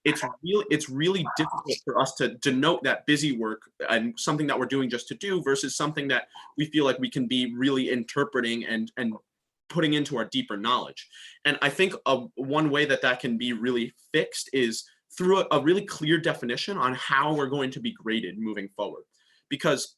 it's really difficult for us to denote that busy work and something that we're doing just to do versus something that we feel like we can be really interpreting and putting into our deeper knowledge. And I think one way that that can be really fixed is through a really clear definition on how we're going to be graded moving forward. Because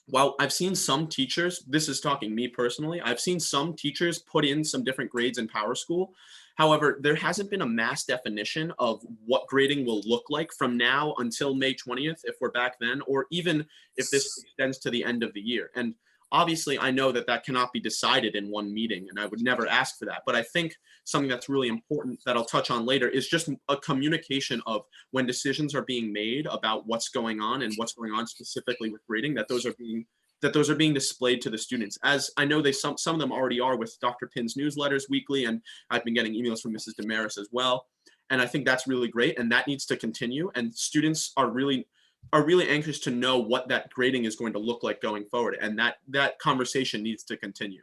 while I've seen some teachers, this is talking me personally, I've seen some teachers put in some different grades in PowerSchool. However, there hasn't been a mass definition of what grading will look like from now until May 20th, if we're back then, or even if this extends to the end of the year. And obviously, I know that that cannot be decided in one meeting, and I would never ask for that. But I think something that's really important that I'll touch on later is just a communication of when decisions are being made about what's going on and what's going on specifically with grading, that those are being displayed to the students. As I know some of them already are with Dr. Pin's newsletters weekly, and I've been getting emails from Mrs. Damaris as well. And I think that's really great, and that needs to continue. And students are really anxious to know what that grading is going to look like going forward, and that conversation needs to continue.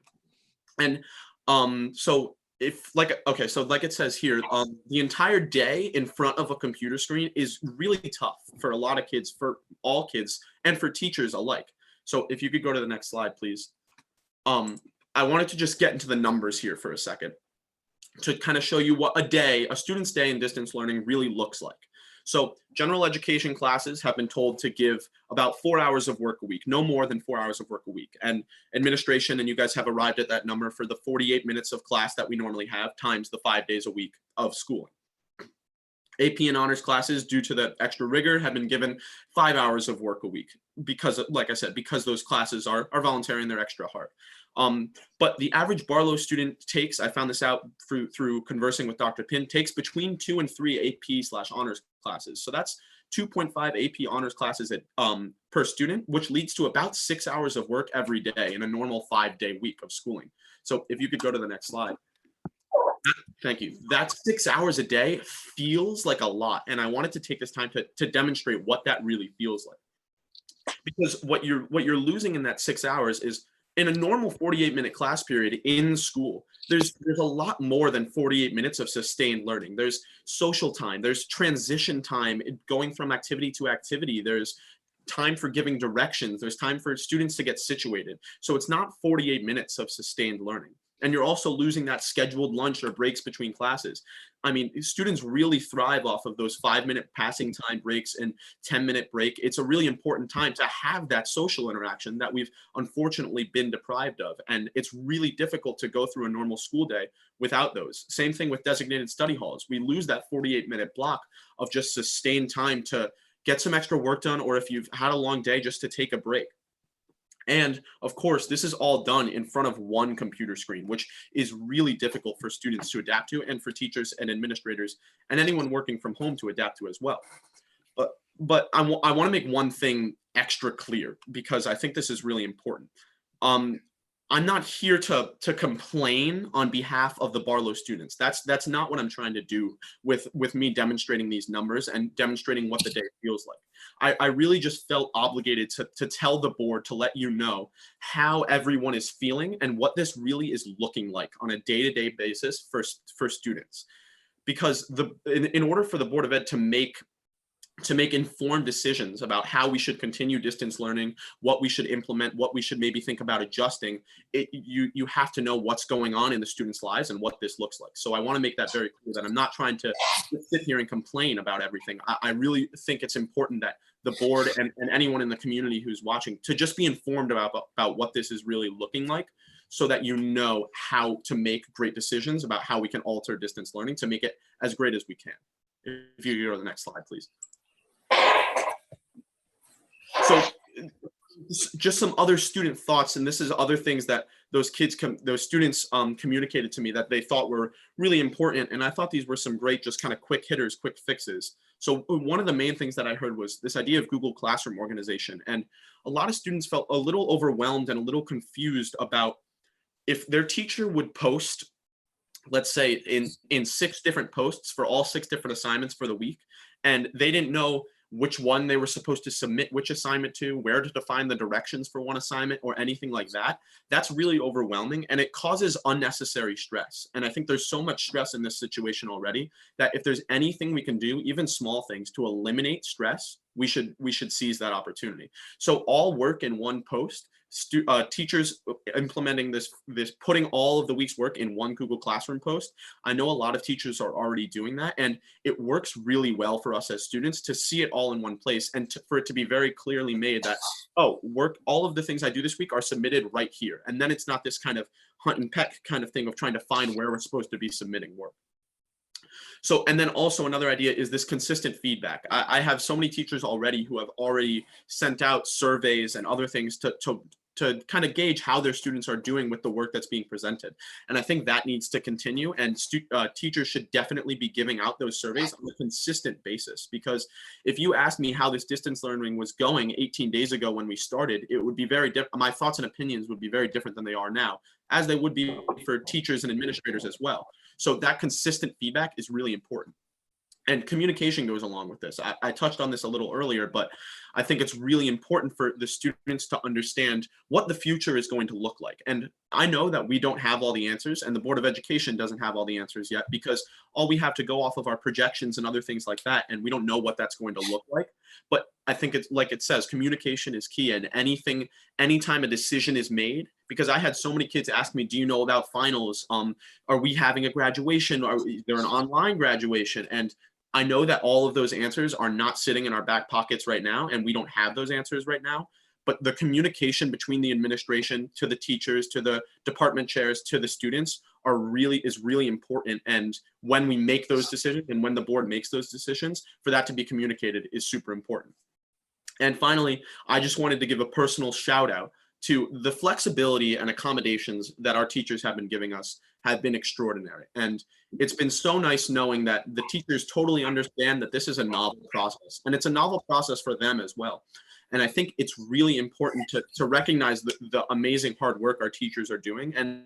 And so like it says here, the entire day in front of a computer screen is really tough for a lot of kids, for all kids, and for teachers alike. So if you could go to the next slide, please. I wanted to just get into the numbers here for a second to kind of show you what a student's day in distance learning really looks like. So general education classes have been told to give about 4 hours of work a week, no more than 4 hours of work a week. And administration, and you guys have arrived at that number for the 48 minutes of class that we normally have times the 5 days a week of schooling. AP and honors classes, due to the extra rigor, have been given 5 hours of work a week because, like I said, because those classes are voluntary and they're extra hard. But the average Barlow student takes, I found this out through conversing with Dr. Pin, takes between 2 and 3 AP/honors classes. So that's 2.5 AP honors classes per student, which leads to about 6 hours of work every day in a normal 5-day week of schooling. So if you could go to the next slide. Thank you. That 6 hours a day feels like a lot. And I wanted to take this time to demonstrate what that really feels like. Because what you're losing in that 6 hours is, in a normal 48-minute class period in school, there's a lot more than 48 minutes of sustained learning. There's social time, there's transition time, going from activity to activity, there's time for giving directions, there's time for students to get situated. So it's not 48 minutes of sustained learning. And you're also losing that scheduled lunch or breaks between classes. I mean, students really thrive off of those 5-minute passing time breaks and 10-minute break. It's a really important time to have that social interaction that we've unfortunately been deprived of. And it's really difficult to go through a normal school day without those. Same thing with designated study halls. We lose that 48-minute block of just sustained time to get some extra work done, or if you've had a long day, just to take a break. And of course, this is all done in front of one computer screen, which is really difficult for students to adapt to, and for teachers and administrators and anyone working from home to adapt to as well. But I want to make one thing extra clear, because I think this is really important. I'm not here to complain on behalf of the Barlow students. That's not what I'm trying to do with me demonstrating these numbers and demonstrating what the day feels like. I really just felt obligated to tell the board, to let you know how everyone is feeling and what this really is looking like on a day-to-day basis for students. Because in order for the Board of Ed to make informed decisions about how we should continue distance learning, what we should implement, what we should maybe think about adjusting, you have to know what's going on in the students' lives and what this looks like. So I want to make that very clear, that I'm not trying to sit here and complain about everything. I really think it's important that the board and anyone in the community who's watching to just be informed about what this is really looking like, so that you know how to make great decisions about how we can alter distance learning to make it as great as we can. If you go to the next slide, please. So just some other student thoughts, and this is other things that those students communicated to me that they thought were really important. And I thought these were some great, just kind of quick hitters, quick fixes. So one of the main things that I heard was this idea of Google Classroom organization. And a lot of students felt a little overwhelmed and a little confused about if their teacher would post, let's say in 6 different posts for all 6 different assignments for the week, and they didn't know which one they were supposed to submit which assignment to, where to define the directions for one assignment, or anything like that. That's really overwhelming, and it causes unnecessary stress. And I think there's so much stress in this situation already that if there's anything we can do, even small things, to eliminate stress, we should seize that opportunity. So all work in one post. Teachers implementing this, putting all of the week's work in one Google Classroom post. I know a lot of teachers are already doing that, and it works really well for us as students to see it all in one place, and for it to be very clearly made that, oh, all of the things I do this week are submitted right here. And then it's not this kind of hunt and peck kind of thing of trying to find where we're supposed to be submitting work. So, and then also another idea is this consistent feedback. I have so many teachers already who have already sent out surveys and other things to kind of gauge how their students are doing with the work that's being presented. And I think that needs to continue, and teachers should definitely be giving out those surveys on a consistent basis, because if you asked me how this distance learning was going 18 days ago when we started, it would be very different. My thoughts and opinions would be very different than they are now, as they would be for teachers and administrators as well. So that consistent feedback is really important. And communication goes along with this. I touched on this a little earlier, but I think it's really important for the students to understand what the future is going to look like. And I know that we don't have all the answers, and the Board of Education doesn't have all the answers yet, because all we have to go off of our projections and other things like that, and we don't know what that's going to look like. But I think it's like it says, communication is key, and anytime a decision is made, because I had so many kids ask me, do you know about finals? Are we having a graduation? Is there an online graduation? And I know that all of those answers are not sitting in our back pockets right now, and we don't have those answers right now. But the communication between the administration to the teachers, to the department chairs, to the students is really important. And when we make those decisions, and when the board makes those decisions, for that to be communicated is super important. And finally, I just wanted to give a personal shout out to the flexibility and accommodations that our teachers have been giving us have been extraordinary. And it's been so nice knowing that the teachers totally understand that this is a novel process, and it's a novel process for them as well. And I think it's really important to recognize the amazing hard work our teachers are doing. And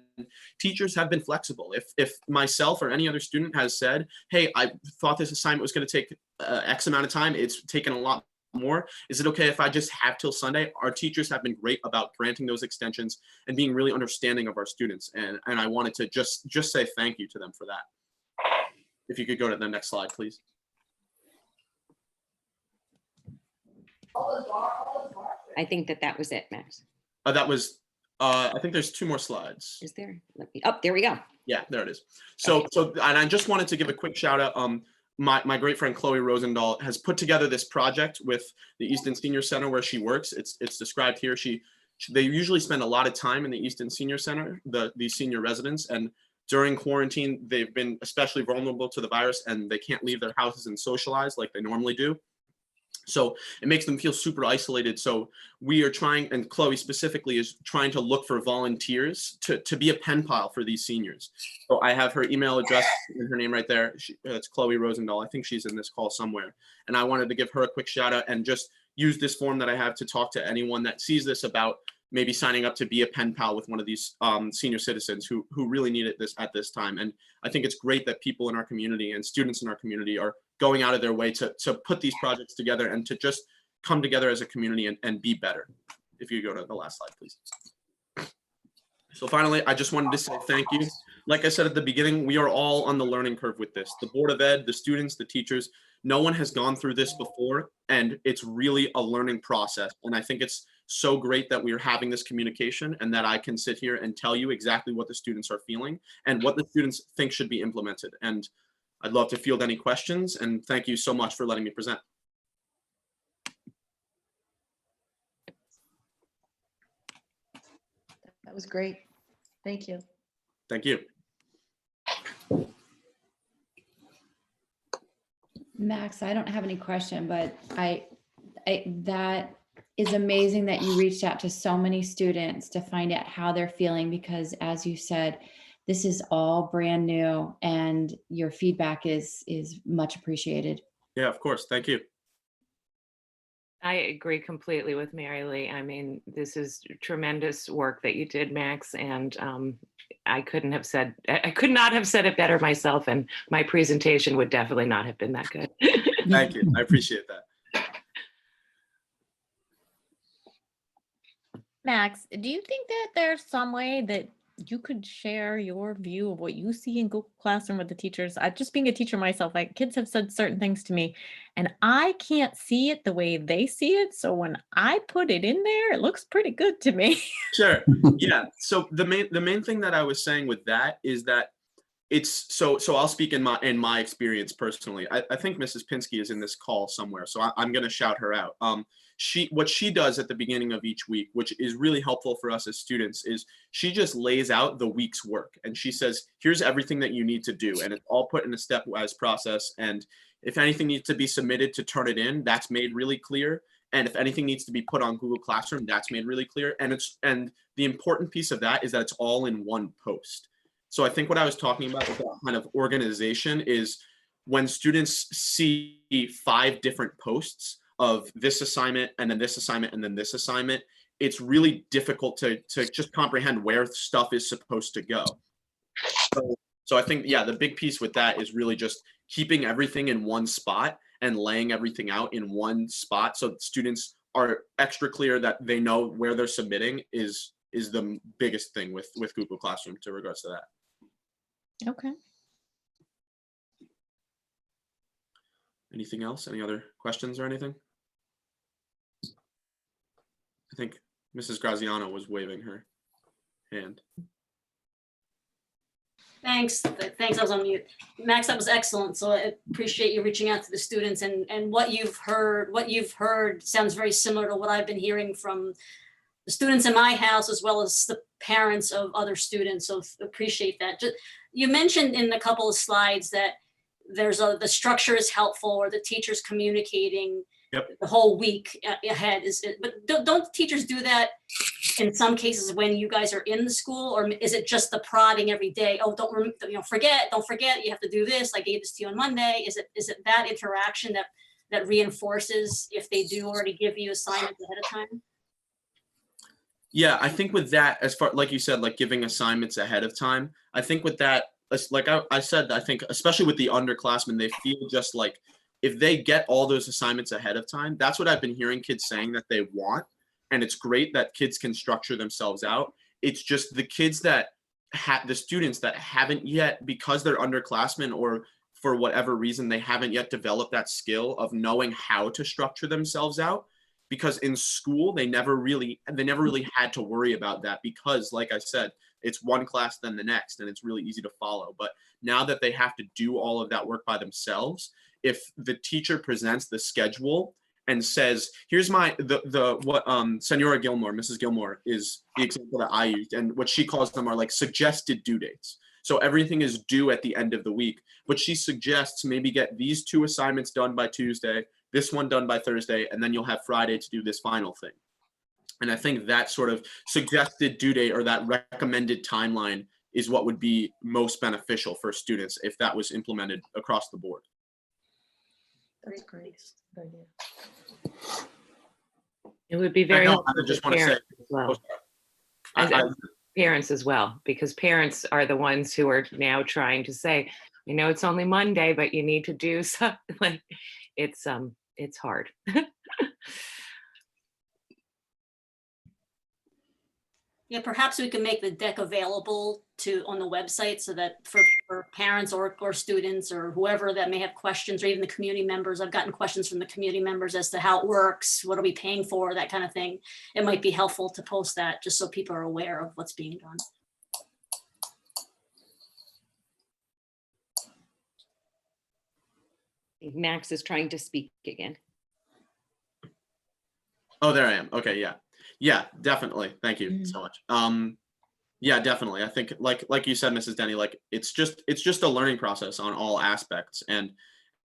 teachers have been flexible. If myself or any other student has said, hey, I thought this assignment was going to take X amount of time, it's taken a lot more. Is it okay if I just have till Sunday? Our teachers have been great about granting those extensions and being really understanding of our students. And I wanted to just say thank you to them for that. If you could go to the next slide, please. I think that was it, Max. That was, I think there's 2 more slides. Is there? Oh, there we go. Yeah, there it is. So, and I just wanted to give a quick shout out. My great friend Chloe Rosendahl has put together this project with the Easton Senior Center where she works. It's described here. They usually spend a lot of time in the Easton Senior Center, these senior residents, and during quarantine, they've been especially vulnerable to the virus, and they can't leave their houses and socialize like they normally do. So it makes them feel super isolated. So we are trying, and Chloe specifically is trying to look for volunteers to be a pen pal for these seniors. So I have her email address and her name right there. It's Chloe Rosendahl. I think she's in this call somewhere. And I wanted to give her a quick shout out and just use this form that I have to talk to anyone that sees this about maybe signing up to be a pen pal with one of these senior citizens who really need it at this time. And I think it's great that people in our community and students in our community are going out of their way to put these projects together and to just come together as a community and be better. If you go to the last slide, please. So finally, I just wanted to say thank you. Like I said at the beginning, we are all on the learning curve with this. The Board of Ed, the students, the teachers, no one has gone through this before, and it's really a learning process. And I think it's so great that we are having this communication and that I can sit here and tell you exactly what the students are feeling and what the students think should be implemented. And I'd love to field any questions, and thank you so much for letting me present. That was great. Thank you. Thank you. Max, I don't have any question, but that is amazing that you reached out to so many students to find out how they're feeling, because as you said, this is all brand new and your feedback is much appreciated. Yeah, of course. Thank you. I agree completely with Mary Lee. I mean, this is tremendous work that you did, Max, and I could not have said it better myself, and my presentation would definitely not have been that good. Thank you. I appreciate that. Max, do you think that there's some way that you could share your view of what you see in Google Classroom with the teachers? Just being a teacher myself, like kids have said certain things to me and I can't see it the way they see it. So when I put it in there, it looks pretty good to me. Sure. Yeah. So the main thing that I was saying with that is that it's so I'll speak in my experience personally. I think Mrs. Pinsky is in this call somewhere, so I'm going to shout her out. What she does at the beginning of each week, which is really helpful for us as students, is she just lays out the week's work and she says, here's everything that you need to do, and it's all put in a stepwise process. And if anything needs to be submitted to turn it in, that's made really clear. And if anything needs to be put on Google Classroom, that's made really clear. And the important piece of that is that it's all in one post. So I think what I was talking about with that kind of organization is when students see 5 different posts of this assignment and then this assignment and then this assignment, it's really difficult to just comprehend where stuff is supposed to go. So I think, yeah, the big piece with that is really just keeping everything in one spot and laying everything out in one spot so that students are extra clear that they know where they're submitting is the biggest thing with Google Classroom to regards to that. Okay. Anything else? Any other questions or anything? I think Mrs. Graziano was waving her hand. Thanks. Thanks. I was on mute. Max, that was excellent. So I appreciate you reaching out to the students, and what you've heard sounds very similar to what I've been hearing from the students in my house, as well as the parents of other students. So appreciate that. You mentioned in a couple of slides that the structure is helpful, or the teachers communicating the whole week ahead. But don't teachers do that in some cases when you guys are in the school, or is it just the prodding every day? Oh, don't forget, you have to do this. I gave this to you on Monday. Is it that interaction that reinforces if they do already give you assignments ahead of time? Yeah, I think with that, as far like you said, like giving assignments ahead of time, I think with that, like I said, I think especially with the underclassmen, they feel just like if they get all those assignments ahead of time, that's what I've been hearing kids saying that they want. And it's great that kids can structure themselves out. It's just the kids that the students that haven't yet, because they're underclassmen or for whatever reason, they haven't yet developed that skill of knowing how to structure themselves out. Because in school, they never really had to worry about that because, like I said, it's one class then the next, and it's really easy to follow. But now that they have to do all of that work by themselves, if the teacher presents the schedule and says, here's what Senora Gilmore, Mrs. Gilmore is the example that I used, and what she calls them are like suggested due dates. So everything is due at the end of the week, but she suggests maybe get these 2 assignments done by Tuesday, this one done by Thursday, and then you'll have Friday to do this final thing. And I think that sort of suggested due date or that recommended timeline is what would be most beneficial for students if that was implemented across the board. That's great. Good idea. It would be very helpful. I just want to say, as well. Parents as well, because parents are the ones who are now trying to say, I know it's only Monday, but you need to do something. Like it's hard. Yeah, perhaps we can make the deck available on the website so that for parents or students or whoever that may have questions, or even the community members. I've gotten questions from the community members as to how it works, what are we paying for, that kind of thing. It might be helpful to post that just so people are aware of what's being done. Max is trying to speak again. Oh, there I am. Okay, yeah. Yeah, definitely. Thank you so much. Yeah, definitely. I think like you said, Mrs. Denny, like it's just a learning process on all aspects. And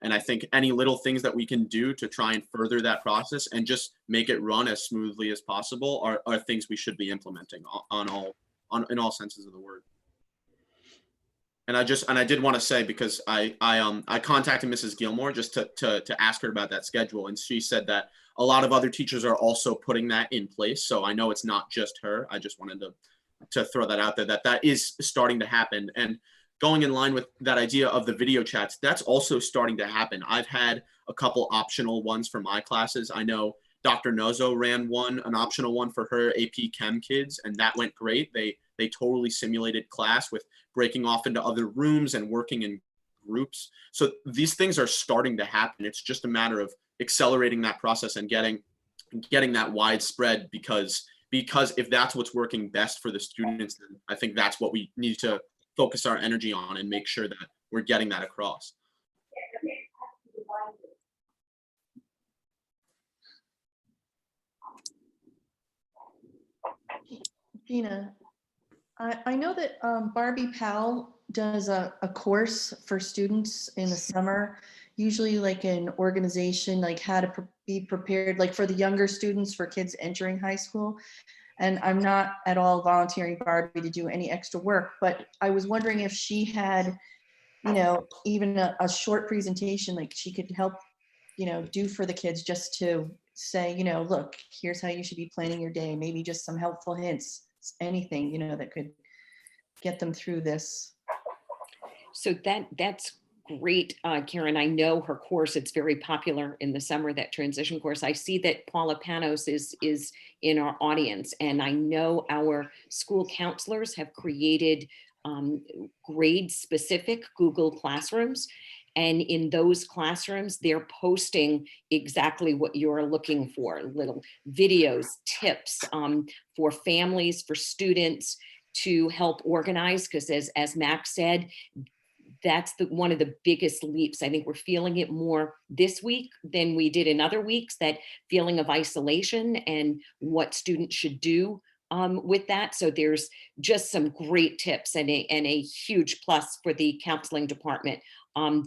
I think any little things that we can do to try and further that process and just make it run as smoothly as possible are things we should be implementing in all senses of the word. And I did want to say, because I contacted Mrs. Gilmore just to ask her about that schedule, and she said that a lot of other teachers are also putting that in place. So I know it's not just her. I just wanted to throw that out there, that is starting to happen. And going in line with that idea of the video chats, that's also starting to happen. I've had a couple optional ones for my classes. I know Dr. Nozo ran an optional one for her AP Chem kids, and that went great. They totally simulated class with breaking off into other rooms and working in groups. So these things are starting to happen. It's just a matter of accelerating that process and getting that widespread, because if that's what's working best for the students, then I think that's what we need to focus our energy on and make sure that we're getting that across. Gina, I know that Barbie Powell does a course for students in the summer, usually like an organization, like how to be prepared, like for the younger students, for kids entering high school. And I'm not at all volunteering Barbie to do any extra work, but I was wondering if she had, you know, even a short presentation, like she could help, you know, do for the kids, just to say, you know, look, here's how you should be planning your day. Maybe just some helpful hints, anything, you know, that could get them through this. So that's great, Karen. I know her course, it's very popular in the summer, that transition course. I see that Paula Panos is in our audience, and I know our school counselors have created grade specific Google Classrooms. And in those classrooms, they're posting exactly what you're looking for, little videos, tips for families, for students to help organize. Because as Max said, that's one of the biggest leaps. I think we're feeling it more this week than we did in other weeks, that feeling of isolation and what students should do with that. So there's just some great tips and a huge plus for the counseling department.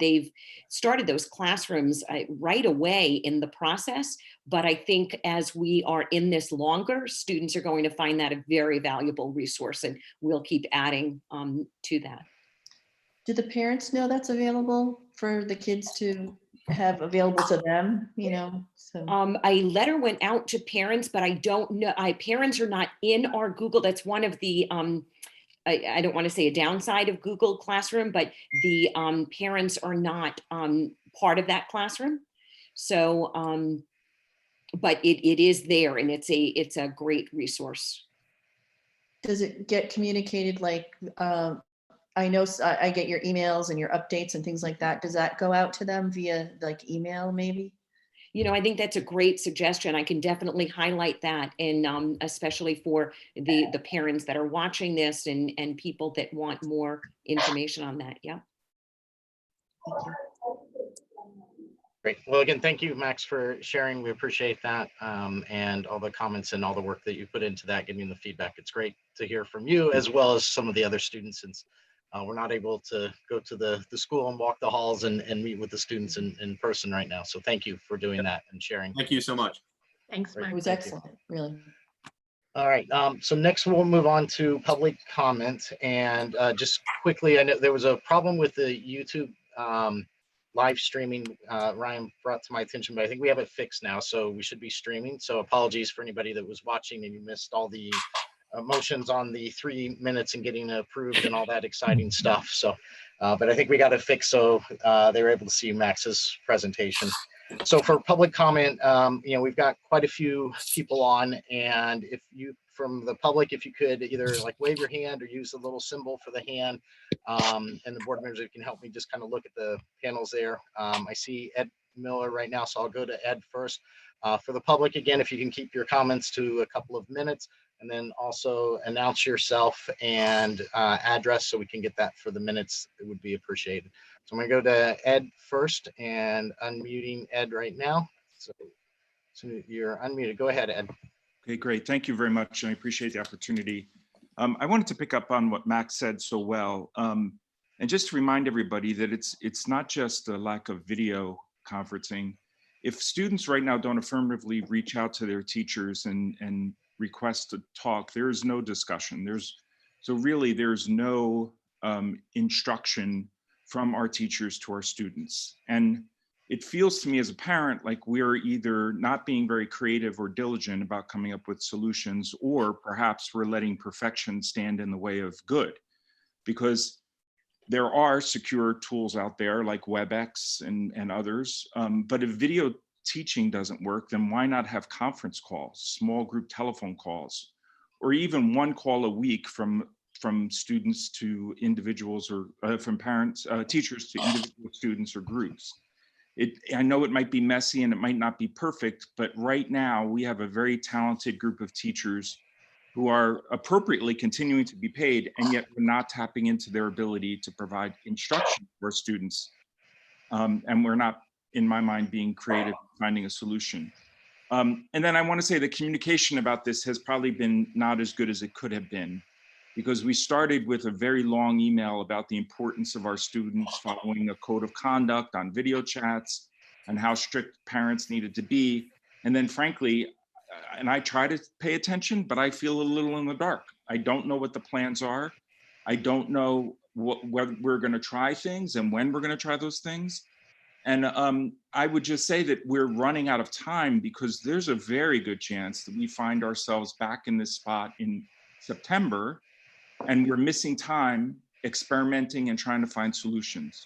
They've started those classrooms right away in the process, but I think as we are in this longer, students are going to find that a very valuable resource, and we'll keep adding to that. Do the parents know that's available for the kids to have available to them, you know? So A letter went out to parents, but I don't know, parents are not in our Google. That's one of the, I don't want to say a downside of Google Classroom, but the parents are not part of that classroom. So, but it is there, and it's a great resource. does it get communicated, like, I know I get your emails and your updates and things like that. Does that go out to them via like email maybe? You know, I think that's a great suggestion. I can definitely highlight that, and especially for the parents that are watching this and people that want more information on that. Yeah. Thank you. Great. Well, again, thank you, Max, for sharing. We appreciate that, and all the comments and all the work that you put into that, giving the feedback. It's great to hear from you, as well as some of the other students, since we're not able to go to the school and walk the halls and meet with the students in person right now. So thank you for doing that and sharing. Thank you so much. Thanks, Great. It Max. was Thank you. excellent, really. All right, so next we'll move on to public comment, and just quickly, I know there was a problem with the YouTube live streaming. Ryan brought to my attention, but I think we have it fixed now, so we should be streaming. So apologies for anybody that was watching and you missed all the motions on the 3 minutes and getting approved and all that exciting stuff. So, but I think we got it fixed, so they were able to see Max's presentation. So for public comment, you know, we've got quite a few people on, and if you, from the public, if you could either like wave your hand or use the little symbol for the hand, and the board members, if you can help me just kind of look at the panels there. I see Ed Miller right now, so I'll go to Ed first. For the public, again, if you can keep your comments to a couple of minutes, and then also announce yourself and address so we can get that for the minutes, it would be appreciated. So I'm gonna go to Ed first, and unmuting Ed right now. So you're unmuted. Go ahead, Ed. Okay, great. Thank you very much. I appreciate the opportunity. I wanted to pick up on what Max said so well. And just to remind everybody that it's not just a lack of video conferencing. If students right now don't affirmatively reach out to their teachers and request to talk, there is no discussion. There's no instruction from our teachers to our students. And it feels to me as a parent like we're either not being very creative or diligent about coming up with solutions, or perhaps we're letting perfection stand in the way of good. Because there are secure tools out there like WebEx and others, but if video teaching doesn't work, then why not have conference calls, small group telephone calls, or even one call a week from students to individuals, or from parents, teachers to individual students or groups. I know it might be messy and it might not be perfect, but right now we have a very talented group of teachers who are appropriately continuing to be paid, and yet we're not tapping into their ability to provide instruction for students. And we're not, in my mind, being creative, finding a solution. And then I want to say the communication about this has probably been not as good as it could have been, because we started with a very long email about the importance of our students following a code of conduct on video chats and how strict parents needed to be. And then frankly, and I try to pay attention, but I feel a little in the dark. I don't know what the plans are. I don't know whether we're going to try things and when we're going to try those things. And I would just say that we're running out of time, because there's a very good chance that we find ourselves back in this spot in September, and we're missing time experimenting and trying to find solutions.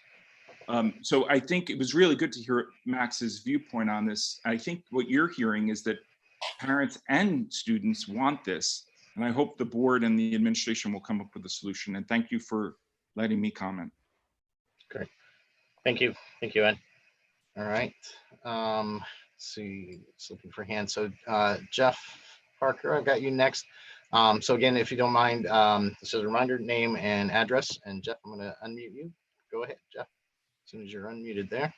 So I think it was really good to hear Max's viewpoint on this. I think what you're hearing is that parents and students want this, and I hope the board and the administration will come up with a solution. And thank you for letting me comment. Great. Thank you, Ed. All right. Let's see, it's looking for hands. So Jeff Parker, I've got you next. So again, if you don't mind, this is a reminder, name and address. And Jeff, I'm going to unmute you. Go ahead, Jeff, as soon as you're unmuted there.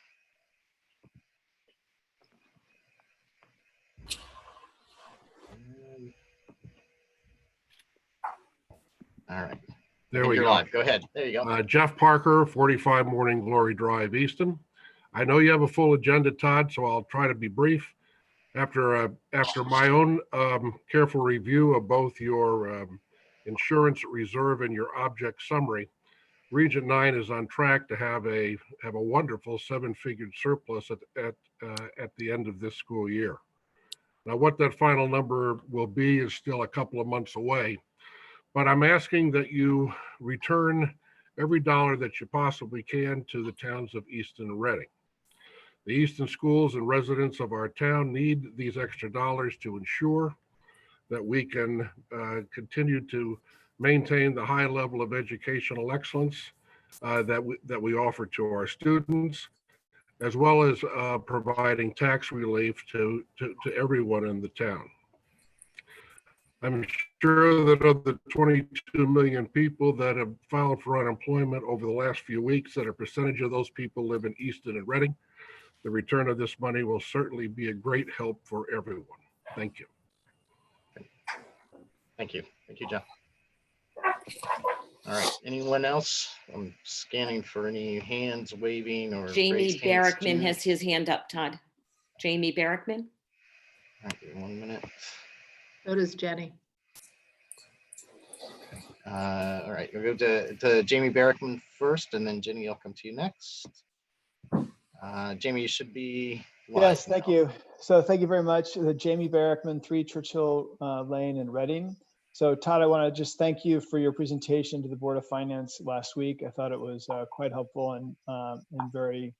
All right. There we go. Live. Go ahead. There you go. Jeff Parker, 45 Morning Glory Drive, Easton. I know you have a full agenda, Todd, so I'll try to be brief. After my own careful review of both your insurance reserve and your object summary, Region 9 is on track to have a wonderful 7-figure surplus at the end of this school year. Now, what that final number will be is still a couple of months away, but I'm asking that you return every dollar that you possibly can to the towns of Easton and Reading. The Easton schools and residents of our town need these extra dollars to ensure that we can continue to maintain the high level of educational excellence that we offer to our students, as well as providing tax relief to everyone in the town. I'm sure that of the 22 million people that have filed for unemployment over the last few weeks, that a percentage of those people live in Easton and Reading. The return of this money will certainly be a great help for everyone. Thank you. Thank you, Jeff. All right, anyone else? I'm scanning for any hands waving or Jamie Barrickman has his hand up, Todd. Jamie Barrickman. All right, 1 minute. So does Jenny. All right, we'll go to Jamie Barrickman first, and then Jenny, I'll come to you next. Jamie, you should be live. Yes, thank you. So thank you very much. Jamie Barrickman, 3 Churchill Lane in Reading. So Todd, I want to just thank you for your presentation to the Board of Finance last week. I thought it was quite helpful and very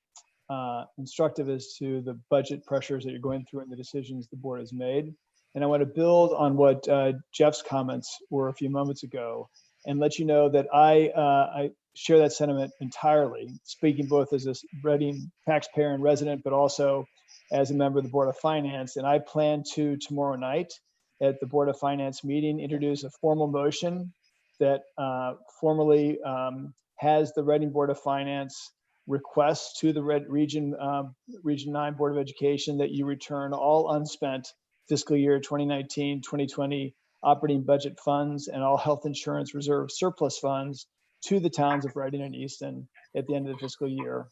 instructive as to the budget pressures that you're going through and the decisions the board has made. And I want to build on what Jeff's comments were a few moments ago and let you know that I share that sentiment entirely, speaking both as a Reading taxpayer and resident, but also as a member of the Board of Finance. And I plan to, tomorrow night at the Board of Finance meeting, introduce a formal motion that formally has the Reading Board of Finance request to the Region 9 Board of Education that you return all unspent fiscal year 2019-2020 operating budget funds and all health insurance reserve surplus funds to the towns of Reading and Easton at the end of the fiscal year,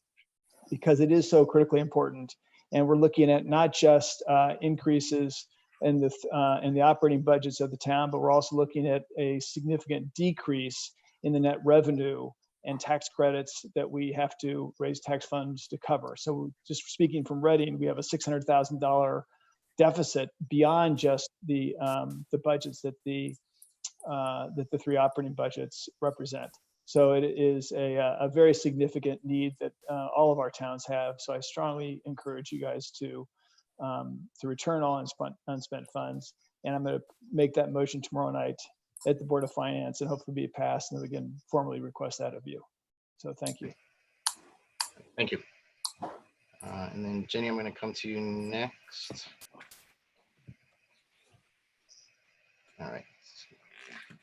because it is so critically important. And we're looking at not just increases in the operating budgets of the town, but we're also looking at a significant decrease in the net revenue and tax credits that we have to raise tax funds to cover. So just speaking from Reading, we have a $600,000 deficit beyond just the budgets that the 3 operating budgets represent. So it is a very significant need that all of our towns have. So I strongly encourage you guys to to return all unspent funds. And I'm going to make that motion tomorrow night at the Board of Finance and hopefully be passed, and we can formally request that of you. So thank you. Thank you. And then Jenny, I'm going to come to you next. All right.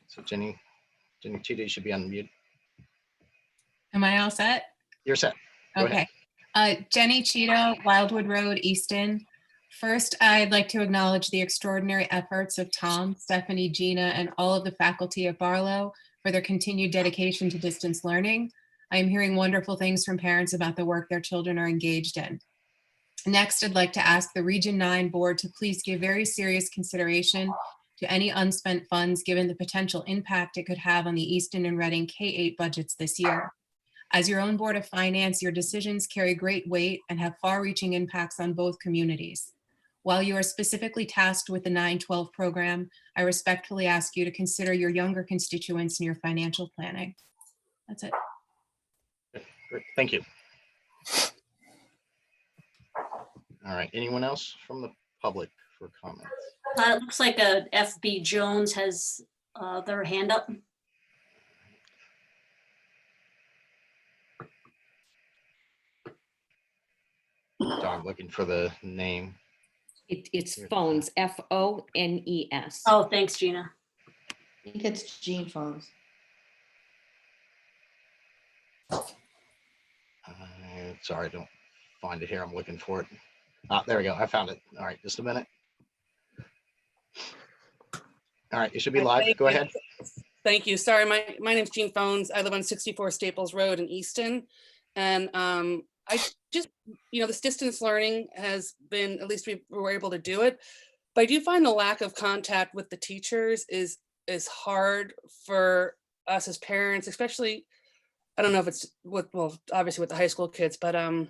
So Jenny Cheetah, you should be on mute. Am I all set? You're set. Go ahead. Okay. Jenny Cheetah, Wildwood Road, Easton. First, I'd like to acknowledge the extraordinary efforts of Tom, Stephanie, Gina, and all of the faculty at Barlow for their continued dedication to distance learning. I am hearing wonderful things from parents about the work their children are engaged in. Next, I'd like to ask the Region 9 board to please give very serious consideration to any unspent funds given the potential impact it could have on the Easton and Reading K-8 budgets this year. As your own Board of Finance, your decisions carry great weight and have far-reaching impacts on both communities. While you are specifically tasked with the 9-12 program, I respectfully ask you to consider your younger constituents in your financial planning. That's it. Great. Thank you. All right. Anyone else from the public for comments? It looks like FB Jones has their hand up. So I'm looking for the name. It's phones, F-O-N-E-S. Oh, thanks, Gina. I think it's Gene Phones. Sorry, I don't find it here. I'm looking for it. There we go. I found it. All right, just a minute. All right, you should be live. Go ahead. Thank you. Sorry, my name's Jean Phones. I live on 64 Staples Road in Easton. And I just, this distance learning has been, at least we were able to do it. But I do find the lack of contact with the teachers is hard for us as parents, especially, I don't know if it's obviously with the high school kids, but and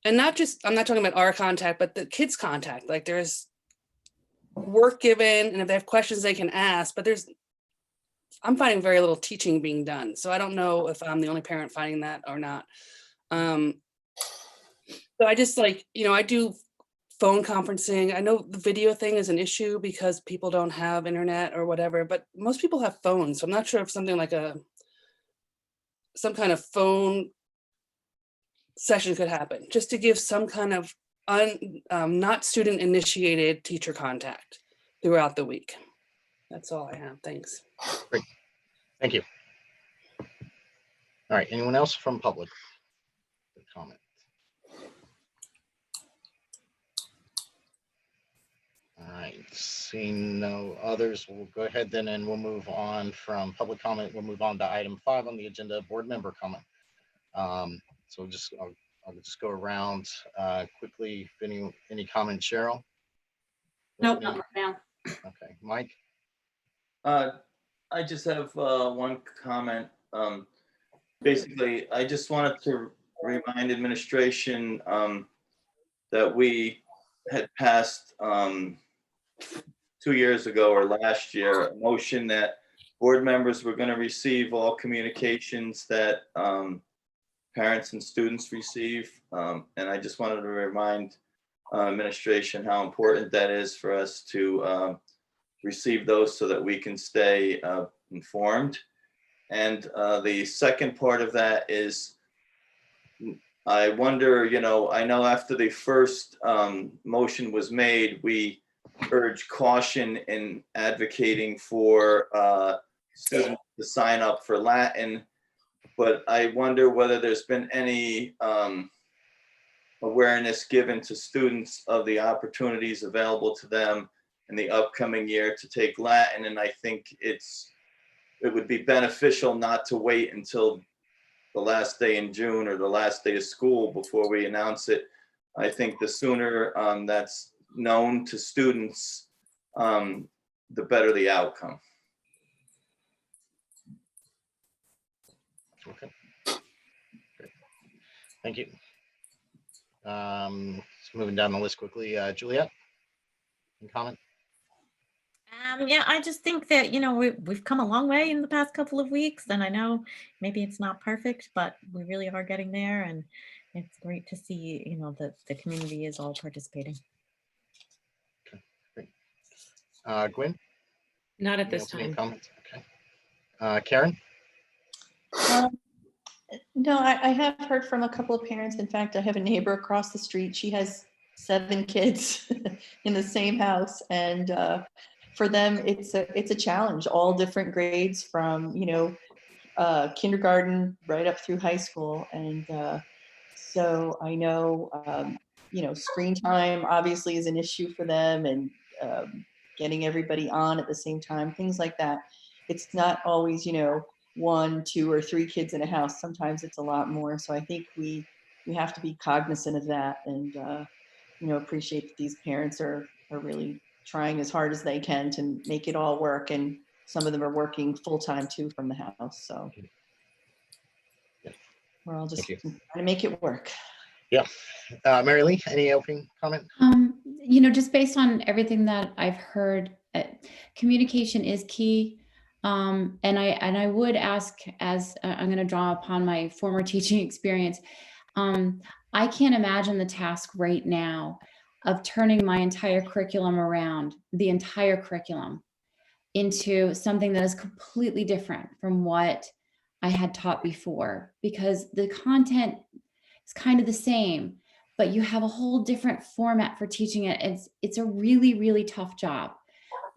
not just, I'm not talking about our contact, but the kids' contact. Like there's work given, and if they have questions they can ask, but I'm finding very little teaching being done. So I don't know if I'm the only parent finding that or not. So I just I do phone conferencing. I know the video thing is an issue because people don't have internet or whatever, but most people have phones. So I'm not sure if something like some kind of phone session could happen, just to give some kind of not student initiated teacher contact throughout the week. That's all I have. Thanks. Great. Thank you. All right. Anyone else from public? Comment. All right. Seeing no others, we'll go ahead then and we'll move on from public comment. We'll move on to item 5 on the agenda, board member comment. So I'll just go around quickly. If any comments, Cheryl? Nope, not right now. Okay, Mike? I just have one comment. Basically, I just wanted to remind administration that we had passed 2 years ago or last year a motion that board members were going to receive all communications that parents and students receive. And I just wanted to remind administration how important that is for us to receive those so that we can stay informed. And the second part of that is, I wonder, I know after the first motion was made, we urged caution in advocating for students to sign up for Latin. But I wonder whether there's been any awareness given to students of the opportunities available to them in the upcoming year to take Latin. And I think it would be beneficial not to wait until the last day in June or the last day of school before we announce it. I think the sooner that's known to students, the better the outcome. Okay. Great. Thank you. Moving down the list quickly, Juliet, any comment? Yeah, I just think that, we've come a long way in the past couple of weeks, and I know maybe it's not perfect, but we really are getting there, and it's great to see, that the community is all participating. Gwen? Not at Any this opening time. comments? Okay. Karen? No, I have heard from a couple of parents. In fact, I have a neighbor across the street. She has 7 kids in the same house. And for them, it's a challenge, all different grades from, kindergarten right up through high school. And so I know, screen time obviously is an issue for them, and getting everybody on at the same time, things like that. It's not always, 1, 2, or 3 kids in a house. Sometimes it's a lot more. So I think we have to be cognizant of that, and appreciate that these parents are really trying as hard as they can to make it all work. And some of them are working full time too from the house. So we're all just trying to make it work. Yeah. Mary Lee, any opening comment? Just based on everything that I've heard, communication is key. And I would ask, as I'm going to draw upon my former teaching experience, I can't imagine the task right now of turning my entire curriculum around, the entire curriculum, into something that is completely different from what I had taught before, because the content is kind of the same, but you have a whole different format for teaching it. It's a really, really tough job.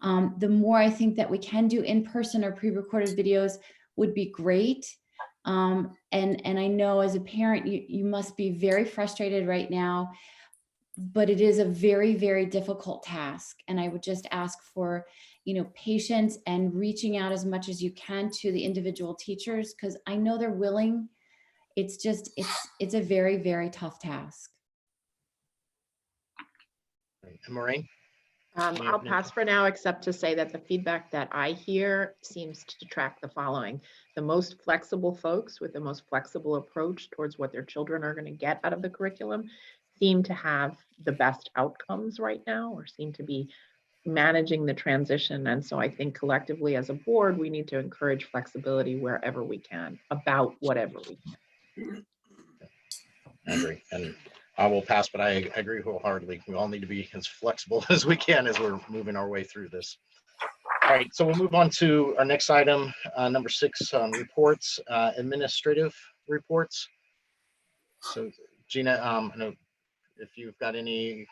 The more I think that we can do in person or pre-recorded videos would be great. And I know as a parent, you must be very frustrated right now, but it is a very, very difficult task. And I would just ask for, patience and reaching out as much as you can to the individual teachers, because I know they're willing. It's just, it's a very, very tough task. And Maureen? I'll pass for now, except to say that the feedback that I hear seems to track the following. The most flexible folks with the most flexible approach towards what their children are going to get out of the curriculum seem to have the best outcomes right now, or seem to be managing the transition. And so I think collectively as a board, we need to encourage flexibility wherever we can, about whatever we can. I agree. And I will pass, but I agree wholeheartedly. We all need to be as flexible as we can as we're moving our way through this. All right, so we'll move on to our next item, number 6, reports, administrative reports. So Gina, I know if you've got any,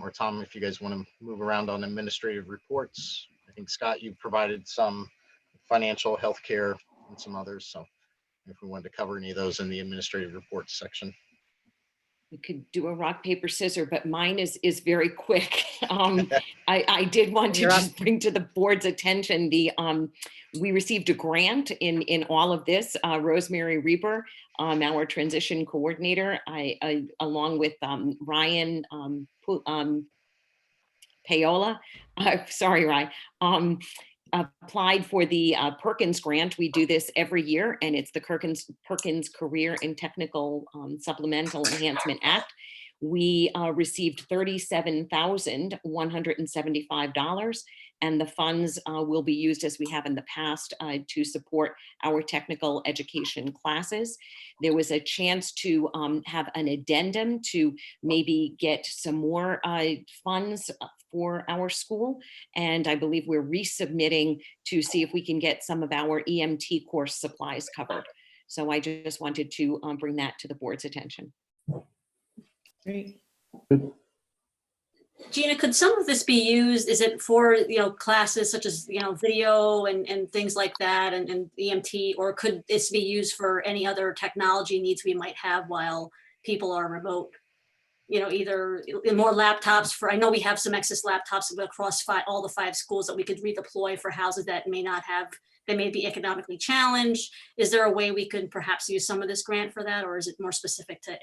or Tom, if you guys want to move around on administrative reports. I think Scott, you provided some financial, healthcare, and some others. So if we wanted to cover any of those in the administrative reports section. We could do a rock, paper, scissors, but mine is very quick. I did want to just bring to the board's attention we received a grant in all of this. Rosemary Reber, our transition coordinator, I along with Ryan Paola, sorry, Ryan, applied for the Perkins grant. We do this every year, and it's the Perkins Career and Technical Supplemental Enhancement Act. We received $37,175, and the funds will be used as we have in the past to support our technical education classes. There was a chance to have an addendum to maybe get some more funds for our school, and I believe we're resubmitting to see if we can get some of our EMT course supplies covered. So I just wanted to bring that to the board's attention. Great. Gina, could some of this be used? Is it for, classes such as, video and things like that and EMT, or could this be used for any other technology needs we might have while people are remote? Either more laptops I know we have some excess laptops across all the 5 schools that we could redeploy for houses that they may be economically challenged. Is there a way we could perhaps use some of this grant for that, or is it more specific to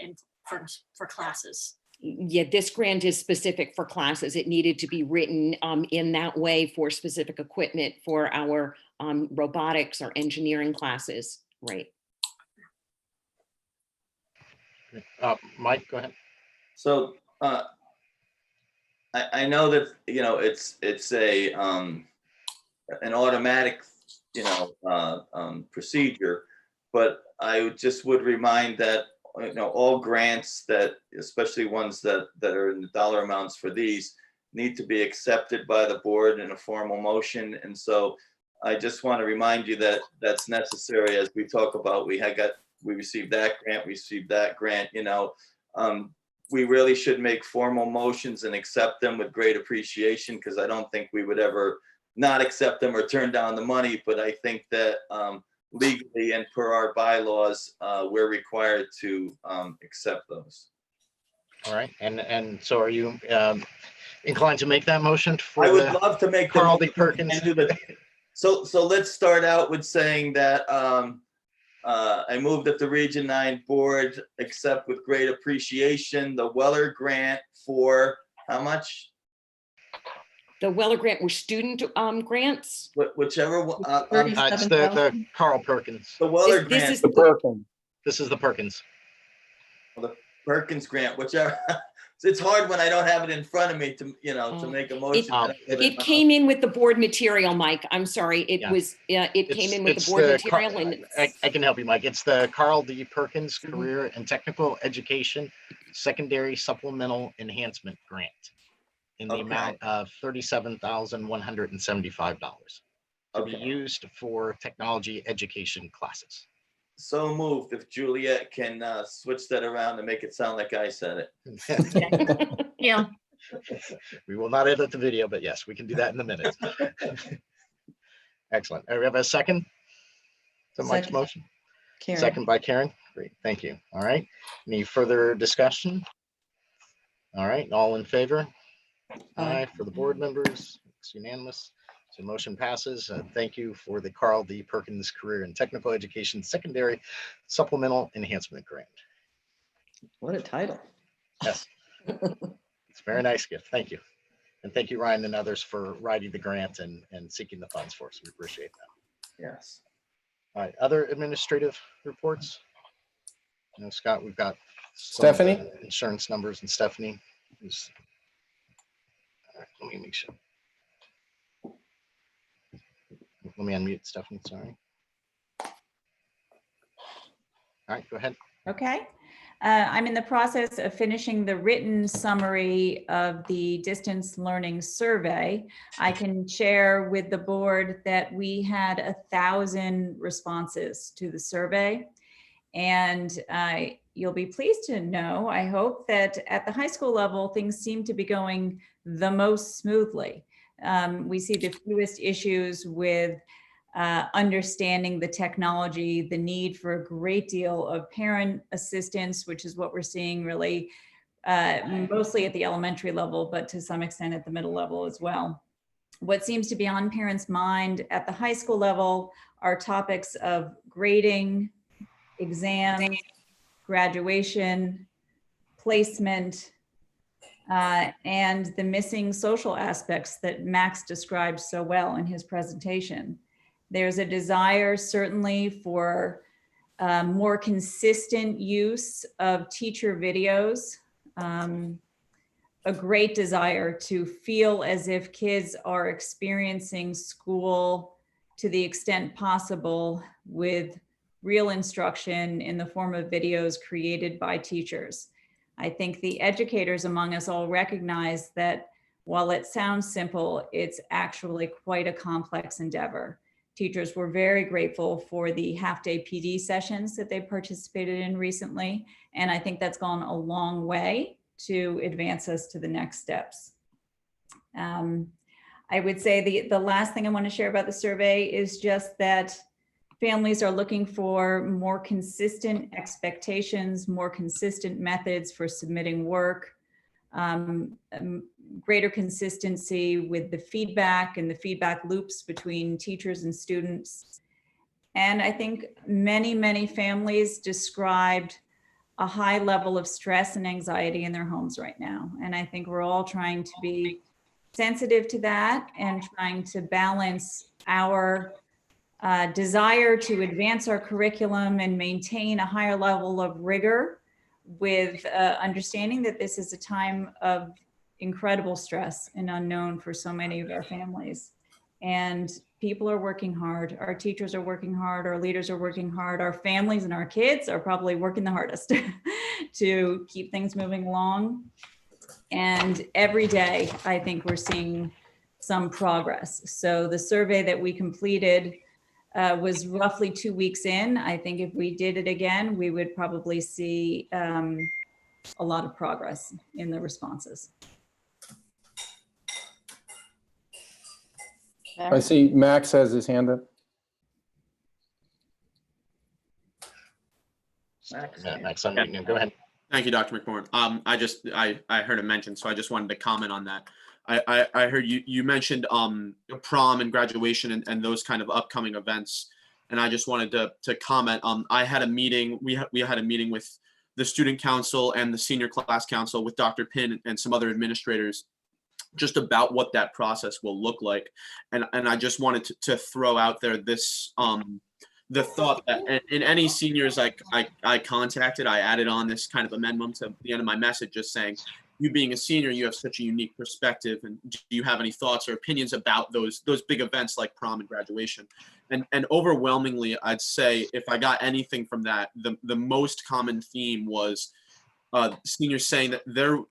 for classes? Yeah, this grant is specific for classes. It needed to be written in that way for specific equipment for our robotics or engineering classes, right? Mike, go ahead. So I know that it's a an automatic procedure, but I just would remind that all grants that, especially ones that are in the dollar amounts for these, need to be accepted by the board in a formal motion. And so I just want to remind you that that's necessary as we talk about, we received that grant, we received that grant, you know. We really should make formal motions and accept them with great appreciation, because I don't think we would ever not accept them or turn down the money. But I think that legally and per our bylaws, we're required to accept those. All right, and so are you inclined to make that motion for I would love to make the Carl D. motion Perkins? and do the- So let's start out with saying that I move that the Region 9 Board accept with great appreciation the Weller Grant for how much? The Weller Grant were student grants. Whichever one. It's the Carl Perkins. The Weller This Grant. is the Perkins. This is the Perkins. The Perkins Grant, whichever. It's hard when I don't have it in front of me to, you know, to make a motion. It came in with the board material, Mike. I'm sorry. It came in with the board material, and I can help you, Mike. It's the Carl D. Perkins Career and Technical Education Secondary Supplemental Enhancement Grant in the amount of $37,175 to be used for technology education classes. So moved. If Juliet can switch that around and make it sound like I said it. Yeah. We will not edit the video, but yes, we can do that in a minute. Excellent. We have a second to Mike's motion. Karen. Second by Karen. Great, thank you. All right. Any further discussion? All right, all in favor? Aye for the board members. It's unanimous. So motion passes. Thank you for the Carl D. Perkins Career and Technical Education Secondary Supplemental Enhancement Grant. What a title. Yes. It's a very nice gift. Thank you. And thank you, Ryan and others, for writing the grant and seeking the funds for us. We appreciate that. Yes. All right, other administrative reports? You know, Scott, we've got Stephanie? Insurance numbers, and Stephanie is. All right, let me make sure. Let me unmute Stephanie, sorry. All right, go ahead. Okay. I'm in the process of finishing the written summary of the distance learning survey. I can share with the board that we had 1,000 responses to the survey. And you'll be pleased to know, I hope, that at the high school level, things seem to be going the most smoothly. We see the fewest issues with understanding the technology, the need for a great deal of parent assistance, which is what we're seeing really mostly at the elementary level, but to some extent at the middle level as well. What seems to be on parents' mind at the high school level are topics of grading, exams, graduation, placement, and the missing social aspects that Max described so well in his presentation. There's a desire certainly for more consistent use of teacher videos, a great desire to feel as if kids are experiencing school to the extent possible with real instruction in the form of videos created by teachers. I think the educators among us all recognize that while it sounds simple, it's actually quite a complex endeavor. Teachers were very grateful for the half-day PD sessions that they participated in recently, and I think that's gone a long way to advance us to the next steps. I would say the last thing I want to share about the survey is just that families are looking for more consistent expectations, more consistent methods for submitting work, greater consistency with the feedback and the feedback loops between teachers and students. And I think many, many families described a high level of stress and anxiety in their homes right now. And I think we're all trying to be sensitive to that and trying to balance our desire to advance our curriculum and maintain a higher level of rigor with understanding that this is a time of incredible stress and unknown for so many of our families. And people are working hard. Our teachers are working hard. Our leaders are working hard. Our families and our kids are probably working the hardest to keep things moving along. And every day, I think we're seeing some progress. So the survey that we completed was roughly 2 weeks in. I think if we did it again, we would probably see a lot of progress in the responses. I see Max has his hand up. Max, unmute you. Go ahead. Thank you, Dr. McMorran. I heard him mention, so I just wanted to comment on that. I heard you mentioned prom and graduation and those kind of upcoming events, and I just wanted to comment. I had a meeting. We had a meeting with the student council and the senior class council with Dr. Pinn and some other administrators, just about what that process will look like, and I just wanted to throw out there this the thought that in any seniors I contacted, I added on this kind of amendment to the end of my message, just saying, you being a senior, you have such a unique perspective, and do you have any thoughts or opinions about those big events like prom and graduation? And overwhelmingly, I'd say if I got anything from that, the most common theme was seniors saying that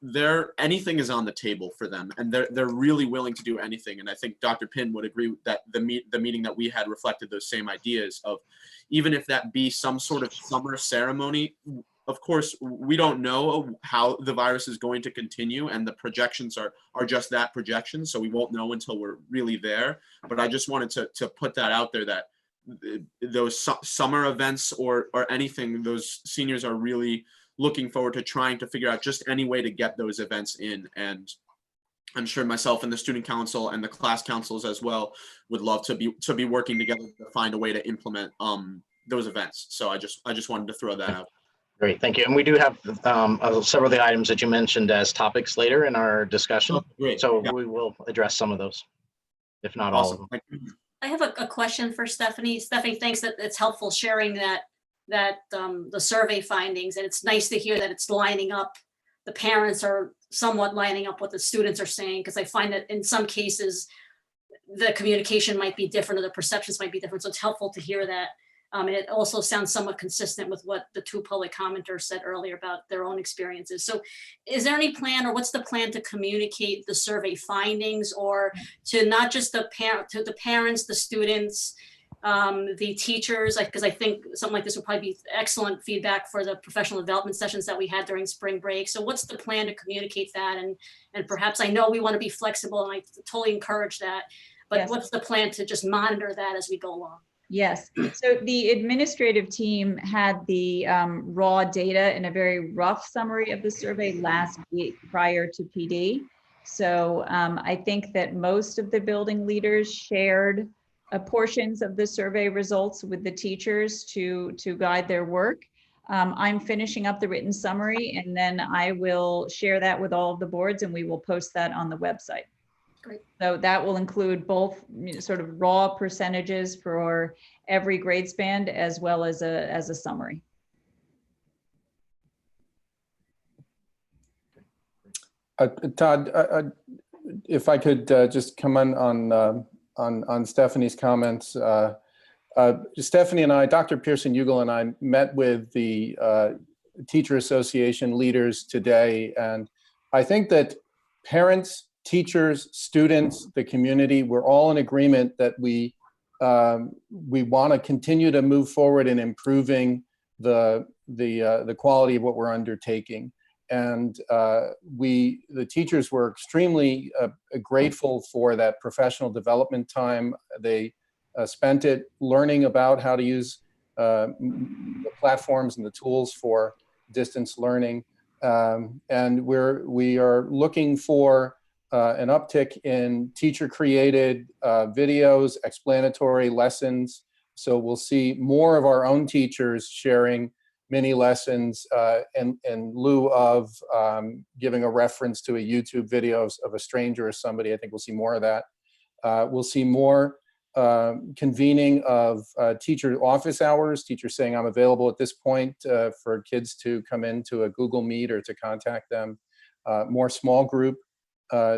they're anything is on the table for them, and they're really willing to do anything. And I think Dr. Pinn would agree that the meeting that we had reflected those same ideas of, even if that be some sort of summer ceremony. Of course, we don't know how the virus is going to continue, and the projections are just that, projections. So we won't know until we're really there. But I just wanted to put that out there, that those summer events or anything, those seniors are really looking forward to trying to figure out just any way to get those events in. And I'm sure myself and the student council and the class councils as well would love to be working together to find a way to implement those events. So I just wanted to throw that out. Great, thank you. And we do have several of the items that you mentioned as topics later in our discussion. Oh, great. So Yeah. we will address some of those, if not all of them. I have a question for Stephanie. Stephanie thinks that it's helpful sharing that the survey findings, and it's nice to hear that it's lining up. The parents are somewhat lining up what the students are saying, because I find that in some cases the communication might be different or the perceptions might be different. So it's helpful to hear that. And it also sounds somewhat consistent with what the two public commenters said earlier about their own experiences. So is there any plan, or what's the plan to communicate the survey findings, or to not just the parents, the students, the teachers, because I think something like this would probably be excellent feedback for the professional development sessions that we had during spring break. So what's the plan to communicate that? And perhaps, I know we want to be flexible, and I totally encourage that, but Yes. What's the plan to just monitor that as we go along? Yes, so the administrative team had the raw data in a very rough summary of the survey last week prior to PD. So I think that most of the building leaders shared portions of the survey results with the teachers to guide their work. I'm finishing up the written summary, and then I will share that with all of the boards, and we will post that on the website. Great. So that will include both sort of raw percentages for every grade span, as well as a summary. Todd, if I could just come on Stephanie's comments. Stephanie and I, Dr. Pearson-Ugel and I, met with the Teacher Association leaders today, and I think that parents, teachers, students, the community, we're all in agreement that we want to continue to move forward in improving the quality of what we're undertaking. And the teachers were extremely grateful for that professional development time. They spent it learning about how to use the platforms and the tools for distance learning. And we are looking for an uptick in teacher-created videos, explanatory lessons. So we'll see more of our own teachers sharing mini lessons in lieu of giving a reference to a YouTube video of a stranger or somebody. I think we'll see more of that. We'll see more convening of teacher office hours, teachers saying, I'm available at this point for kids to come into a Google Meet or to contact them. More small group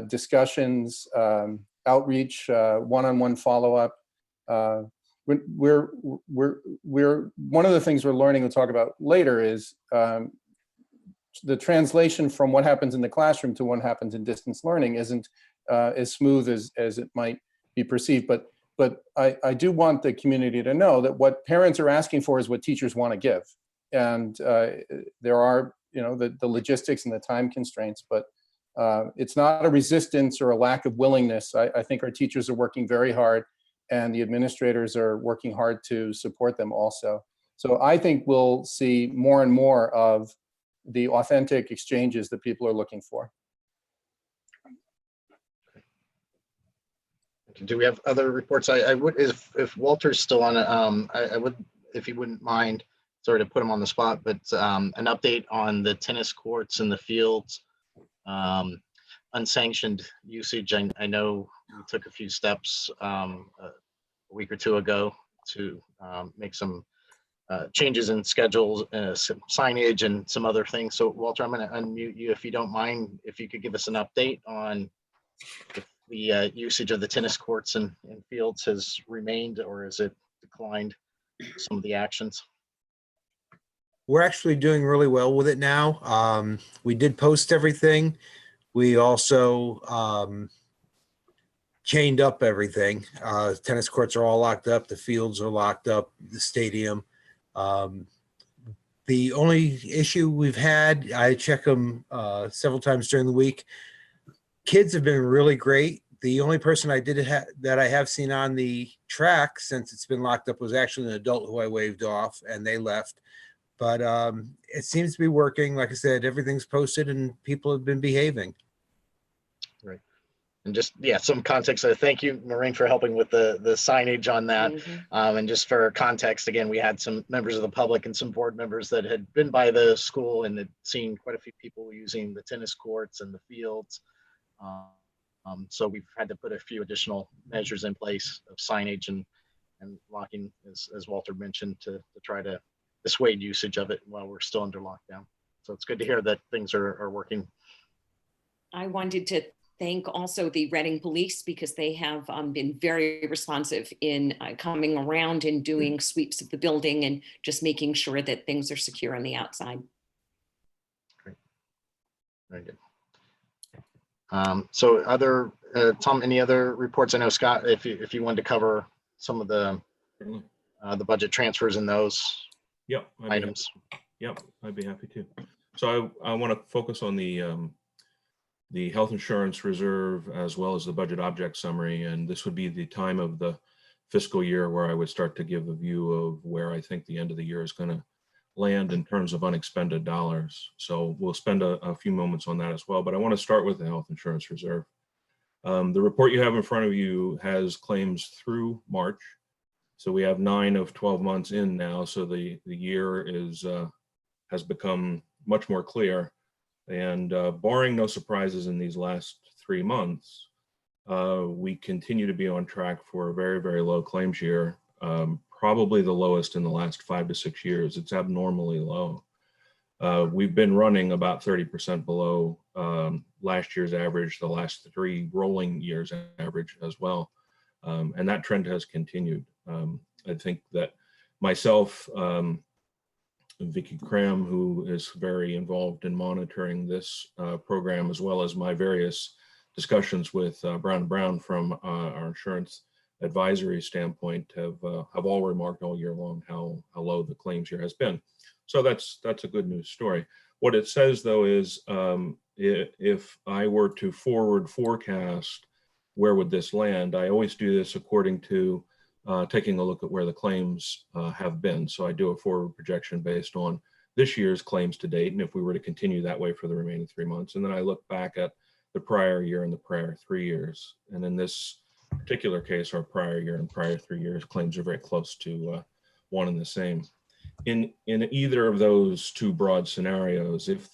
discussions, outreach, one-on-one follow-up. We're one of the things we're learning, we'll talk about later, is the translation from what happens in the classroom to what happens in distance learning isn't as smooth as it might be perceived. But I do want the community to know that what parents are asking for is what teachers want to give. And there are, the logistics and the time constraints, but it's not a resistance or a lack of willingness. I think our teachers are working very hard, and the administrators are working hard to support them also. So I think we'll see more and more of the authentic exchanges that people are looking for. Do we have other reports? I would, if Walter's still on it, I would, if he wouldn't mind, sorry to put him on the spot, but an update on the tennis courts and the fields, unsanctioned usage. I know we took a few steps a week or two ago to make some changes in schedules, some signage and some other things. So Walter, I'm going to unmute you if you don't mind, if you could give us an update on if the usage of the tennis courts and fields has remained or has it declined, some of the actions. We're actually doing really well with it now. We did post everything. We also chained up everything. Tennis courts are all locked up. The fields are locked up, the stadium. The only issue we've had, I check them several times during the week. Kids have been really great. The only person that I have seen on the track since it's been locked up was actually an adult who I waved off, and they left. But it seems to be working. Like I said, everything's posted and people have been behaving. Right. And just, yeah, some context. Thank you, Maureen, for helping with the signage on that. And just for context, again, we had some members of the public and some board members that had been by the school and had seen quite a few people using the tennis courts and the fields. So we've had to put a few additional measures in place of signage and locking, as Walter mentioned, to try to dissuade usage of it while we're still under lockdown. So it's good to hear that things are working. I wanted to thank also the Reading Police because they have been very responsive in coming around and doing sweeps of the building and just making sure that things are secure on the outside. Great. Very good. So other, Tom, any other reports? I know Scott, if you wanted to cover some of the budget transfers in those items. Yep, I'd be happy to. So I want to focus on the health insurance reserve as well as the budget object summary, and this would be the time of the fiscal year where I would start to give a view of where I think the end of the year is going to land in terms of unexpended dollars. So we'll spend a few moments on that as well, but I want to start with the health insurance reserve. The report you have in front of you has claims through March. So we have 9 of 12 months in now. So the year has become much more clear, and barring no surprises in these last 3 months, we continue to be on track for a very, very low claims year. Probably the lowest in the last 5 to 6 years. It's abnormally low. We've been running about 30% below last year's average, the last 3 rolling years average as well. And that trend has continued. I think that myself, Vicki Cram, who is very involved in monitoring this program, as well as my various discussions with Brown & Brown from our insurance advisory standpoint, have all remarked all year long how low the claims year has been. So that's a good news story. What it says though is if I were to forward forecast where would this land, I always do this according to taking a look at where the claims have been. So I do a forward projection based on this year's claims to date, and if we were to continue that way for the remaining 3 months, and then I look back at the prior year and the prior 3 years. And in this particular case, our prior year and prior 3 years claims are very close to one and the same. In either of those 2 broad scenarios, if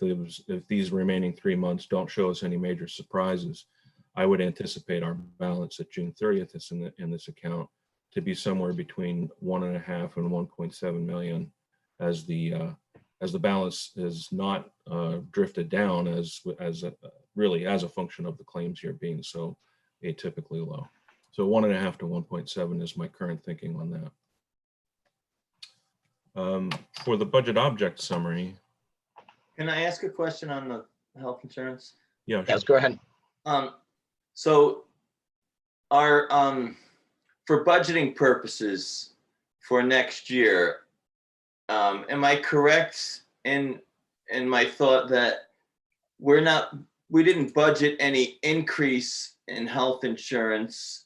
these remaining 3 months don't show us any major surprises, I would anticipate our balance at June 30th in this account to be somewhere between 1.5 and 1.7 million, as the balance is not drifted down really as a function of the claims year being so atypically low. So 1.5 to 1.7 is my current thinking on that. For the budget object summary. Can I ask a question on the health insurance? Yeah, Yes, go ahead. So our, for budgeting purposes for next year, am I correct in my thought that we didn't budget any increase in health insurance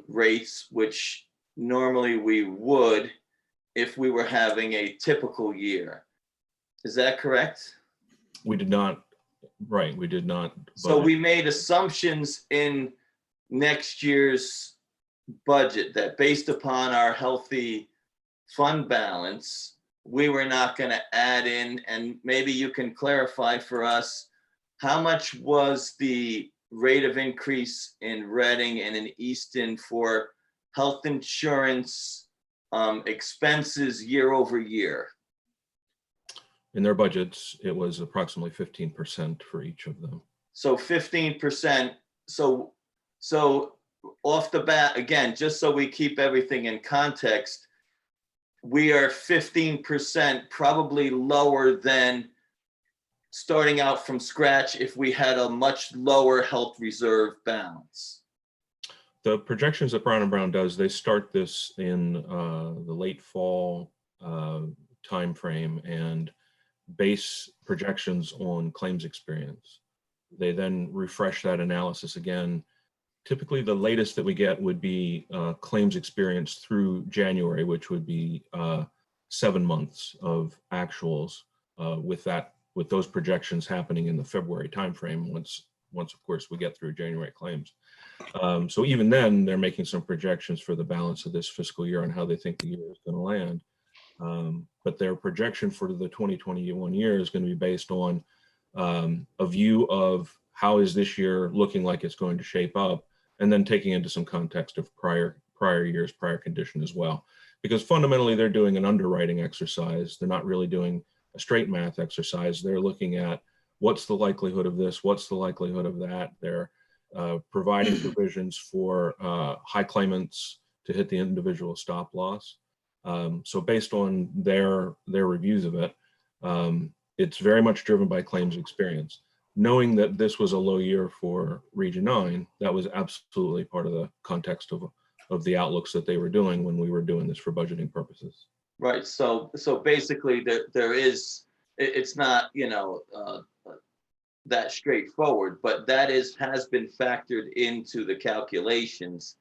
rates, which normally we would if we were having a typical year? Is that correct? We did not, right, we did not. So budget. we made assumptions in next year's budget that based upon our healthy fund balance, we were not going to add in, and maybe you can clarify for us, how much was the rate of increase in Reading and in Easton for health insurance expenses year over year? In their budgets, it was approximately 15% for each of them. So 15%. So off the bat, again, just so we keep everything in context, we are 15% probably lower than starting out from scratch if we had a much lower health reserve balance. The projections that Brown & Brown does, they start this in the late fall timeframe and base projections on claims experience. They then refresh that analysis again. Typically, the latest that we get would be claims experience through January, which would be 7 months of actuals with those projections happening in the February timeframe. Once of course we get through January claims. So even then, they're making some projections for the balance of this fiscal year on how they think the year is going to land. But their projection for the 2021 year is going to be based on a view of how is this year looking like it's going to shape up, and then taking into some context of prior years, prior condition as well. Because fundamentally, they're doing an underwriting exercise. They're not really doing a straight math exercise. They're looking at what's the likelihood of this, what's the likelihood of that. They're providing provisions for high claimants to hit the individual stop loss. So based on their reviews of it, it's very much driven by claims experience. Knowing that this was a low year for Region 9, that was absolutely part of the context of the outlooks that they were doing when we were doing this for budgeting purposes. Right. So basically, there is, it's not, that straightforward, but that has been factored into the calculations.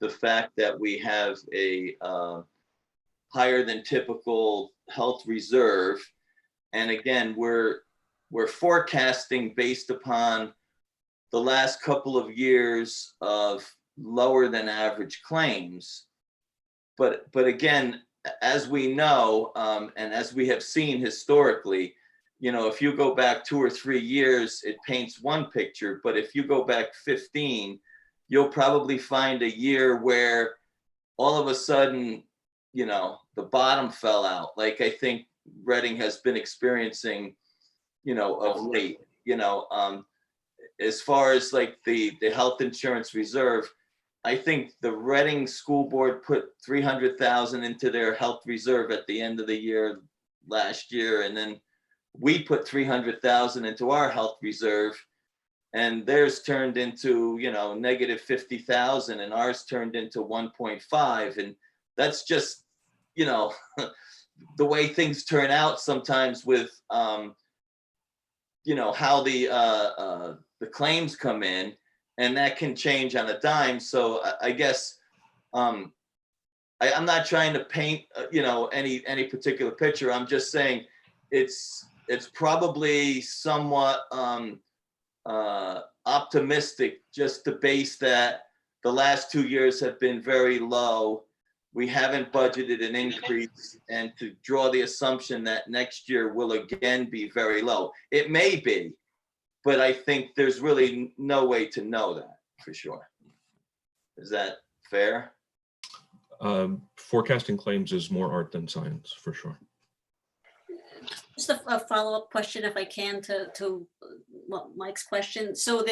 The fact that we have a higher than typical health reserve, and again, we're forecasting based upon the last couple of years of lower than average claims. But again, as we know, and as we have seen historically, if you go back 2 or 3 years, it paints one picture, but if you go back 15, you'll probably find a year where all of a sudden, the bottom fell out. Like I think Reading has been experiencing, of late, as far as like the health insurance reserve, I think the Reading School Board put $300,000 into their health reserve at the end of the year last year, and then we put $300,000 into our health reserve, and theirs turned into negative $50,000, and ours turned into 1.5, and that's just the way things turn out sometimes with how the claims come in, and that can change on a dime. So I guess I'm not trying to paint any particular picture. I'm just saying it's probably somewhat optimistic just to base that the last 2 years have been very low. We haven't budgeted an increase, and to draw the assumption that next year will again be very low. It may be, but I think there's really no way to know that for sure. Is that fair? Forecasting claims is more art than science, for sure. Just a follow-up question, if I can, to Mike's question. So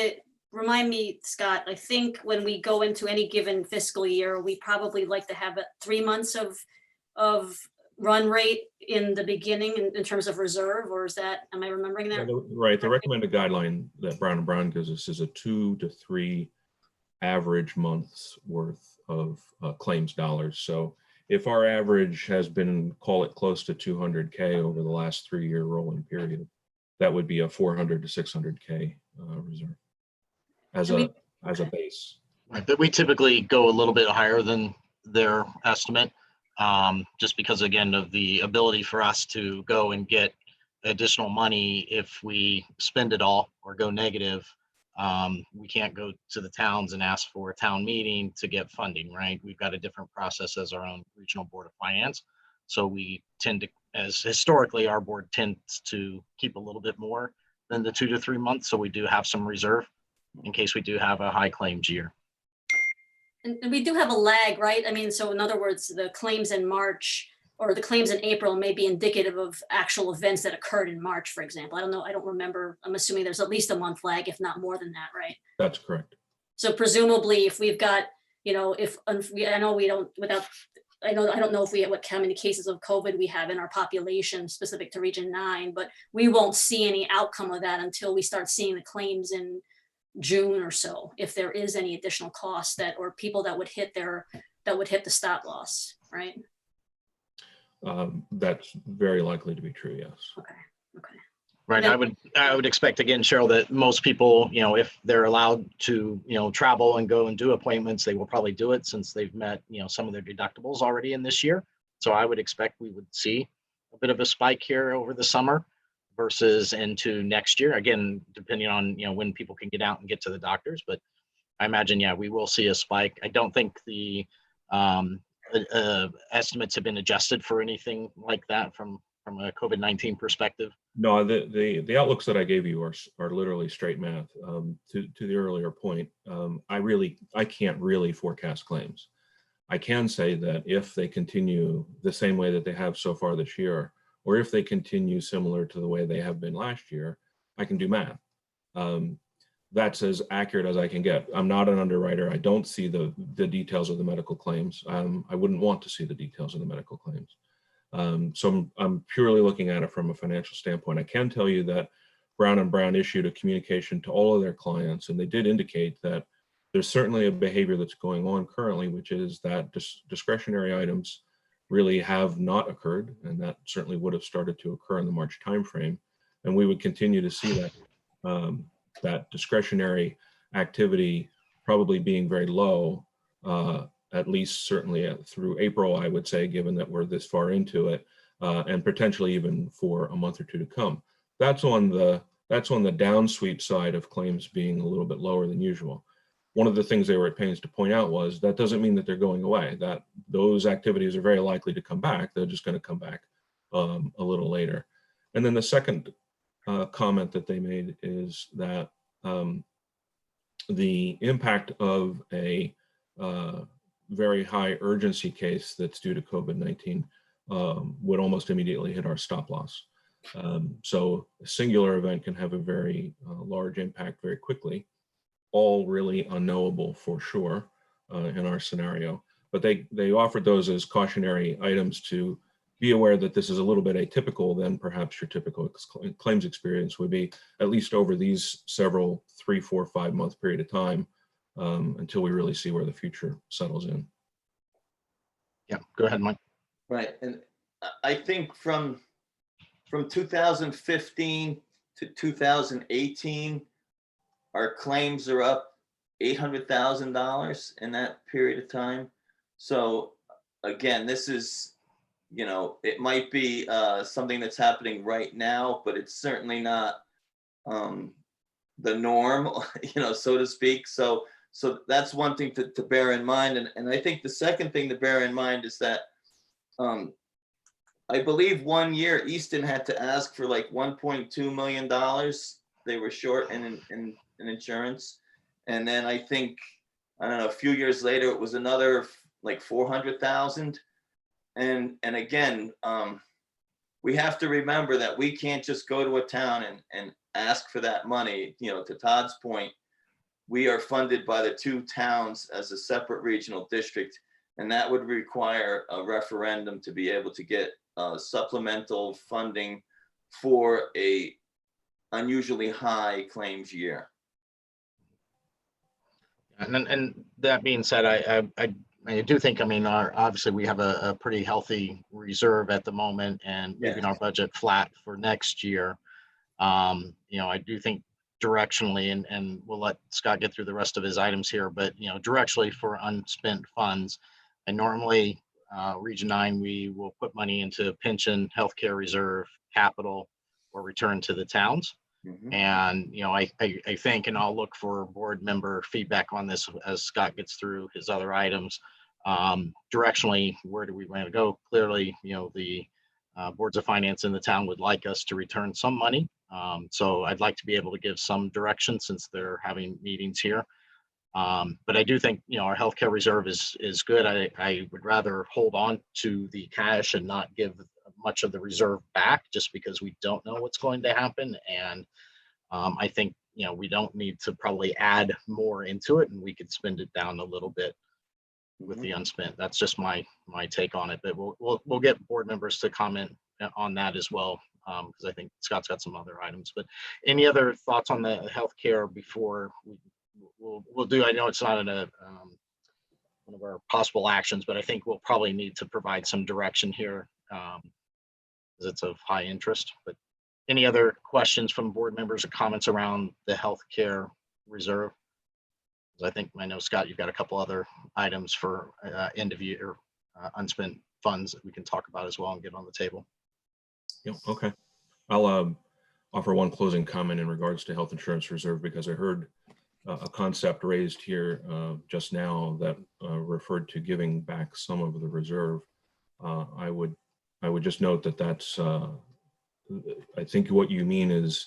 remind me, Scott, I think when we go into any given fiscal year, we probably like to have 3 months of run rate in the beginning in terms of reserve, or is that, am I remembering that? Right. The recommended guideline that Brown and Brown gives us is a 2 to 3 average months worth of claims dollars. So if our average has been, call it close to 200K over the last 3-year rolling period, that would be a 400 to 600K reserve as a base. Right, but we typically go a little bit higher than their estimate, just because, again, of the ability for us to go and get additional money if we spend it all or go negative. We can't go to the towns and ask for a town meeting to get funding, right? We've got a different process as our own regional board of finance. So we tend to, as historically, our board tends to keep a little bit more than the 2 to 3 months. So we do have some reserve in case we do have a high claims year. And we do have a lag, right? I mean, so in other words, the claims in March or the claims in April may be indicative of actual events that occurred in March, for example. I don't know. I don't remember. I'm assuming there's at least a month lag, if not more than that, right? That's correct. So presumably if we've got, you know, I know we don't, I don't know if we how many cases of COVID we have in our population specific to Region 9, but we won't see any outcome of that until we start seeing the claims in June or so, if there is any additional costs that, or people that would hit the stop loss, right? That's very likely to be true, yes. Okay. Right. I would expect, again, Cheryl, that most people, you know, if they're allowed to, you know, travel and go and do appointments, they will probably do it since they've met, you know, some of their deductibles already in this year. So I would expect we would see a bit of a spike here over the summer versus into next year. Again, depending on, you know, when people can get out and get to the doctors. But I imagine, yeah, we will see a spike. I don't think the estimates have been adjusted for anything like that from a COVID-19 perspective. No, the outlooks that I gave you are literally straight math. To the earlier point, I can't really forecast claims. I can say that if they continue the same way that they have so far this year, or if they continue similar to the way they have been last year, I can do math. That's as accurate as I can get. I'm not an underwriter. I don't see the details of the medical claims. I wouldn't want to see the details of the medical claims. So I'm purely looking at it from a financial standpoint. I can tell you that Brown and Brown issued a communication to all of their clients, and they did indicate that there's certainly a behavior that's going on currently, which is that discretionary items really have not occurred, and that certainly would have started to occur in the March timeframe. And we would continue to see that that discretionary activity probably being very low, at least certainly through April, I would say, given that we're this far into it, and potentially even for a month or two to come. That's on the downsweep side of claims being a little bit lower than usual. One of the things they were at pains to point out was that doesn't mean that they're going away, that those activities are very likely to come back. They're just going to come back a little later. And then the second comment that they made is that the impact of a very high urgency case that's due to COVID-19 would almost immediately hit our stop loss. So a singular event can have a very large impact very quickly, all really unknowable for sure in our scenario. But they offered those as cautionary items to be aware that this is a little bit atypical than perhaps your typical claims experience would be, at least over these several 3, 4, 5 month period of time until we really see where the future settles in. Yeah, go ahead, Mike. Right, and I think from 2015 to 2018, our claims are up $800,000 in that period of time. So again, this is, you know, it might be something that's happening right now, but it's certainly not the norm, you know, so to speak. So that's one thing to bear in mind. And I think the second thing to bear in mind is that I believe one year Easton had to ask for like $1.2 million. They were short in insurance. And then I think, I don't know, a few years later, it was another like 400,000. And again, we have to remember that we can't just go to a town and ask for that money. You know, to Todd's point, we are funded by the 2 towns as a separate regional district, and that would require a referendum to be able to get supplemental funding for a unusually high claims year. And that being said, I do think, I mean, obviously we have a pretty healthy reserve at the moment, and leaving our budget flat for next year. I do think directionally, and we'll let Scott get through the rest of his items here, but, directionally for unspent funds, and normally Region 9, we will put money into pension, healthcare reserve, capital, or return to the towns. And, I think, and I'll look for board member feedback on this as Scott gets through his other items. Directionally, where do we want to go? Clearly, the boards of finance in the town would like us to return some money. So I'd like to be able to give some direction since they're having meetings here. But I do think, our healthcare reserve is good. I would rather hold on to the cash and not give much of the reserve back, just because we don't know what's going to happen. And I think, we don't need to probably add more into it, and we could spend it down a little bit with the unspent. That's just my take on it. But we'll get board members to comment on that as well, because I think Scott's got some other items. But any other thoughts on the healthcare before we'll do? I know it's not one of our possible actions, but I think we'll probably need to provide some direction here, because it's of high interest. But any other questions from board members or comments around the healthcare reserve? I know, Scott, you've got a couple other items for end of year unspent funds that we can talk about as well and get on the table. Yeah, okay. I'll offer one closing comment in regards to health insurance reserve, because I heard a concept raised here just now that referred to giving back some of the reserve. I would just note that that's, I think what you mean is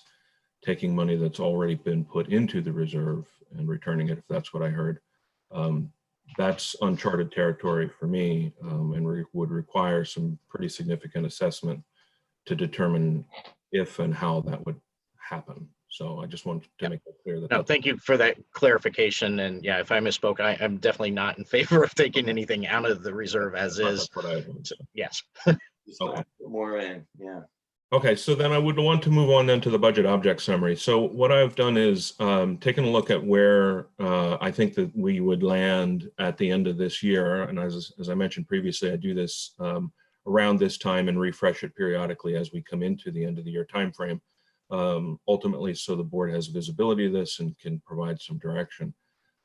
taking money that's already been put into the reserve and returning it, if that's what I heard. That's uncharted territory for me, and would require some pretty significant assessment to determine if and how that would happen. So I just wanted to make it clear that. No, thank you for that clarification. And yeah, if I misspoke, I'm definitely not in favor of taking anything out of the reserve as is. Yes. Okay. More in, yeah. Okay, so then I would want to move on then to the budget object summary. So what I've done is taken a look at where I think that we would land at the end of this year. And as I mentioned previously, I do this around this time and refresh it periodically as we come into the end of the year timeframe. Ultimately, so the board has visibility of this and can provide some direction.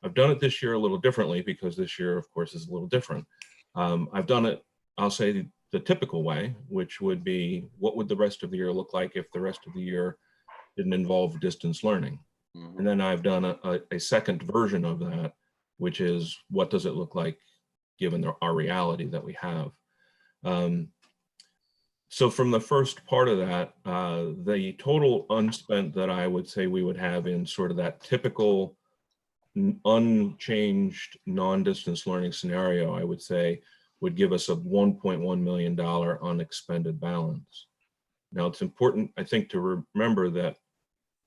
I've done it this year a little differently, because this year, of course, is a little different. I've done it, I'll say, the typical way, which would be, what would the rest of the year look like if the rest of the year didn't involve distance learning? And then I've done a second version of that, which is, what does it look like given our reality that we have? So from the first part of that, the total unspent that I would say we would have in sort of that typical unchanged non-distance learning scenario, I would say would give us a $1.1 million unexpended balance. Now, it's important, I think, to remember that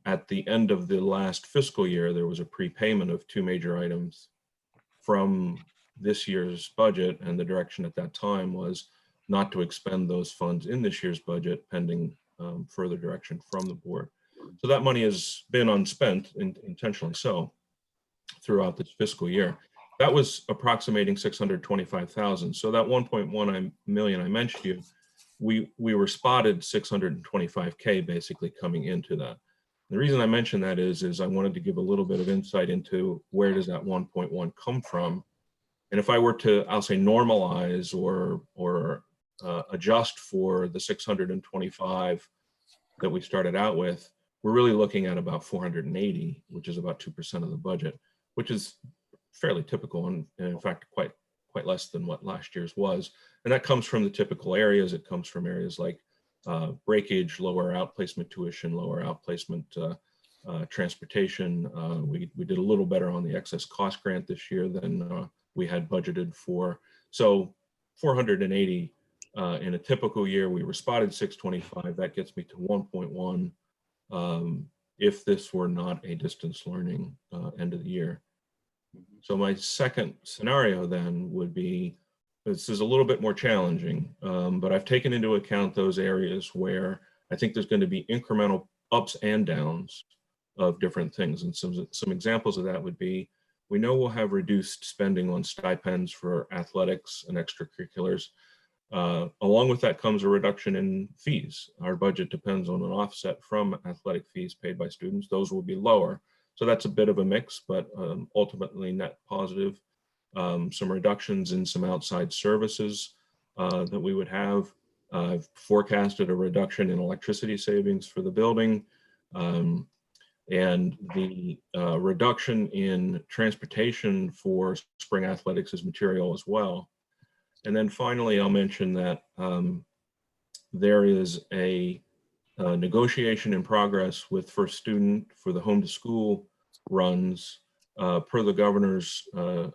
at the end of the last fiscal year, there was a prepayment of two major items from this year's budget, and the direction at that time was not to expend those funds in this year's budget, pending further direction from the board. So that money has been unspent, intentionally so, throughout this fiscal year. That was approximating 625,000. So that 1.1 million I mentioned to you, we were spotted 625K basically coming into that. The reason I mentioned that is I wanted to give a little bit of insight into where does that 1.1 come from. And if I were to, I'll say, normalize or adjust for the 625 that we started out with, we're really looking at about 480, which is about 2% of the budget, which is fairly typical, and in fact quite less than what last year's was. And that comes from the typical areas. It comes from areas like breakage, lower outplacement tuition, lower outplacement transportation. We did a little better on the excess cost grant this year than we had budgeted for. So 480 in a typical year. We were spotted 625. That gets me to 1.1 if this were not a distance learning end of the year. So my second scenario then would be, this is a little bit more challenging, but I've taken into account those areas where I think there's going to be incremental ups and downs of different things. And some examples of that would be, we know we'll have reduced spending on stipends for athletics and extracurriculars. Along with that comes a reduction in fees. Our budget depends on an offset from athletic fees paid by students. Those will be lower. So that's a bit of a mix, but ultimately net positive. Some reductions in some outside services that we would have. I've forecasted a reduction in electricity savings for the building. And the reduction in transportation for spring athletics is material as well. And then finally, I'll mention that there is a negotiation in progress with First Student for the home to school runs. Per the governor's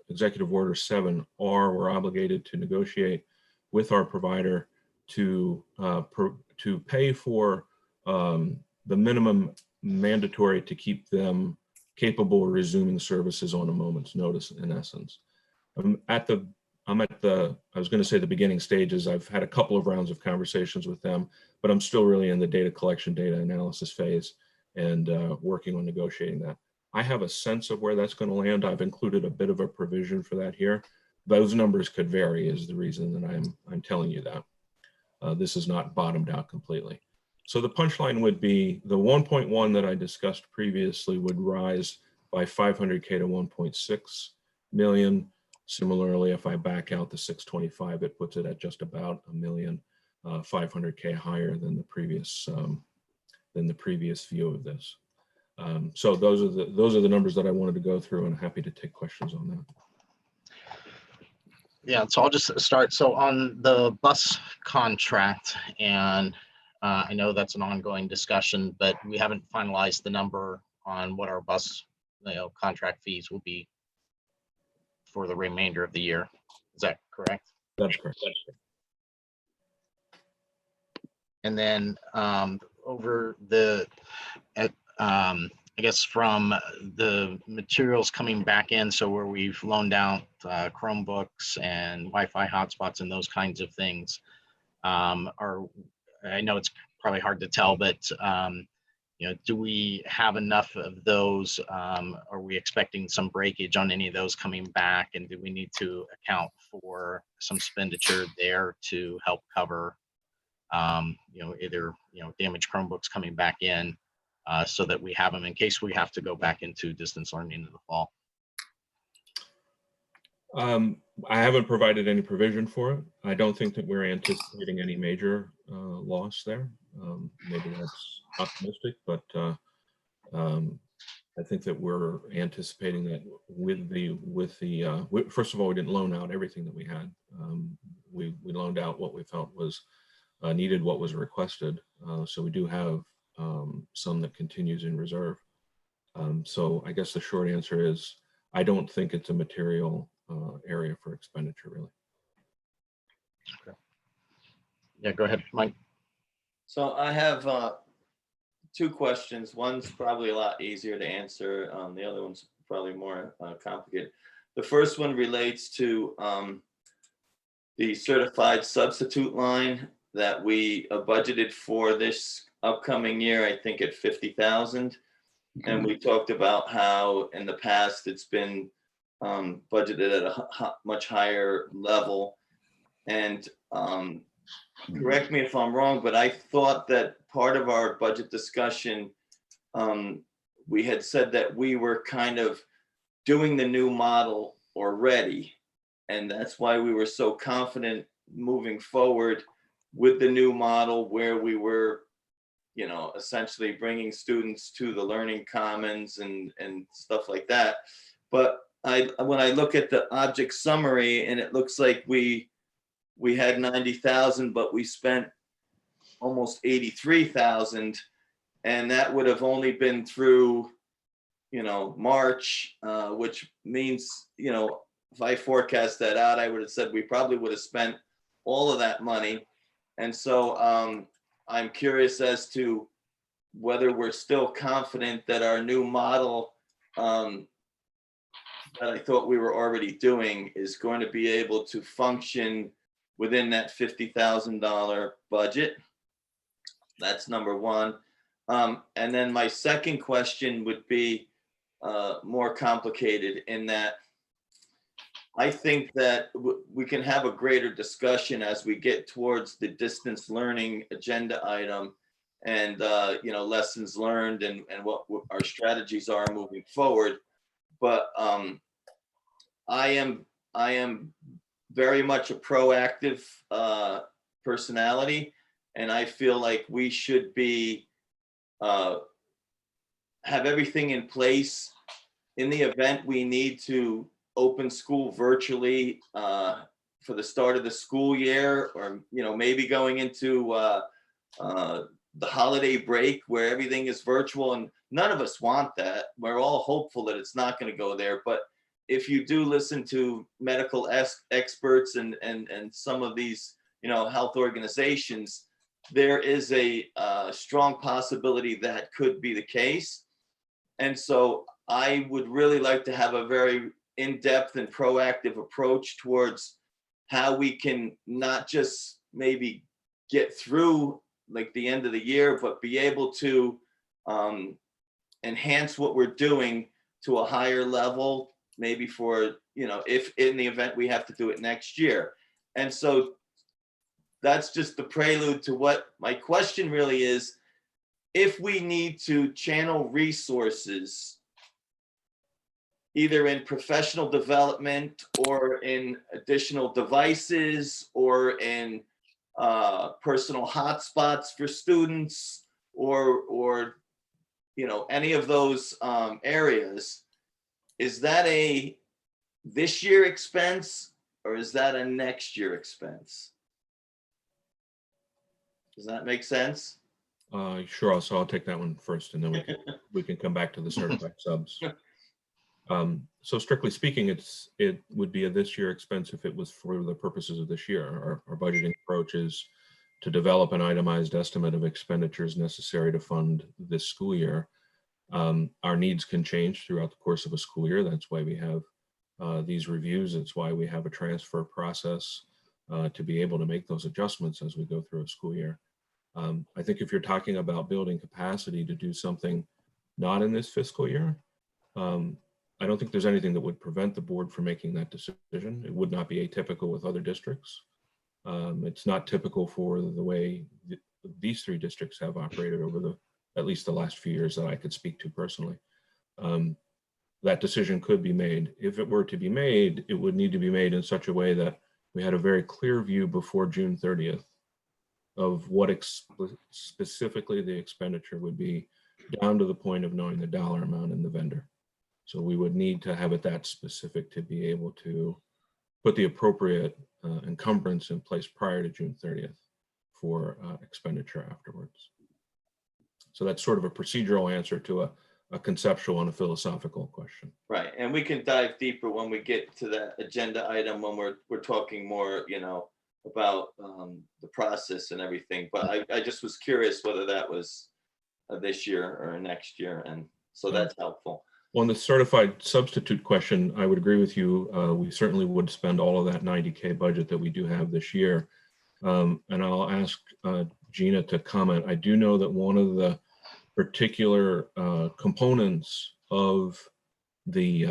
Executive Order 7R, we're obligated to negotiate with our provider to pay for the minimum mandatory to keep them capable of resuming services on a moment's notice, in essence. I was going to say the beginning stages. I've had a couple of rounds of conversations with them, but I'm still really in the data collection, data analysis phase and working on negotiating that. I have a sense of where that's going to land. I've included a bit of a provision for that here. Those numbers could vary, is the reason that I'm telling you that. This is not bottomed out completely. So the punchline would be the 1.1 that I discussed previously would rise by 500K to 1.6 million. Similarly, if I back out the 625, it puts it at just about a million, 500K higher than the previous view of this. So those are the numbers that I wanted to go through, and I'm happy to take questions on that. Yeah, so I'll just start. So on the bus contract, and I know that's an ongoing discussion, but we haven't finalized the number on what our bus contract fees will be for the remainder of the year. Is that correct? That's correct. And then over the, I guess from the materials coming back in, so where we've loaned out Chromebooks and Wi-Fi hotspots and those kinds of things, I know it's probably hard to tell, but do we have enough of those? Are we expecting some breakage on any of those coming back? And do we need to account for some expenditure there to help cover, either damaged Chromebooks coming back in so that we have them in case we have to go back into distance learning in the fall? I haven't provided any provision for it. I don't think that we're anticipating any major loss there. Maybe that's optimistic, but I think that we're anticipating that first of all, we didn't loan out everything that we had. We loaned out what we felt was needed, what was requested. So we do have some that continues in reserve. So I guess the short answer is I don't think it's a material area for expenditure, really. Okay. Yeah, go ahead, Mike. So I have two questions. One's probably a lot easier to answer. The other one's probably more complicated. The first one relates to the certified substitute line that we budgeted for this upcoming year, I think at 50,000. And we talked about how in the past it's been budgeted at a much higher level. And correct me if I'm wrong, but I thought that part of our budget discussion, we had said that we were kind of doing the new model already. And that's why we were so confident moving forward with the new model, where we were, essentially bringing students to the learning commons and stuff like that. But when I look at the object summary, and it looks like we had 90,000, but we spent almost 83,000, and that would have only been through, March, which means, if I forecast that out, I would have said we probably would have spent all of that money. And so I'm curious as to whether we're still confident that our new model that I thought we were already doing is going to be able to function within that $50,000 budget. That's number one. And then my second question would be more complicated in that I think that we can have a greater discussion as we get towards the distance learning agenda item and lessons learned and what our strategies are moving forward. But I am very much a proactive personality, and I feel like we should be have everything in place in the event we need to open school virtually for the start of the school year, or maybe going into the holiday break where everything is virtual, and none of us want that. We're all hopeful that it's not going to go there, but if you do listen to medical experts and some of these health organizations, there is a strong possibility that could be the case. And so I would really like to have a very in-depth and proactive approach towards how we can not just maybe get through like the end of the year, but be able to enhance what we're doing to a higher level, maybe for, if in the event we have to do it next year. And so that's just the prelude to what my question really is. If we need to channel resources, either in professional development or in additional devices or in personal hotspots for students or any of those areas, is that a this year expense or is that a next year expense? Does that make sense? Sure. So I'll take that one first, and then we can come back to the certified subs. So strictly speaking, it would be a this year expense if it was for the purposes of this year. Our budgeting approach is to develop an itemized estimate of expenditures necessary to fund this school year. Our needs can change throughout the course of a school year. That's why we have these reviews. It's why we have a transfer process to be able to make those adjustments as we go through a school year. I think if you're talking about building capacity to do something not in this fiscal year, I don't think there's anything that would prevent the board from making that decision. It would not be atypical with other districts. It's not typical for the way these three districts have operated over at least the last few years that I could speak to personally. That decision could be made. If it were to be made, it would need to be made in such a way that we had a very clear view before June 30th of what specifically the expenditure would be, down to the point of knowing the dollar amount and the vendor. So we would need to have it that specific to be able to put the appropriate encumbrance in place prior to June 30th for expenditure afterwards. So that's sort of a procedural answer to a conceptual and a philosophical question. Right, and we can dive deeper when we get to that agenda item when we're talking more, about the process and everything. But I just was curious whether that was this year or next year, and so that's helpful. On the certified substitute question, I would agree with you. We certainly would spend all of that $90K budget that we do have this year. And I'll ask Gina to comment. I do know that one of the particular components of the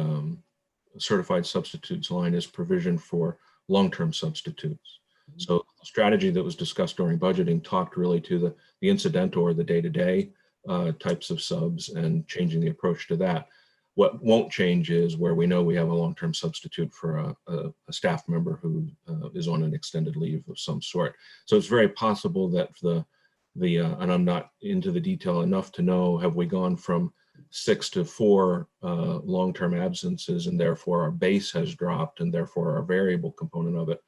certified substitutes line is provision for long-term substitutes. So the strategy that was discussed during budgeting talked really to the incidental or the day-to-day types of subs and changing the approach to that. What won't change is where we know we have a long-term substitute for a staff member who is on an extended leave of some sort. So it's very possible that and I'm not into the detail enough to know, have we gone from 6 to 4 long-term absences, and therefore our base has dropped, and therefore our variable component of it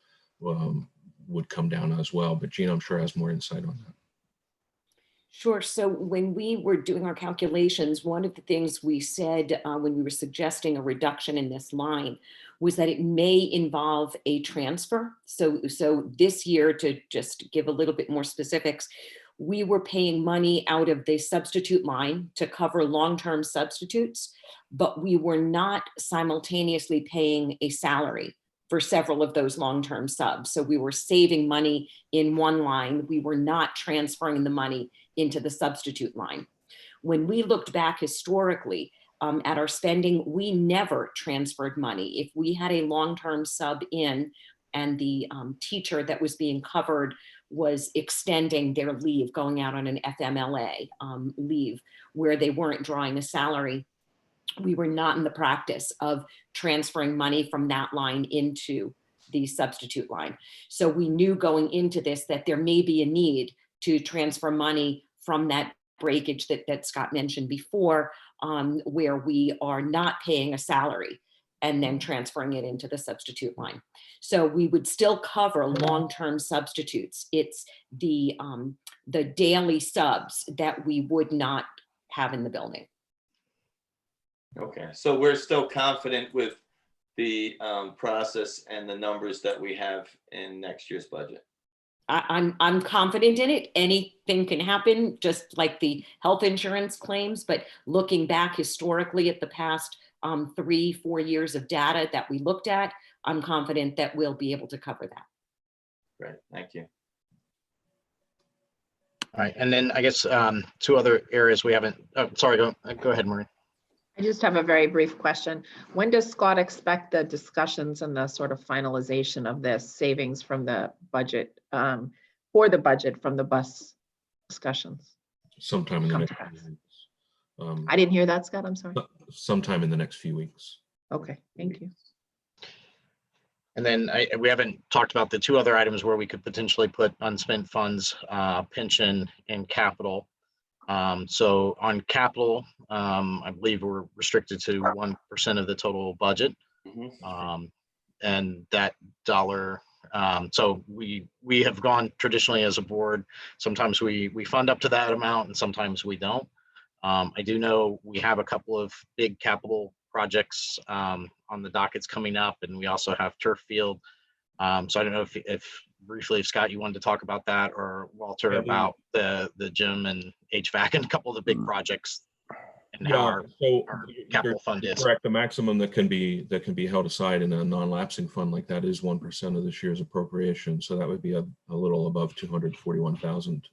would come down as well. But Gina, I'm sure, has more insight on that. Sure. So when we were doing our calculations, one of the things we said when we were suggesting a reduction in this line was that it may involve a transfer. So this year, to just give a little bit more specifics, we were paying money out of the substitute line to cover long-term substitutes, but we were not simultaneously paying a salary for several of those long-term subs. So we were saving money in one line. We were not transferring the money into the substitute line. When we looked back historically at our spending, we never transferred money. If we had a long-term sub in and the teacher that was being covered was extending their leave, going out on an FMLA leave where they weren't drawing a salary, we were not in the practice of transferring money from that line into the substitute line. So we knew going into this that there may be a need to transfer money from that breakage that Scott mentioned before, where we are not paying a salary and then transferring it into the substitute line. So we would still cover long-term substitutes. It's the daily subs that we would not have in the building. Okay, so we're still confident with the process and the numbers that we have in next year's budget. I'm confident in it. Anything can happen, just like the health insurance claims, but looking back historically at the past 3-4 years of data that we looked at, I'm confident that we'll be able to cover that. Great, thank you. All right, and then I guess 2 other areas we haven't, oh, sorry, go ahead, Maureen. I just have a very brief question. When does Scott expect the discussions and the sort of finalization of this savings from the budget, for the budget from the bus discussions? Sometime in the next few weeks. I didn't hear that, Scott, I'm sorry. Sometime in the next few weeks. Okay, thank you. And then we haven't talked about the 2 other items where we could potentially put unspent funds, pension and capital. So on capital, I believe we're restricted to 1% of the total budget. And that dollar, so we have gone traditionally as a board, sometimes we fund up to that amount and sometimes we don't. I do know we have a couple of big capital projects on the dockets coming up, and we also have turf field. So I don't know if briefly, if Scott, you wanted to talk about that, or Walter, about the gym and HVAC and a couple of the big projects and how our capital fund is. Correct. The maximum that can be held aside in a non-lapsing fund like that is 1% of this year's appropriation. So that would be a little above 241,000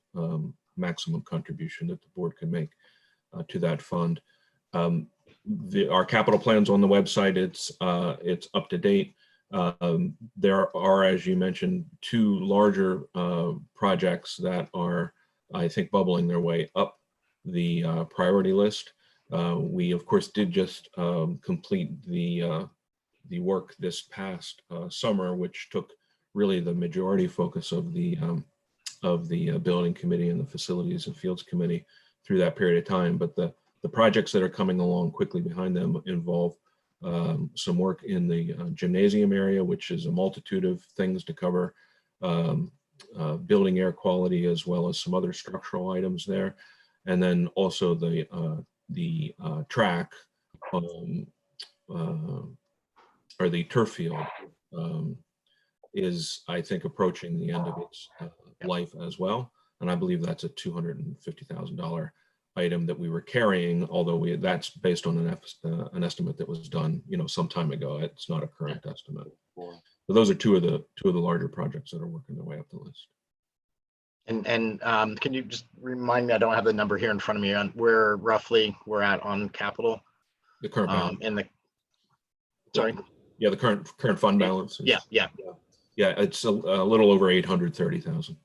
maximum contribution that the board can make to that fund. Our capital plan's on the website. It's up to date. There are, as you mentioned, 2 larger projects that are, I think, bubbling their way up the priority list. We, of course, did just complete the work this past summer, which took really the majority focus of the building committee and the facilities and fields committee through that period of time. But the projects that are coming along quickly behind them involve some work in the gymnasium area, which is a multitude of things to cover, building air quality, as well as some other structural items there. And then also the track or the turf field is, I think, approaching the end of its life as well. And I believe that's a $250,000 item that we were carrying, although that's based on an estimate that was done, some time ago. It's not a current estimate. So those are two of the larger projects that are working their way up the list. And can you just remind me? I don't have the number here in front of me on where roughly we're at on capital. The current balance. Sorry. Yeah, the current fund balance. Yeah. It's a little over 830,000.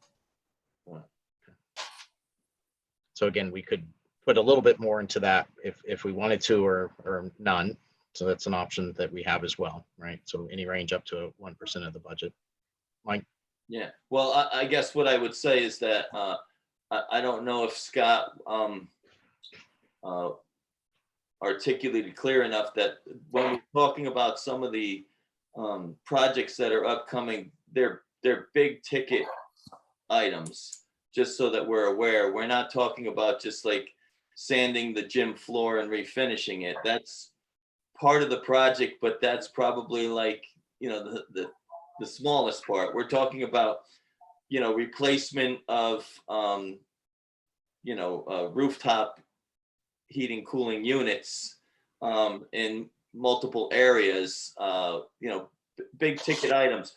So again, we could put a little bit more into that if we wanted to, or none. So that's an option that we have as well, right? So any range up to 1% of the budget. Mike? Yeah, well, I guess what I would say is that I don't know if Scott articulated clear enough that when we're talking about some of the projects that are upcoming, they're big ticket items, just so that we're aware. We're not talking about just like sanding the gym floor and refinishing it. That's part of the project, but that's probably like, the smallest part. We're talking about, replacement of rooftop heating, cooling units in multiple areas, big ticket items.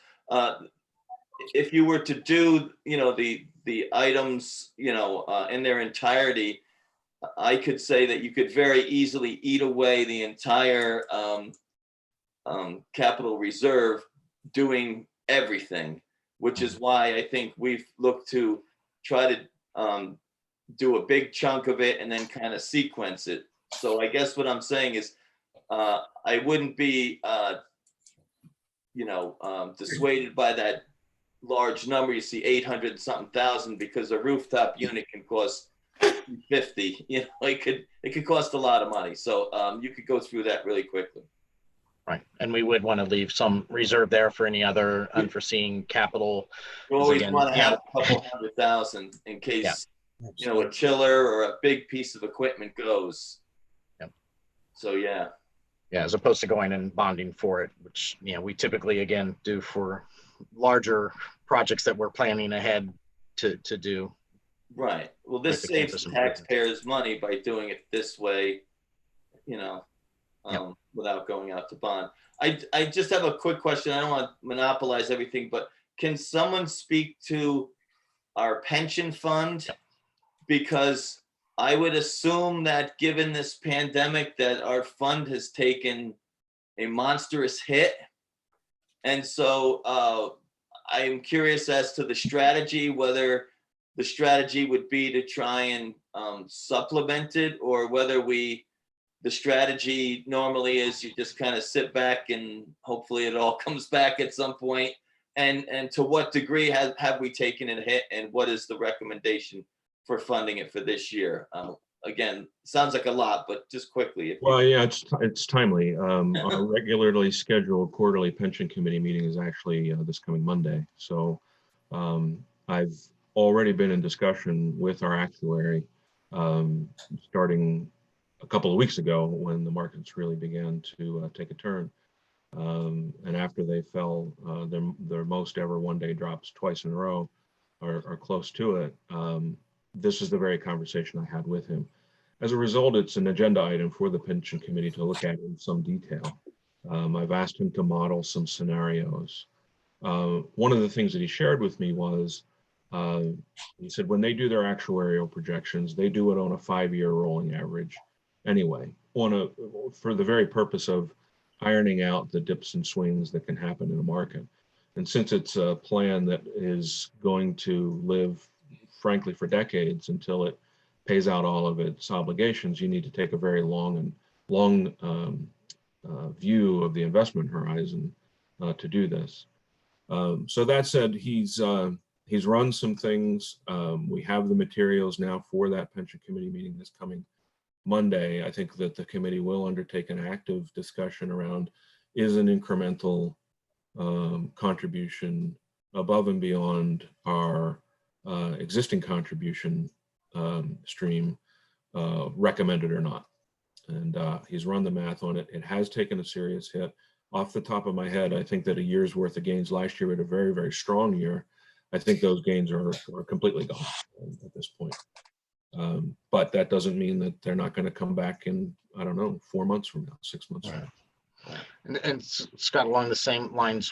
If you were to do, the items, in their entirety, I could say that you could very easily eat away the entire capital reserve doing everything, which is why I think we've looked to try to do a big chunk of it and then kind of sequence it. So I guess what I'm saying is I wouldn't be, dissuaded by that large number. You see 800 something thousand, because a rooftop unit can cost 50. It could cost a lot of money. So you could go through that really quickly. Right, and we would want to leave some reserve there for any other unforeseen capital. You always want to have a couple $100,000 in case, a chiller or a big piece of equipment goes. Yep. So yeah. Yeah, as opposed to going and bonding for it, which we typically again do for larger projects that we're planning ahead to do. Right. Well, this saves taxpayers money by doing it this way, without going out to bond. I just have a quick question. I don't want to monopolize everything, but can someone speak to our pension fund? Because I would assume that given this pandemic that our fund has taken a monstrous hit. And so I am curious as to the strategy, whether the strategy would be to try and supplement it, or whether the strategy normally is you just kind of sit back and hopefully it all comes back at some point. And to what degree have we taken a hit, and what is the recommendation for funding it for this year? Again, sounds like a lot, but just quickly. Well, yeah, it's timely. Our regularly scheduled quarterly pension committee meeting is actually this coming Monday. So I've already been in discussion with our actuary starting a couple of weeks ago when the markets really began to take a turn. And after they fell, their most ever one-day drops twice in a row, or close to it, this is the very conversation I had with him. As a result, it's an agenda item for the pension committee to look at in some detail. I've asked him to model some scenarios. One of the things that he shared with me was, he said when they do their actuarial projections, they do it on a 5-year rolling average anyway, for the very purpose of ironing out the dips and swings that can happen in a market. And since it's a plan that is going to live, frankly, for decades until it pays out all of its obligations, you need to take a very long view of the investment horizon to do this. So that said, he's run some things. We have the materials now for that pension committee meeting this coming Monday. I think that the committee will undertake an active discussion around, is an incremental contribution above and beyond our existing contribution stream recommended or not. And he's run the math on it. It has taken a serious hit. Off the top of my head, I think that a year's worth of gains last year, at a very, very strong year, I think those gains are completely gone at this point. But that doesn't mean that they're not going to come back in, I don't know, 4 months from now, 6 months from now. And Scott, along the same lines,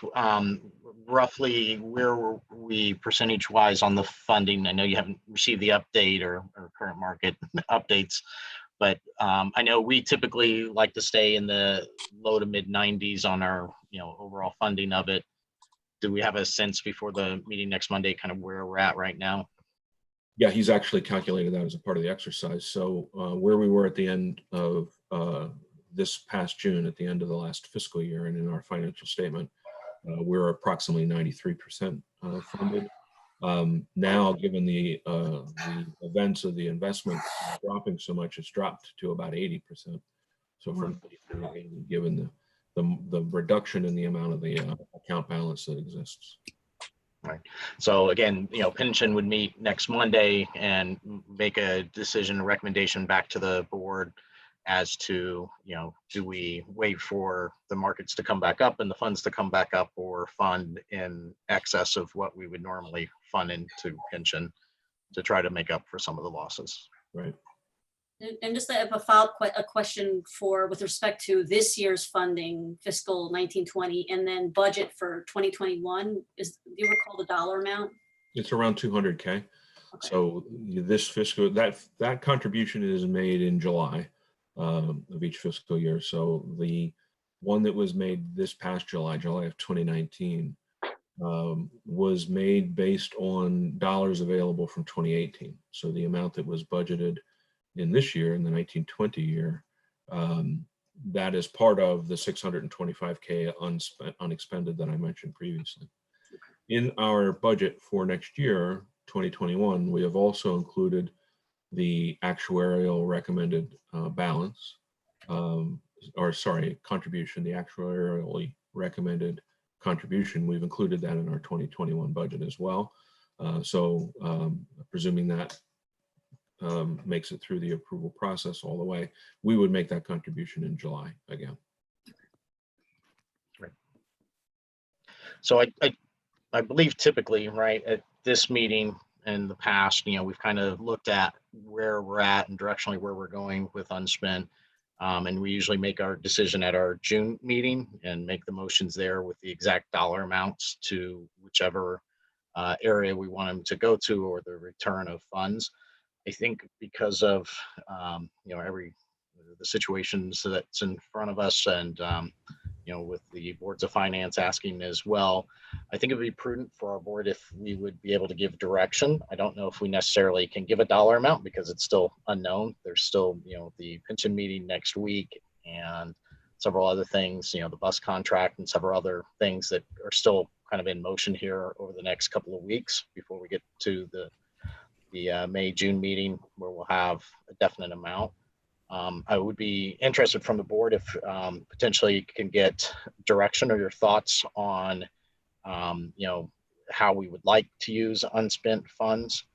roughly where were we percentage-wise on the funding? I know you haven't received the update or current market updates, but I know we typically like to stay in the low to mid 90s on our overall funding of it. Do we have a sense before the meeting next Monday kind of where we're at right now? Yeah, he's actually calculated that as a part of the exercise. So where we were at the end of this past June, at the end of the last fiscal year, and in our financial statement, we're approximately 93% funded. Now, given the events of the investment dropping so much, it's dropped to about 80%. So from 93 to 80, given the reduction in the amount of the account balance that exists. Right. So again, pension would meet next Monday and make a decision, a recommendation back to the board as to, do we wait for the markets to come back up and the funds to come back up, or fund in excess of what we would normally fund into pension to try to make up for some of the losses. Right. And just a follow-up a question with respect to this year's funding, fiscal 1920, and then budget for 2021. Do you recall the dollar amount? It's around 200K. So this fiscal, that contribution is made in July of each fiscal year. So the one that was made this past July of 2019, was made based on dollars available from 2018. So the amount that was budgeted in this year, in the 1920 year, that is part of the 625K unexpended that I mentioned previously. In our budget for next year, 2021, we have also included the actuarial recommended balance, contribution, the actuarially recommended contribution. We've included that in our 2021 budget as well. Presuming that makes it through the approval process all the way, we would make that contribution in July again. Right. So I believe typically, right, at this meeting in the past, we've kind of looked at where we're at and directionally where we're going with unspent. And we usually make our decision at our June meeting and make the motions there with the exact dollar amounts to whichever area we want them to go to, or the return of funds. I think because of the situations that's in front of us, and with the boards of finance asking as well, I think it'd be prudent for our board if we would be able to give direction. I don't know if we necessarily can give a dollar amount because it's still unknown. There's still the pension meeting next week and several other things, the bus contract and several other things that are still kind of in motion here over the next couple of weeks before we get to the May-June meeting where we'll have a definite amount. I would be interested from the board if potentially you can get direction or your thoughts on, how we would like to use unspent funds.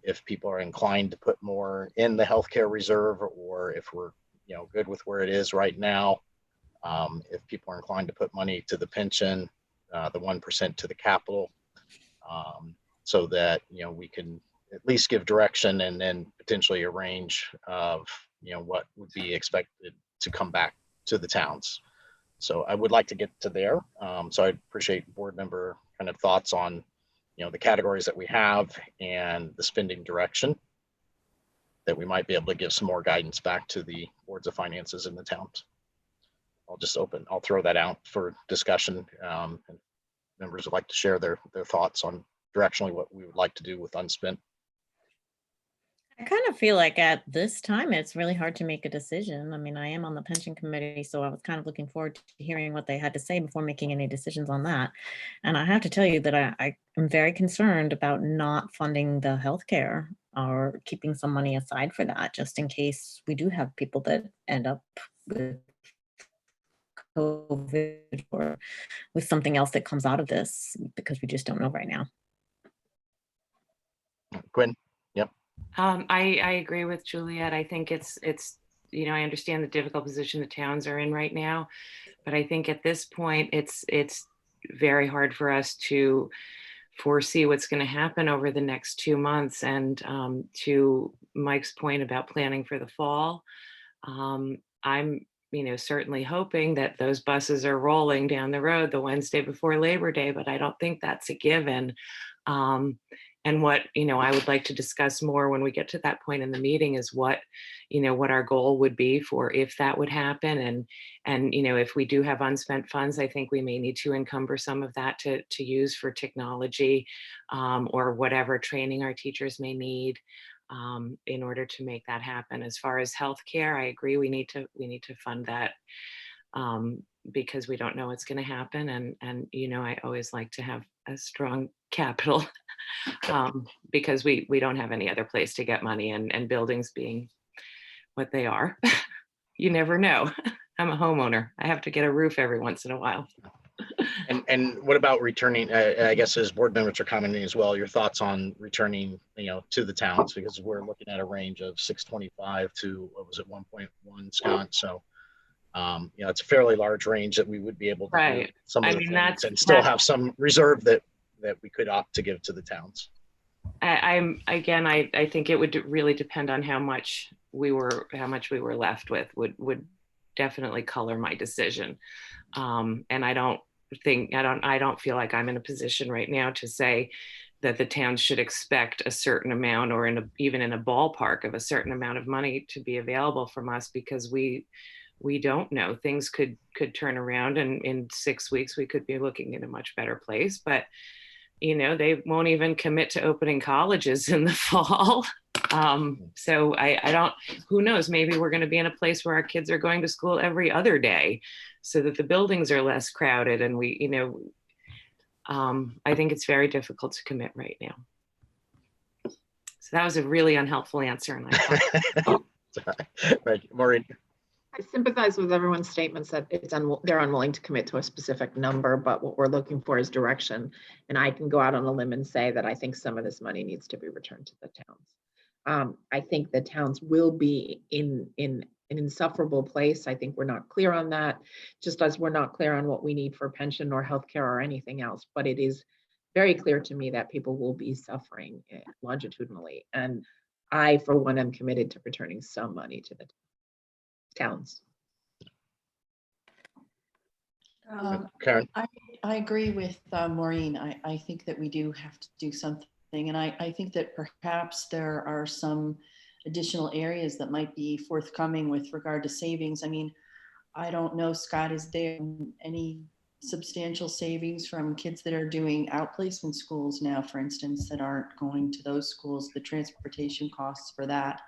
If people are inclined to put more in the healthcare reserve, or if we're, good with where it is right now. If people are inclined to put money to the pension, the 1% to the capital, so that, we can at least give direction and then potentially a range of, what would be expected to come back to the towns. So I would like to get to there. So I appreciate board member kind of thoughts on, the categories that we have and the spending direction that we might be able to give some more guidance back to the boards of finances in the towns. I'll throw that out for discussion. And members would like to share their thoughts on directionally what we would like to do with unspent. I kind of feel like at this time, it's really hard to make a decision. I mean, I am on the pension committee, so I was kind of looking forward to hearing what they had to say before making any decisions on that. And I have to tell you that I am very concerned about not funding the healthcare or keeping some money aside for that, just in case we do have people that end up with COVID or with something else that comes out of this, because we just don't know right now. Gwen? Yep. I agree with Juliet. I think it's I understand the difficult position the towns are in right now, but I think at this point it's very hard for us to foresee what's going to happen over the next 2 months. And to Mike's point about planning for the fall, I'm certainly hoping that those buses are rolling down the road the Wednesday before Labor Day, but I don't think that's a given. And what, I would like to discuss more when we get to that point in the meeting is what our goal would be for if that would happen. And if we do have unspent funds, I think we may need to encumber some of that to use for technology or whatever training our teachers may need in order to make that happen. As far as healthcare, I agree, we need to fund that because we don't know what's going to happen. And I always like to have a strong capital because we don't have any other place to get money, and buildings being what they are, you never know. I'm a homeowner. I have to get a roof every once in a while. And what about returning, I guess as board members are commenting as well, your thoughts on returning, to the towns, because we're looking at a range of 625 to, what was it, 1.1, Scott? So, it's a fairly large range that we would be able to do some of the things and still have some reserve that we could opt to give to the towns. I think it would really depend on how much we were left with would definitely color my decision. And I don't feel like I'm in a position right now to say that the town should expect a certain amount or even in a ballpark of a certain amount of money to be available from us, because we don't know. Things could turn around, and in 6 weeks we could be looking in a much better place. But they won't even commit to opening colleges in the fall. So I don't, who knows, maybe we're going to be in a place where our kids are going to school every other day so that the buildings are less crowded. And I think it's very difficult to commit right now. So that was a really unhelpful answer. And Thank you, Maureen. I sympathize with everyone's statements that they're unwilling to commit to a specific number, but what we're looking for is direction. And I can go out on a limb and say that I think some of this money needs to be returned to the towns. I think the towns will be in an insufferable place. I think we're not clear on that, just as we're not clear on what we need for pension or healthcare or anything else. But it is very clear to me that people will be suffering longitudinally. And I, for one, am committed to returning some money to the towns. Karen? I agree with Maureen. I think that we do have to do something. And I think that perhaps there are some additional areas that might be forthcoming with regard to savings. I mean, I don't know, Scott, is there any substantial savings from kids that are doing outplacement schools now, for instance, that aren't going to those schools, the transportation costs for that,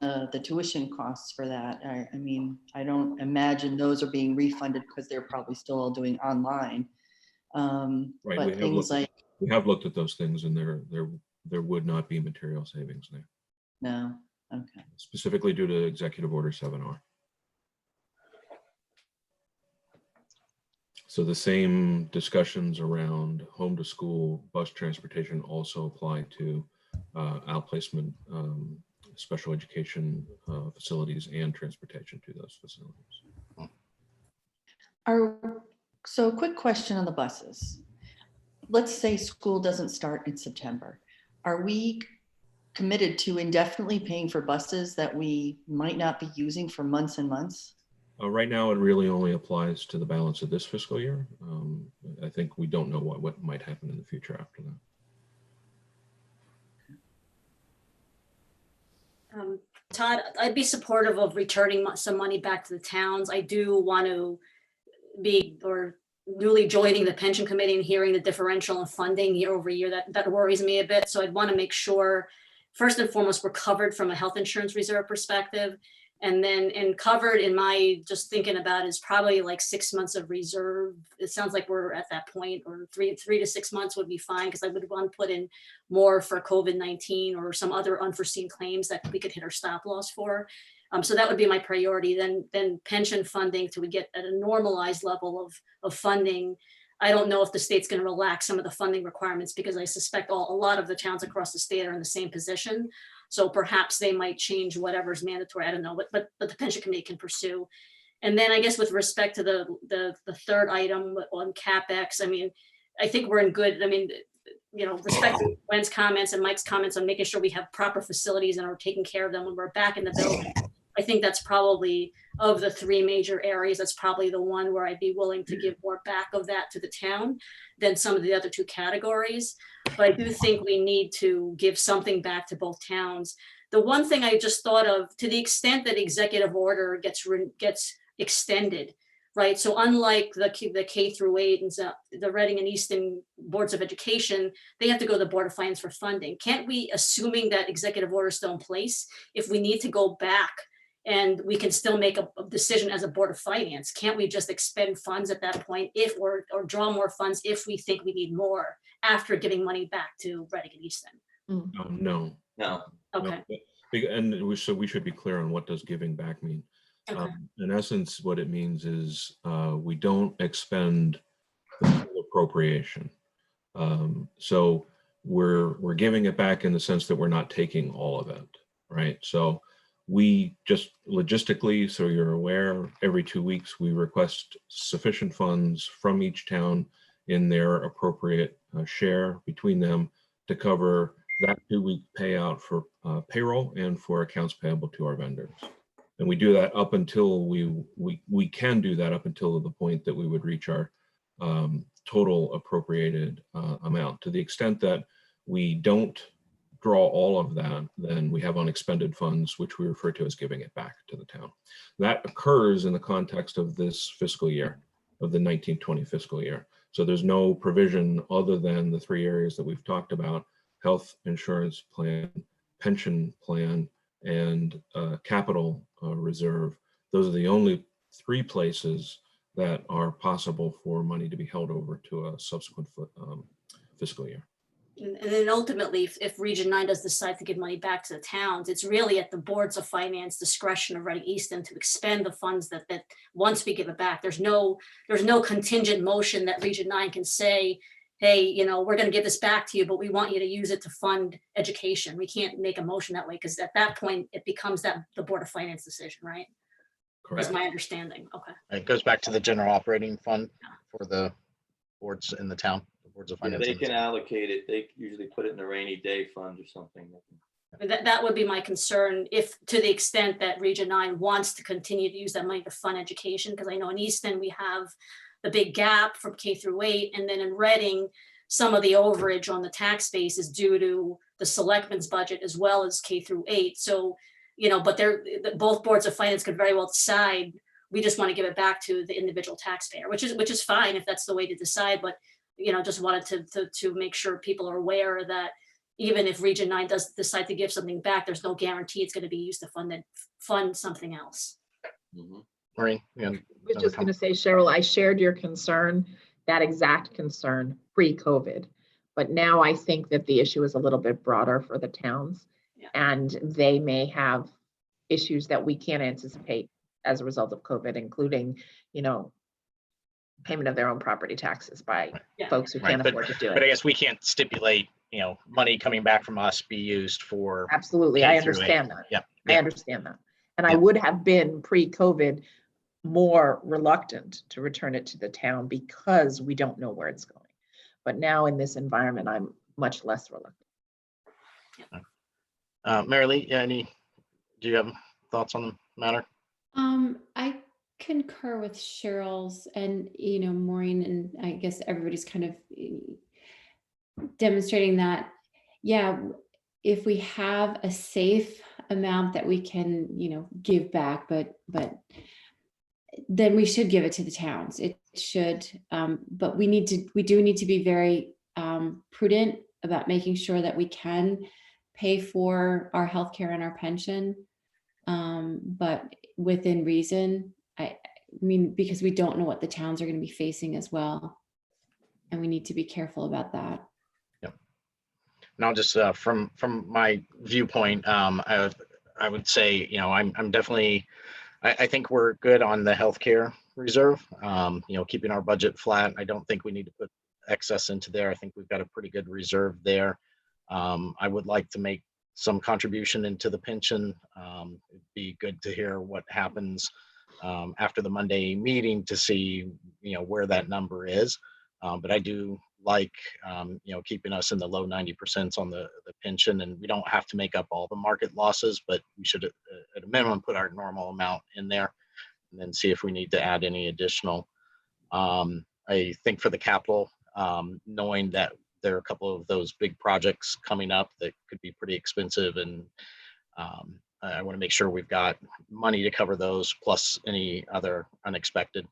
the tuition costs for that? I mean, I don't imagine those are being refunded because they're probably still all doing online. Right. But things like, we have looked at those things, and there would not be material savings there. no, okay. Specifically due to Executive Order 7R. So the same discussions around home to school bus transportation also apply to outplacement, special education facilities, and transportation to those facilities. So quick question on the buses. Let's say school doesn't start in September. Are we committed to indefinitely paying for buses that we might not be using for months and months? Right now, it really only applies to the balance of this fiscal year. I think we don't know what might happen in the future after that. Todd, I'd be supportive of returning some money back to the towns. I do want to be, or newly joining the pension committee and hearing the differential in funding year over year, that worries me a bit. So I'd want to make sure, first and foremost, we're covered from a health insurance reserve perspective. And then covered in my just thinking about is probably like 6 months of reserve. It sounds like we're at that point, or three to 6 months would be fine, because I would want to put in more for COVID-19 or some other unforeseen claims that we could hit our stop loss for. So that would be my priority. Then pension funding till we get at a normalized level of funding. I don't know if the state's going to relax some of the funding requirements, because I suspect a lot of the towns across the state are in the same position. So perhaps they might change whatever's mandatory. I don't know, but the pension committee can pursue. And then I guess with respect to the third item on CapEx, I mean, I think we're in good. I mean, respect to Gwen's comments and Mike's comments on making sure we have proper facilities and are taking care of them when we're back in the building. I think that's probably, of the three major areas, that's probably the one where I'd be willing to give more back of that to the town than some of the other two categories. But I do think we need to give something back to both towns. The one thing I just thought of, to the extent that executive order gets extended, right? So unlike the K through 8 and the Reading and Easton boards of education, they have to go to the Board of Finance for funding. Can't we, assuming that executive order is still in place, if we need to go back and we can still make a decision as a Board of Finance, can't we just expend funds at that point or draw more funds if we think we need more after giving money back to Reading and Easton? No. Okay. And we should be clear on what does giving back mean. Okay. In essence, what it means is we don't expend the full appropriation. So we're giving it back in the sense that we're not taking all of it, right? So we just logistically, so you're aware, every 2 weeks we request sufficient funds from each town in their appropriate share between them to cover that two-week payout for payroll and for accounts payable to our vendors. And we do that up until we can do that up until the point that we would reach our total appropriated amount. To the extent that we don't draw all of that, then we have unexpended funds, which we refer to as giving it back to the town. That occurs in the context of this fiscal year, of the 1920 fiscal year. So there's no provision other than the three areas that we've talked about: health insurance plan, pension plan, and capital reserve. Those are the only three places that are possible for money to be held over to a subsequent fiscal year. And then ultimately, if Region 9 does decide to give money back to the towns, it's really at the boards of finance discretion of Reading Easton to expend the funds that once we give it back. There's no contingent motion that Region 9 can say, hey, you know, we're going to give this back to you, but we want you to use it to fund education. We can't make a motion that way, because at that point it becomes the board of finance decision, right? Correct. Is my understanding. Okay. It goes back to the general operating fund for the boards in the town, the boards of Yeah, finance. they can allocate it. They usually put it in a rainy day fund or something. That would be my concern, if to the extent that Region 9 wants to continue to use that money to fund education, because I know in Easton we have the big gap from K through 8, and then in Reading, some of the overage on the tax base is due to the selectmen's budget as well as K through 8. So, you know, but both boards of finance could very well decide we just want to give it back to the individual taxpayer, which is fine if that's the way to decide. But, you know, just wanted to make sure people are aware that even if Region 9 does decide to give something back, there's no guarantee it's going to be used to fund something else. Maureen, I was just going to say, Cheryl, I shared your concern, that exact concern pre-COVID, but now I think that the issue is a little bit broader for the towns, and they may have issues that we can't anticipate as a result of COVID, including, you know, payment of their own property taxes by folks who can't afford to do it. But I guess we can't stipulate, you know, money coming back from us be used for. Absolutely, I understand that. Yeah, I understand that. And I would have been pre-COVID more reluctant to return it to the town because we don't know where it's going. But now in this environment, I'm much less reluctant. Mary Lee, do you have thoughts on the matter? I concur with Cheryl's and, you know, Maureen, and I guess everybody's kind of demonstrating that, yeah, if we have a safe amount that we can, you know, give back, but then we should give it to the towns. It should, but we do need to be very prudent about making sure that we can pay for our healthcare and our pension, but within reason. I mean, because we don't know what the towns are going to be facing as well, and we need to be careful about that. Yep. And I'll just from my viewpoint, I would say, you know, I'm definitely. I think we're good on the healthcare reserve, you know, keeping our budget flat. I don't think we need to put excess into there. I think we've got a pretty good reserve there. I would like to make some contribution into the pension. It'd be good to hear what happens after the Monday meeting to see, you know, where that number is. But I do like, you know, keeping us in the low 90% on the pension, and we don't have to make up all the market losses, but we should at a minimum put our normal amount in there and then see if we need to add any additional. I think for the capital, knowing that there are a couple of those big projects coming up that could be pretty expensive, and I want to make sure we've got money to cover those plus any other unexpected,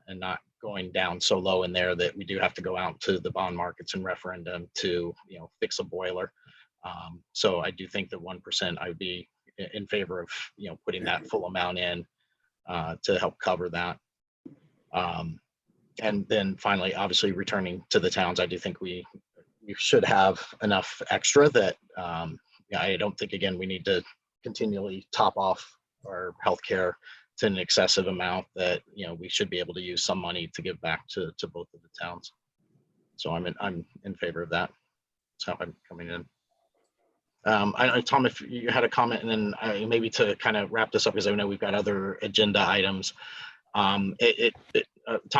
and not going down so low in there that we do have to go out to the bond markets and referendum to, you know, fix a boiler. So I do think that 1% I would be in favor of, you know, putting that full amount in to help cover that. And then finally, obviously returning to the towns, I do think we should have enough extra that I don't think, again, we need to continually top off our healthcare to an excessive amount, that, you know, we should be able to use some money to give back to both of the towns. So I'm in favor of that. That's how I'm coming in. I know, Tom, if you had a comment, and then maybe to kind of wrap this up, because I know we've got other agenda items. Tom,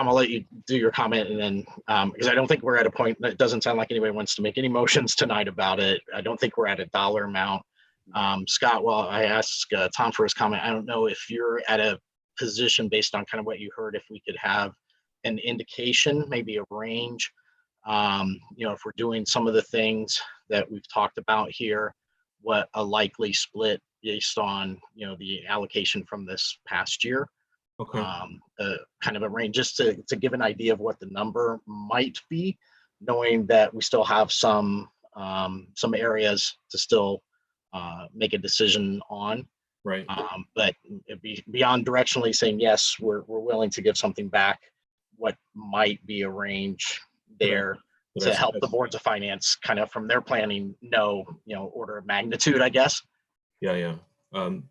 I'll let you do your comment, and then because I don't think we're at a point, it doesn't sound like anybody wants to make any motions tonight about it. I don't think we're at a dollar amount. Scott, well, I asked Tom for his comment. I don't know if you're at a position based on kind of what you heard, if we could have an indication, maybe a range, if we're doing some of the things that we've talked about here, what a likely split based on, the allocation from this past year. Okay. Kind of a range, just to give an idea of what the number might be, knowing that we still have some areas to still make a decision on. Right. But beyond directionally saying, yes, we're willing to give something back, what might be a range there to help the boards of finance kind of from their planning order of magnitude, I guess. Yeah.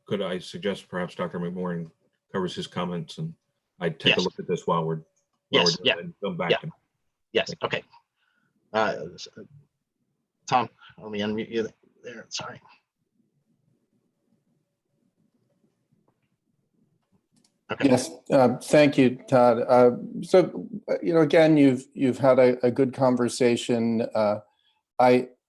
Could I suggest perhaps Dr. McMorrin covers his comments and I take a look at this while we're doing it and come back. Yes. Okay. Tom, let me unmute you there. Sorry. Okay. Yes, thank you, Todd. So, again, you've had a good conversation. I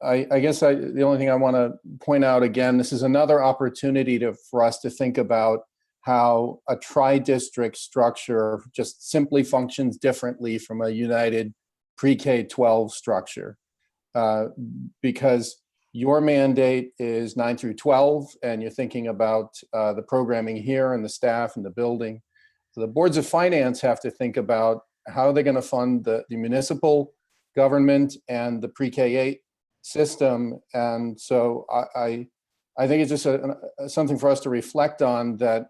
guess the only thing I want to point out again, this is another opportunity for us to think about how a tri-district structure just simply functions differently from a united pre-K-12 structure, because your mandate is 9 through 12, and you're thinking about the programming here and the staff and the building. So the boards of finance have to think about how they're going to fund the municipal government and the pre-K-8 system. And so I think it's just something for us to reflect on, that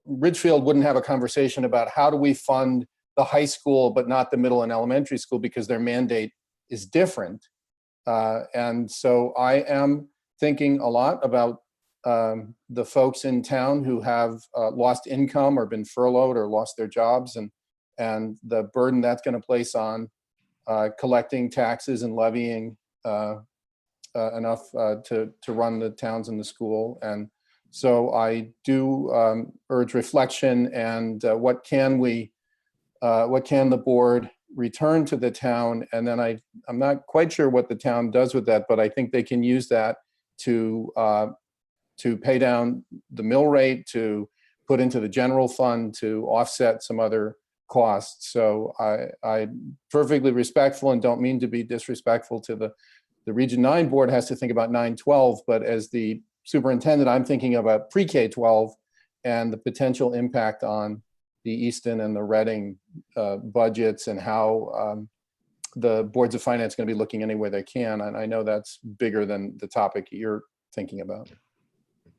Ridgefield wouldn't have a conversation about how do we fund the high school but not the middle and elementary school, because their mandate is different. And so I am thinking a lot about the folks in town who have lost income or been furloughed or lost their jobs, and the burden that's going to place on collecting taxes and levying enough to run the towns and the school. And so I do urge reflection, and what can the board return to the town? And then I'm not quite sure what the town does with that, but I think they can use that to pay down the mill rate, to put into the general fund to offset some other costs. So I perfectly respectful and don't mean to be disrespectful to the Region 9 board has to think about 9-12, but as the superintendent, I'm thinking about pre-K-12 and the potential impact on the Easton and the Reading budgets, and how the boards of finance going to be looking any way they can. And I know that's bigger than the topic you're thinking about.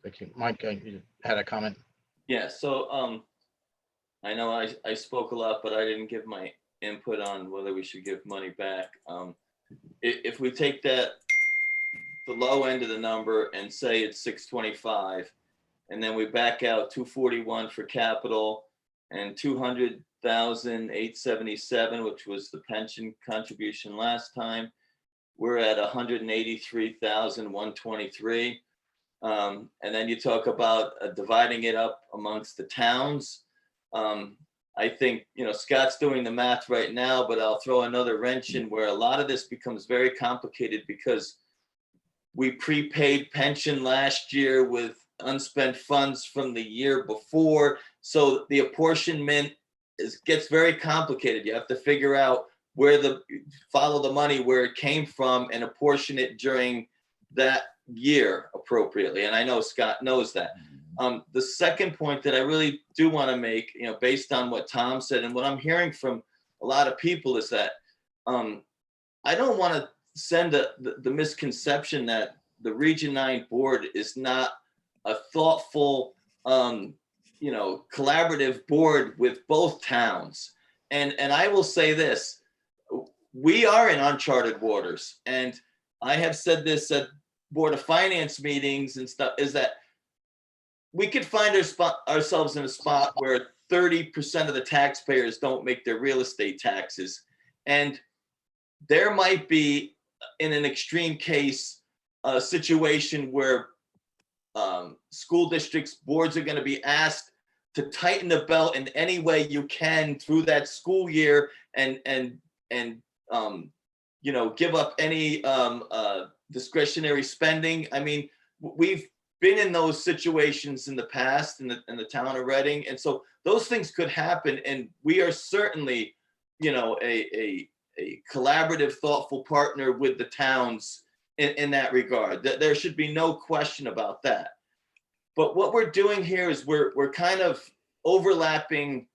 Thank you. Mike, you had a comment? Yeah, so I know I spoke a lot, but I didn't give my input on whether we should give money back. If we take the low end of the number and say it's 625, and then we back out 241 for capital and 200,877, which was the pension contribution last time, we're at 183,123. And then you talk about dividing it up amongst the towns. I think, Scott's doing the math right now, but I'll throw another wrench in where a lot of this becomes very complicated because we prepaid pension last year with unspent funds from the year before. So the apportionment gets very complicated. You have to figure out follow the money where it came from and apportion it during that year appropriately. And I know Scott knows that. The second point that I really do want to make, based on what Tom said and what I'm hearing from a lot of people, is that I don't want to send the misconception that the Region 9 board is not a thoughtful, collaborative board with both towns. And I will say this, we are in uncharted waters. And I have said this at Board of Finance meetings and stuff, is that we could find ourselves in a spot where 30% of the taxpayers don't make their real estate taxes. And there might be, in an extreme case, a situation where school districts, boards are going to be asked tighten the belt in any way you can through that school year and you know, give up any discretionary spending. I mean, we've been in those situations in the past in the town of Reading, and so those things could happen. And we are certainly, you know, a collaborative, thoughtful partner with the towns in that regard. There should be no question about that. But what we're doing here is we're kind of overlapping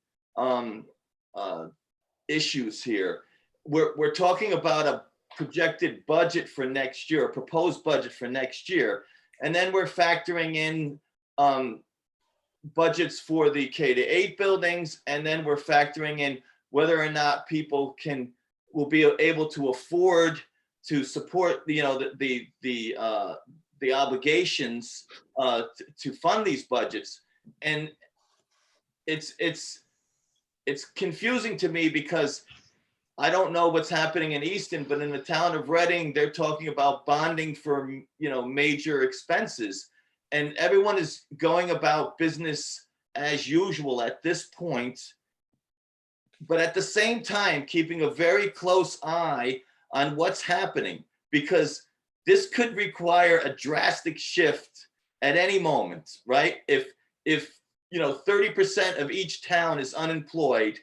issues here. We're talking about a projected budget for next year, a proposed budget for next year, and then we're factoring in budgets for the K-8 buildings, and then we're factoring in whether or not people will be able to afford to support, you know, the obligations to fund these budgets. And it's confusing to me because I don't know what's happening in Easton, but in the town of Reading, they're talking about bonding for, you know, major expenses, and everyone is going about business as usual at this point, but at the same time keeping a very close eye on what's happening, because this could require a drastic shift at any moment, right? If you know, 30% of each town is unemployed,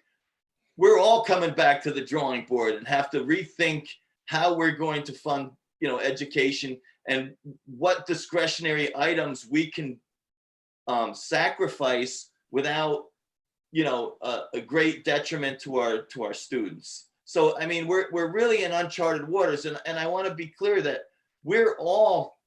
we're all coming back to the drawing board and have to rethink how we're going to fund, you know, education and what discretionary items we can sacrifice without, you know, a great detriment to our students. So, I mean, we're really in uncharted waters, and I want to be clear that we're all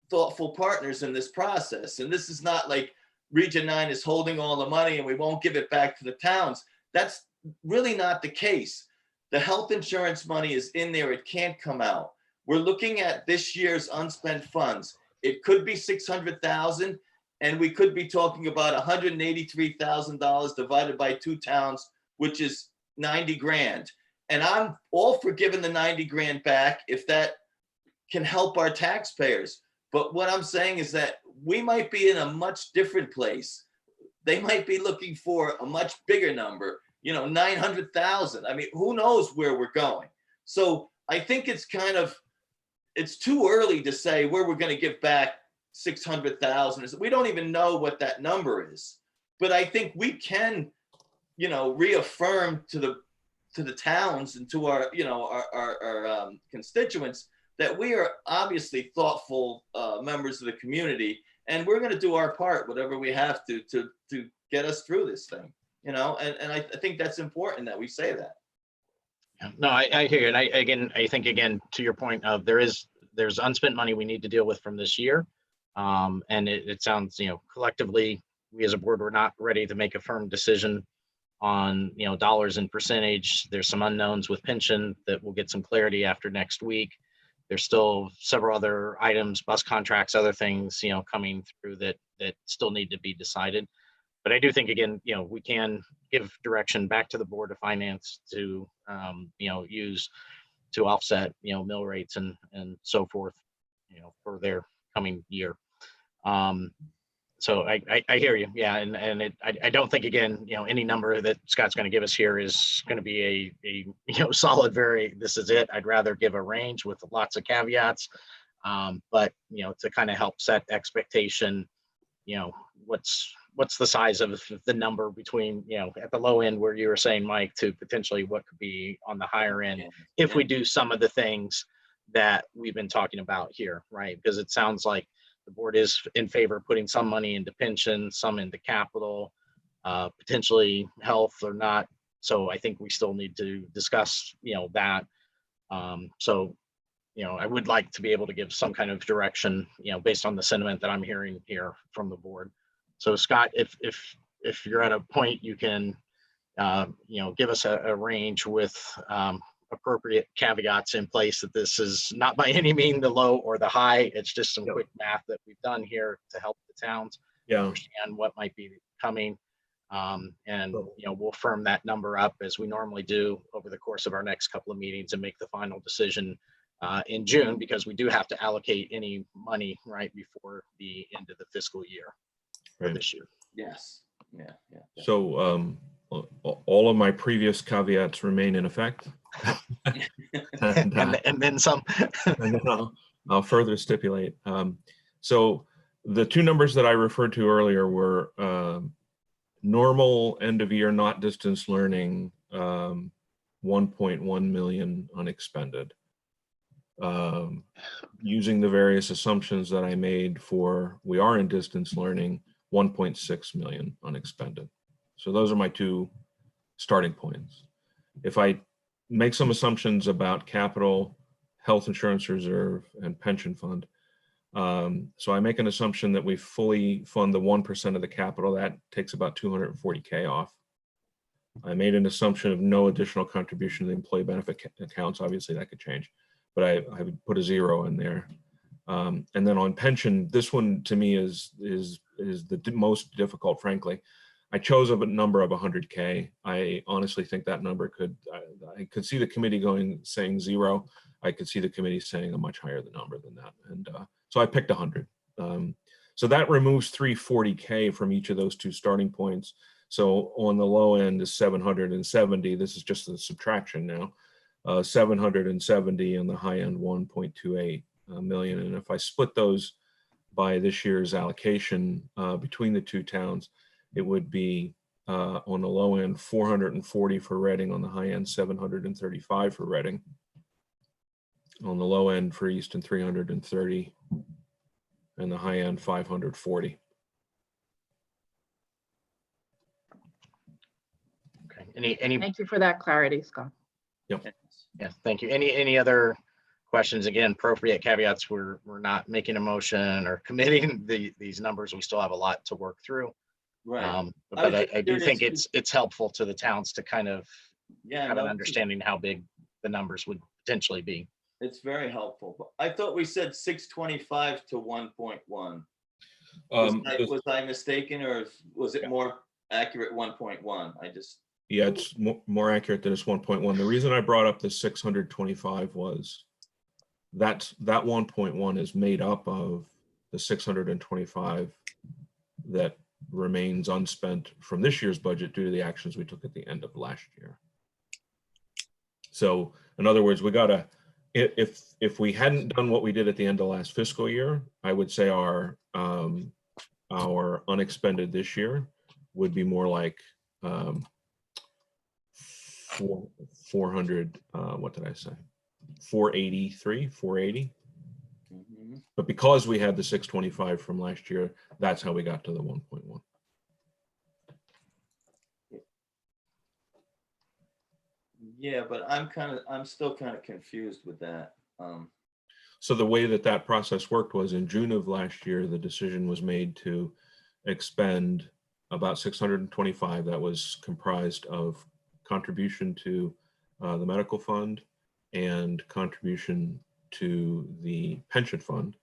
thoughtful partners in this process. And this is not like Region 9 is holding all the money and we won't give it back to the towns. That's really not the case. The health insurance money is in there. It can't come out. We're looking at this year's unspent funds. It could be 600,000, and we could be talking about $183,000 divided by 2 towns, which is 90 grand. And I'm all for giving the 90 grand back if that can help our taxpayers. But what I'm saying is that we might be in a much different place. They might be looking for a much bigger number, you know, 900,000. I mean, who knows where we're going? So I think it's too early to say where we're going to give back 600,000. We don't even know what that number is. But I think we can, you know, reaffirm to the towns and to our, you know, our constituents that we are obviously thoughtful members of the community, and we're going to do our part, whatever we have to get us through this thing, you know, and I think that's important that we say that. No, I hear you. And I think again, to your point of there's unspent money we need to deal with from this year. And it sounds, you know, collectively, we as a board, we're not ready to make a firm decision on, you know, dollars and percentage. There's some unknowns with pension that we'll get some clarity after next week. There's still several other items, bus contracts, other things, you know, coming through that still need to be decided. But I do think, again, you know, we can give direction back to the Board of Finance to, you know, use to offset, you know, mill rates and so forth, you know, for their coming year. So I hear you. Yeah. And I don't think, again, you know, any number that Scott's going to give us here is going to be a you know, solid, this is it. I'd rather give a range with lots of caveats. But, you know, to kind of help set expectation, you know, what's the size of the number between, you know, at the low end where you were saying, Mike, to potentially what could be on the higher end if we do some of the things that we've been talking about here, right? Because it sounds like the board is in favor of putting some money into pension, some into capital, potentially health or not. So I think we still need to discuss, you know, that. So, you know, I would like to be able to give some kind of direction, you know, based on the sentiment that I'm hearing here from the board. So Scott, if you're at a point you can, you know, give us a range with appropriate caveats in place that this is not by any means the low or the high. It's just some quick math that we've done here to help the towns understand what might be coming. And, you know, we'll firm that number up as we normally do over the course of our next couple of meetings and make the final decision in June, because we do have to allocate any money right before the end of the fiscal year for this year. Yes. Yeah. So all of my previous caveats remain in effect. And then some. And then I'll further stipulate. So the two numbers that I referred to earlier were normal end of year, not distance learning, 1.1 million unexpended. Using the various assumptions that I made for we are in distance learning, 1.6 million unexpended. So those are my two starting points. If I make some assumptions about capital, health insurance reserve, and pension fund, so I make an assumption that we fully fund the 1% of the capital. That takes about 240K off. I made an assumption of no additional contribution to the employee benefit accounts. Obviously that could change, but I would put a 0 in there. And then on pension, this one to me is the most difficult, frankly. I chose a number of 100K. I honestly think that number I could see the committee saying 0. I could see the committee saying a much higher number than that. And so I picked 100. So that removes 340K from each of those two starting points. So on the low end is 770. This is just the subtraction now. 770 and the high end 1.28 million. And if I split those by this year's allocation between the two towns, it would be on the low end 440 for Reading, on the high end 735 for Reading. On the low end for Easton 330 and the high end 540. Okay. Any Thank you for that clarity, Scott. Yep. Yeah, thank you. Any other questions? Again, appropriate caveats. We're not making a motion or committing these numbers. We still have a lot to work through. Right. But I do think it's helpful to the towns to kind of have an no, understanding how big the numbers would potentially be. It's very helpful. But I thought we said 625 to 1.1. Was I mistaken, or was it more accurate 1.1? Yeah, it's more accurate than it's 1.1. The reason I brought up the 625 was that 1.1 is made up of the 625 that remains unspent from this year's budget due to the actions we took at the end of last year. So in other words, we gotta, if we hadn't done what we did at the end of last fiscal year, I would say our unexpended this year would be more like 400, what did I say? 483, 480. Mm-hmm. But because we had the 625 from last year, that's how we got to the 1.1. Yeah, but I'm still kind of confused with that. So the way that process worked was in June of last year, the decision was made to expend about 625. That was comprised of contribution to the medical fund and contribution to the pension fund.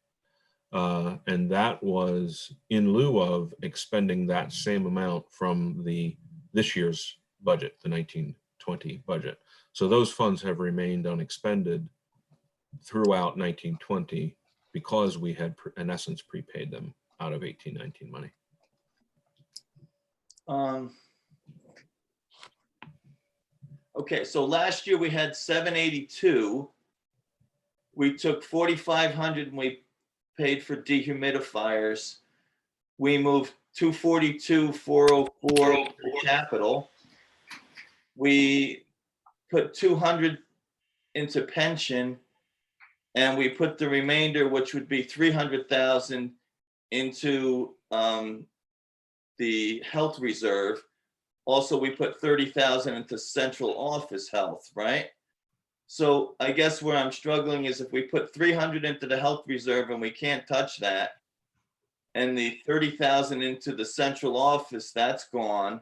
And that was in lieu of expending that same amount from this year's budget, the 1920 budget. So those funds have remained unexpended throughout 1920 because we had in essence prepaid them out of 1819 money. Okay, so last year we had 782. We took 4,500 and we paid for dehumidifiers. We moved 242, 404 to capital. We put 200 into pension, and we put the remainder, which would be 300,000, into the health reserve. Also, we put 30,000 into central office health, right? So I guess where I'm struggling is if we put 300 into the health reserve and we can't touch that, and the 30,000 into the central office, that's gone,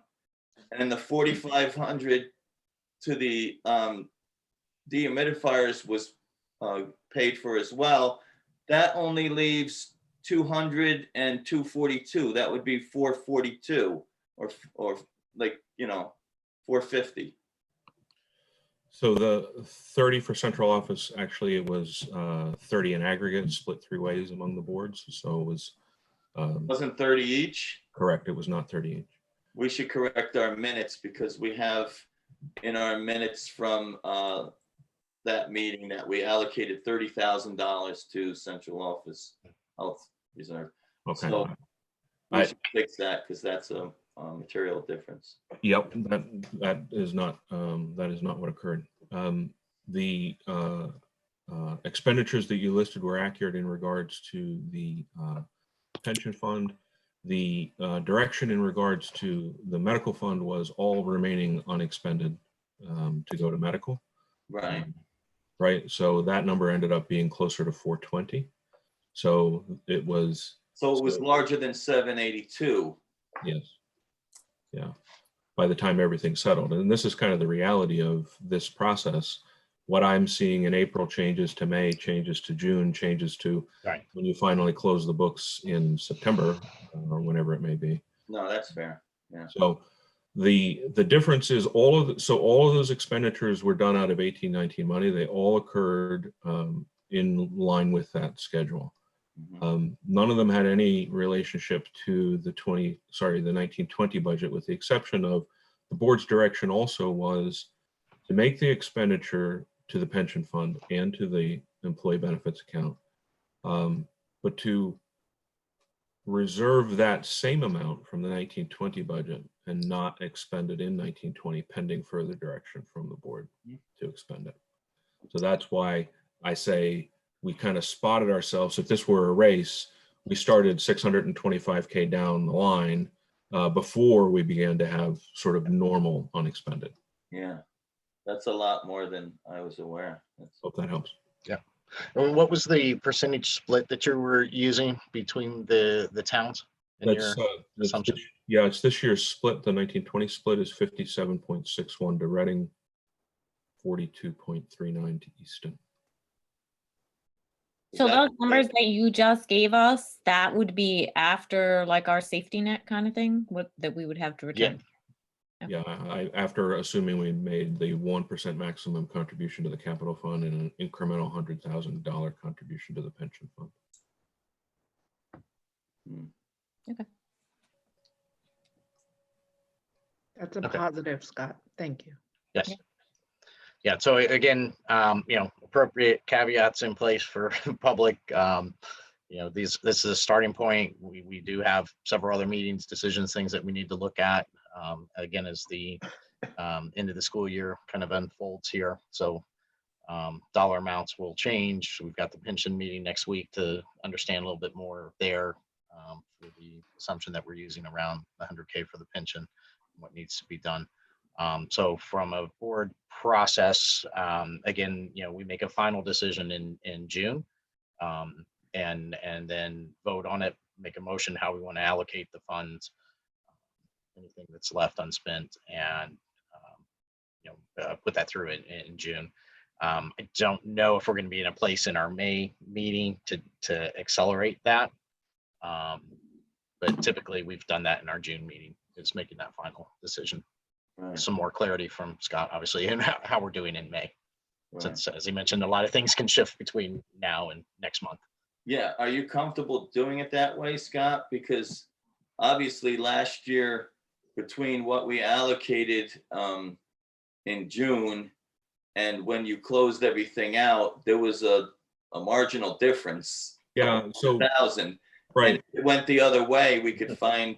and the 4,500 to the dehumidifiers was paid for as well, that only leaves 200 and 242. That would be 442, or like, 450. So the 30 for central office, actually it was 30 in aggregate, split 3 ways among the boards. So it was. Wasn't 30 each? Correct, it was not 30 each. we should correct our minutes, because we have in our minutes from that meeting that we allocated $30,000 to central office health reserve. Okay. So we should fix that, because that's a material difference. Yep, that is not what occurred. The expenditures that you listed were accurate in regards to the pension fund. The direction in regards to the medical fund was all remaining unexpended to go to medical. Right. Right. So that number ended up being closer to 420. So it was. So it was larger than 782. Yes. Yeah. By the time everything settled. And this is kind of the reality of this process. What I'm seeing in April changes to May, changes to June, changes to when you finally close the books in September or whenever it may be. No, that's fair. Yeah. So the difference is all of those expenditures were done out of 1819 money. They all occurred in line with that schedule. None of them had any relationship to the 1920 budget, with the exception of the board's direction also was to make the expenditure to the pension fund and to the employee benefits account, but to reserve that same amount from the 1920 budget and not expend it in 1920 pending further direction from the board to expend it. So that's why I say we kind of spotted ourselves. If this were a race, we started 625K down the line before we began to have sort of normal unexpended. Yeah, that's a lot more than I was aware. Hope that helps. Yeah. And what was the percentage split that you were using between the towns in your assumption? It's this year's split. The 1920 split is 57.61 to Reading, 42.39 to Easton. So those numbers that you just gave us, that would be after like our safety net kind of thing, that we would have to return. Yeah, after assuming we made the 1% maximum contribution to the capital fund and an incremental $100,000 contribution to the pension fund. Okay. That's a positive, Scott. Thank you. Yes. Yeah. So again, appropriate caveats in place for public. This is a starting point. We do have several other meetings, decisions, things that we need to look at. Again, as the end of the school year kind of unfolds here. So dollar amounts will change. We've got the pension meeting next week to understand a little bit more there for the assumption that we're using around 100K for the pension, what needs to be done. So from a board process, again, we make a final decision in June and then vote on it, make a motion how we want to allocate the funds, anything that's left unspent, and put that through in June. I don't know if we're going to be in a place in our May meeting to accelerate that, but typically we've done that in our June meeting. It's making that final decision. Right. Some more clarity from Scott, obviously, and how we're doing in May. Right. Since, as he mentioned, a lot of things can shift between now and next month. Yeah, are you comfortable doing it that way, Scott? Because obviously last year, between what we allocated in June and when you closed everything out, there was a marginal difference. Yeah, so 1,000. Right. And if it went the other way, we could find.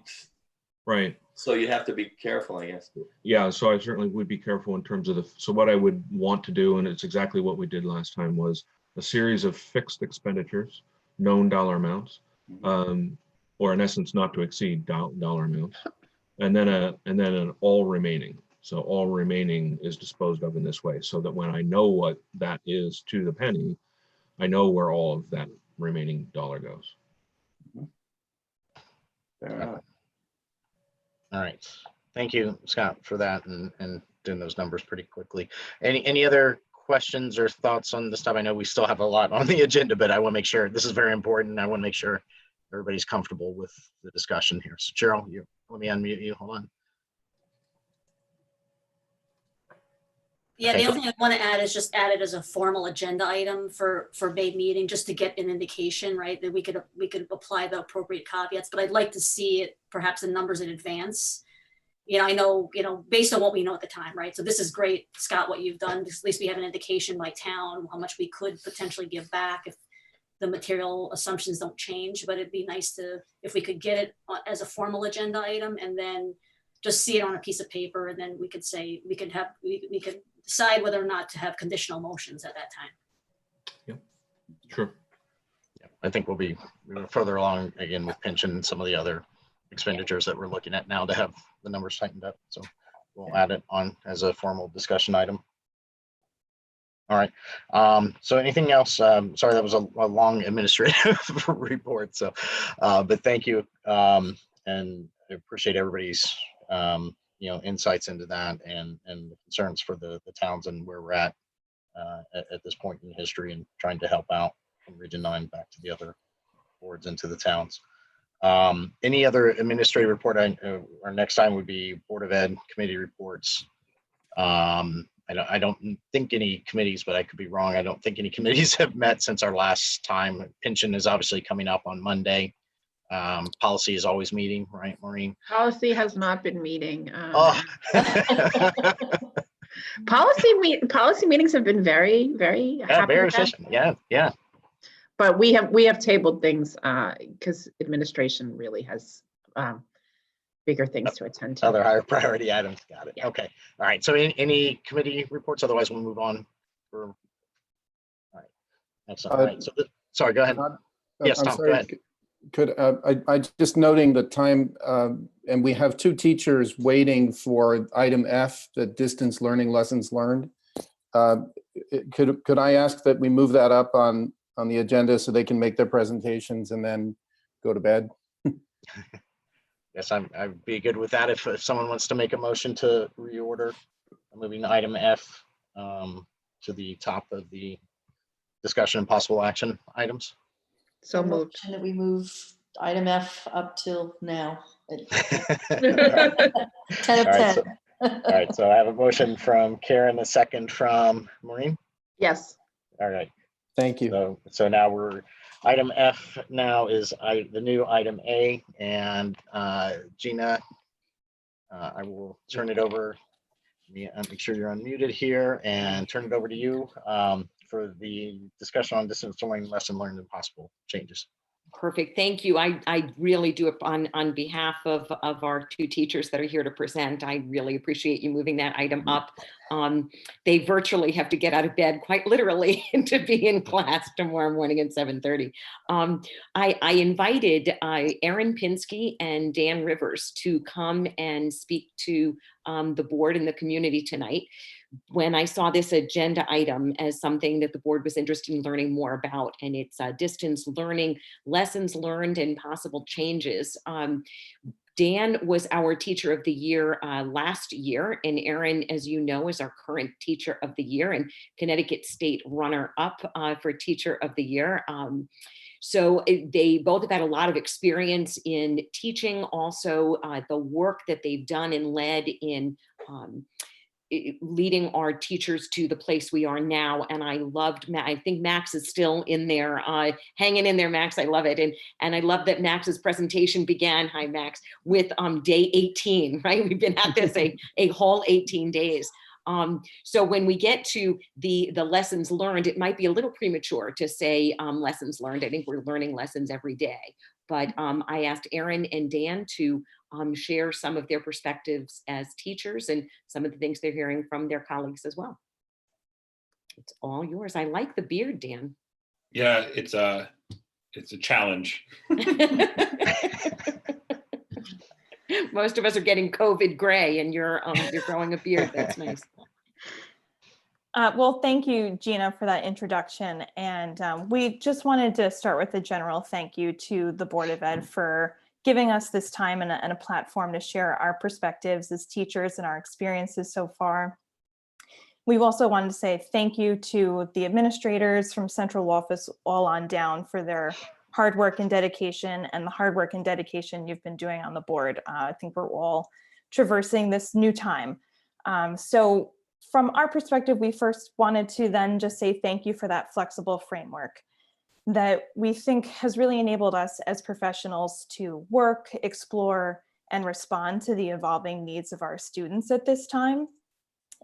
Right. So you have to be careful, I guess. Yeah, so I certainly would be careful in terms of so what I would want to do, and it's exactly what we did last time, was a series of fixed expenditures, known dollar amounts, or in essence, not to exceed dollar amounts, and then an all remaining. So all remaining is disposed of in this way, so that when I know what that is to the penny, I know where all of that remaining dollar goes. Fair enough. All right. Thank you, Scott, for that and doing those numbers pretty quickly. Any other questions or thoughts on this stuff? I know we still have a lot on the agenda, but I want to make sure this is very important. I want to make sure everybody's comfortable with the discussion here. So Cheryl, let me unmute you. Hold on. Yeah, Okay, the only thing I want to add is just add it as a formal agenda item for May meeting, just to get an indication, right, that we could apply the appropriate caveats. But I'd like to see it, perhaps the numbers in advance, I know, based on what we know at the time, right? So this is great, Scott, what you've done, because at least we have an indication by town, how much we could potentially give back if the material assumptions don't change, but it'd be nice if we could get it as a formal agenda item and then just see it on a piece of paper. And then we could say, we could decide whether or not to have conditional motions at that time. Sure. Yeah, I think we'll be further along again with pension and some of the other expenditures that we're looking at now to have the numbers tightened up. So we'll add it on as a formal discussion item. All right. So anything else? Sorry, that was a long administrative report. So, but thank you. And I appreciate everybody's, insights into that and the concerns for the towns and where we're at this point in history and trying to help out from Region 9 back to the other boards and to the towns. Any other administrative report? Our next time would be Board of Ed committee reports. I don't think any committees, but I could be wrong. I don't think any committees have met since our last time. Pension is obviously coming up on Monday. Policy is always meeting, right, Maureen? Policy has not been meeting. Policy meetings have been very, very happy very with them. efficient. Yeah. But we have tabled things because administration really has bigger things to attend to. Other higher priority items. Got it. Yeah. Okay. All right. So any committee reports? Otherwise, we'll move on. All right. Excellent. All right. So sorry. Go ahead. Yes, Tom. Go ahead. Could I just noting the time, and we have 2 teachers waiting for item F, the distance learning lessons learned. Could I ask that we move that up on the agenda so they can make their presentations and then go to bed? Yes, I'd be good with that if someone wants to make a motion to reorder moving item F to the top of the discussion and possible action items. So moved. That we move item F up till now. 10 of 10. All right, so I have a motion from Karen, a second from Maureen. Yes. All right. Thank you. So now we're item F now is the new item A, and Gina, I will turn it over. Make sure you're unmuted here and turn it over to you for the discussion on distance learning, lesson learned, and possible changes. Perfect. Thank you. I really do, on behalf of our 2 teachers that are here to present, I really appreciate you moving that item up. They virtually have to get out of bed, quite literally, to be in class tomorrow morning at 7:30. I invited Erin Pinsky and Dan Rivers to come and speak to the board and the community tonight. When I saw this agenda item as something that the board was interested in learning more about, and it's distance learning, lessons learned, and possible changes. Dan was our teacher of the year last year, and Erin, as you know, is our current teacher of the year and Connecticut State runner-up for teacher of the year. So they both have had a lot of experience in teaching, also the work that they've done and led in leading our teachers to the place we are now. And I loved, I think Max is still in there, hanging in there, Max. I love it. And I love that Max's presentation began, hi Max, with day 18, right? We've been at this a whole 18 days. So when we get to the lessons learned, it might be a little premature to say lessons learned. I think we're learning lessons every day. But I asked Erin and Dan to share some of their perspectives as teachers and some of the things they're hearing from their colleagues as well. It's all yours. I like the beard, Dan. Yeah, it's a challenge. Most of us are getting COVID gray, and you're growing a beard. That's nice. Well, thank you, Gina, for that introduction. And we just wanted to start with a general thank you to the Board of Ed for giving us this time and a platform to share our perspectives as teachers and our experiences so far. We've also wanted to say thank you to the administrators from central office all on down for their hard work and dedication, and the hard work and dedication you've been doing on the board. I think we're all traversing this new time. So from our perspective, we first wanted to then just say thank you for that flexible framework that we think has really enabled us as professionals to work, explore, and respond to the evolving needs of our students at this time.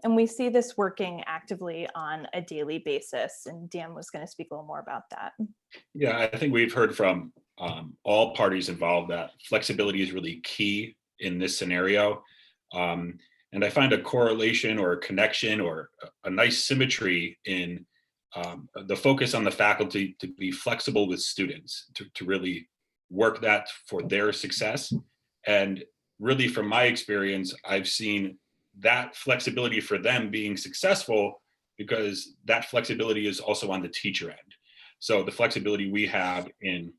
And we see this working actively on a daily basis. And Dan was going to speak a little more about that. Yeah, I think we've heard from all parties involved that flexibility is really key in this scenario. And I find a correlation or a connection or a nice symmetry in the focus on the faculty to be flexible with students, to really work that for their success. And really, from my experience, I've seen that flexibility for them being successful because that flexibility is also on the teacher end. So the flexibility we have in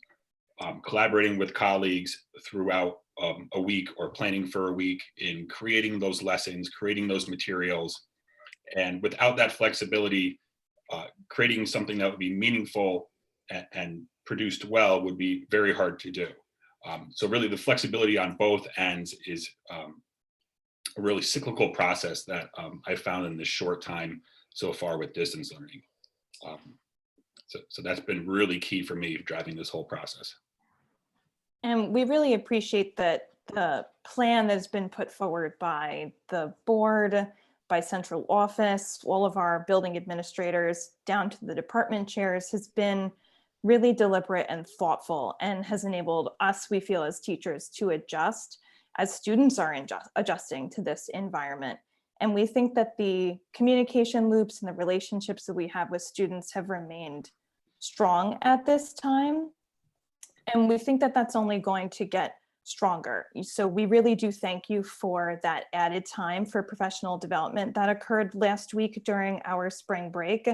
collaborating with colleagues throughout a week or planning for a week, in creating those lessons, creating those materials. And without that flexibility, creating something that would be meaningful and produced well would be very hard to do. So really the flexibility on both ends is a really cyclical process that I found in this short time so far with distance learning. So that's been really key for me driving this whole process. And we really appreciate that the plan that's been put forward by the board, by central office, all of our building administrators, down to the department chairs, has been really deliberate and thoughtful, and has enabled us, we feel, as teachers to adjust as students are adjusting to this environment. And we think that the communication loops and the relationships that we have with students have remained strong at this time. And we think that that's only going to get stronger. So we really do thank you for that added time for professional development that occurred last week during our spring break.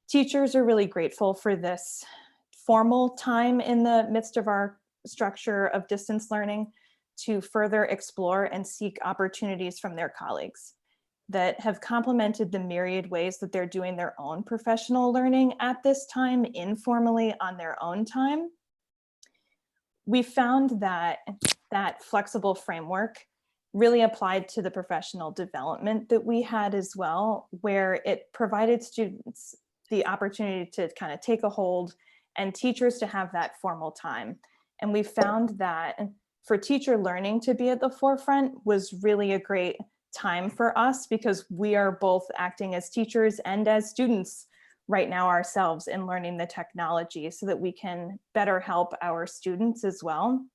Teachers are really grateful for this formal time in the midst of our structure of distance learning to further explore and seek opportunities from their colleagues that have complemented the myriad ways that they're doing their own professional learning at this time, informally on their own time. We found that that flexible framework really applied to the professional development that we had as well, where it provided students the opportunity to kind of take a hold and teachers to have that formal time. And we found that for teacher learning to be at the forefront was really a great time for us, because we are both acting as teachers and as students right now ourselves in learning the technology so that we can better help our students as well.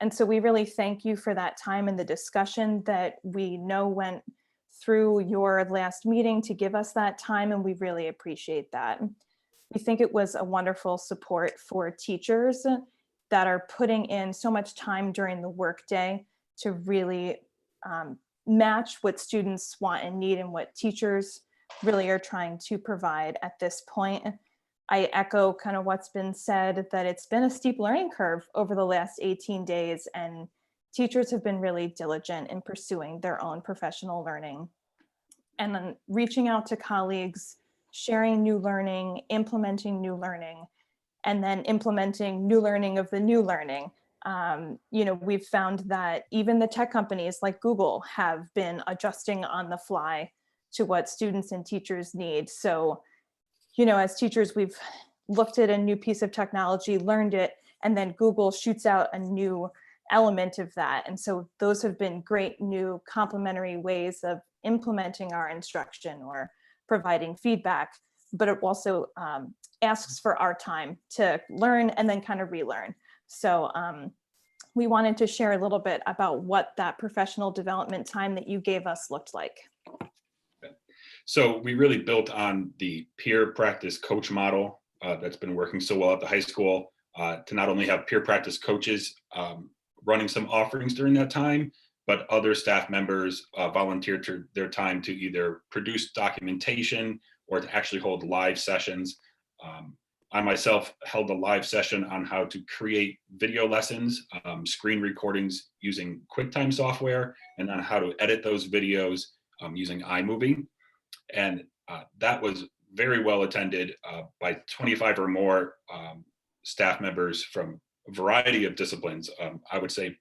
And so we really thank you for that time and the discussion that we know went through your last meeting to give us that time, and we really appreciate that. We think it was a wonderful support for teachers that are putting in so much time during the workday to really match what students want and need and what teachers really are trying to provide at this point. I echo kind of what's been said, that it's been a steep learning curve over the last 18 days, and teachers have been really diligent in pursuing their own professional learning. And then reaching out to colleagues, sharing new learning, implementing new learning, and then implementing new learning of the new learning. We've found that even the tech companies like Google have been adjusting on the fly to what students and teachers need. So, as teachers, we've looked at a new piece of technology, learned it, and then Google shoots out a new element of that. And so those have been great new complementary ways of implementing our instruction or providing feedback, but it also asks for our time to learn and then kind of relearn. So we wanted to share a little bit about what that professional development time that you gave us looked like. So we really built on the peer practice coach model that's been working so well at the high school to not only have peer practice coaches running some offerings during that time, but other staff members volunteered their time to either produce documentation or to actually hold live sessions. I myself held a live session on how to create video lessons, screen recordings using QuickTime software, and on how to edit those videos using iMovie. And that was very well attended by 25 or more staff members from a variety of disciplines. I would say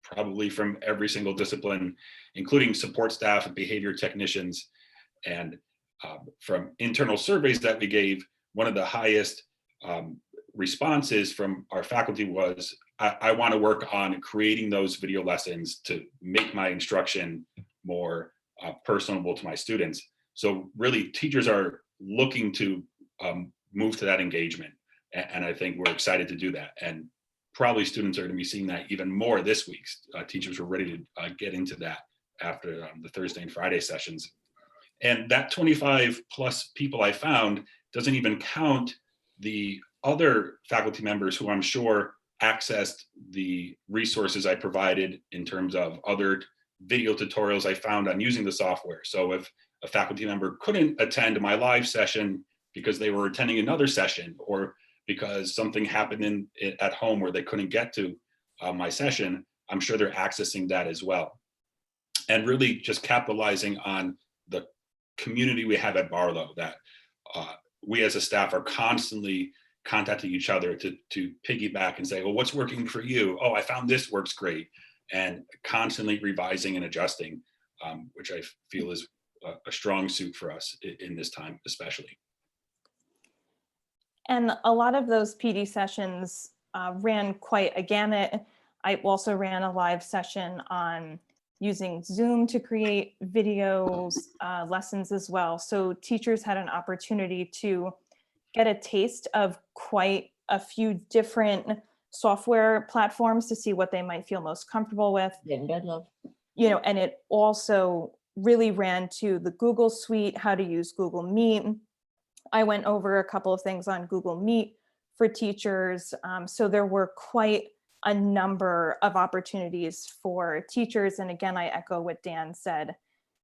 probably from every single discipline, including support staff and behavior technicians. And from internal surveys that we gave, one of the highest responses from our faculty was I want to work on creating those video lessons to make my instruction more personable to my students. So really, teachers are looking to move to that engagement. And I think we're excited to do that. And probably students are going to be seeing that even more this week. Teachers were ready to get into that after the Thursday and Friday sessions. And that 25 plus people I found doesn't even count the other faculty members who I'm sure accessed the resources I provided in terms of other video tutorials I found on using the software. So if a faculty member couldn't attend my live session because they were attending another session, or because something happened at home where they couldn't get to my session, I'm sure they're accessing that as well. And really just capitalizing on the community we have at Barlow, that we as a staff are constantly contacting each other to piggyback and say, well, what's working for you? Oh, I found this works great. And constantly revising and adjusting, which I feel is a strong suit for us in this time, especially. And a lot of those PD sessions ran quite a gamut. I also ran a live session on using Zoom to create videos, lessons as well. So teachers had an opportunity to get a taste of quite a few different software platforms to see what they might feel most comfortable with. You know, and it also really ran to the Google Suite, how to use Google Meet. I went over a couple of things on Google Meet for teachers. So there were quite a number of opportunities for teachers. And again, I echo what Dan said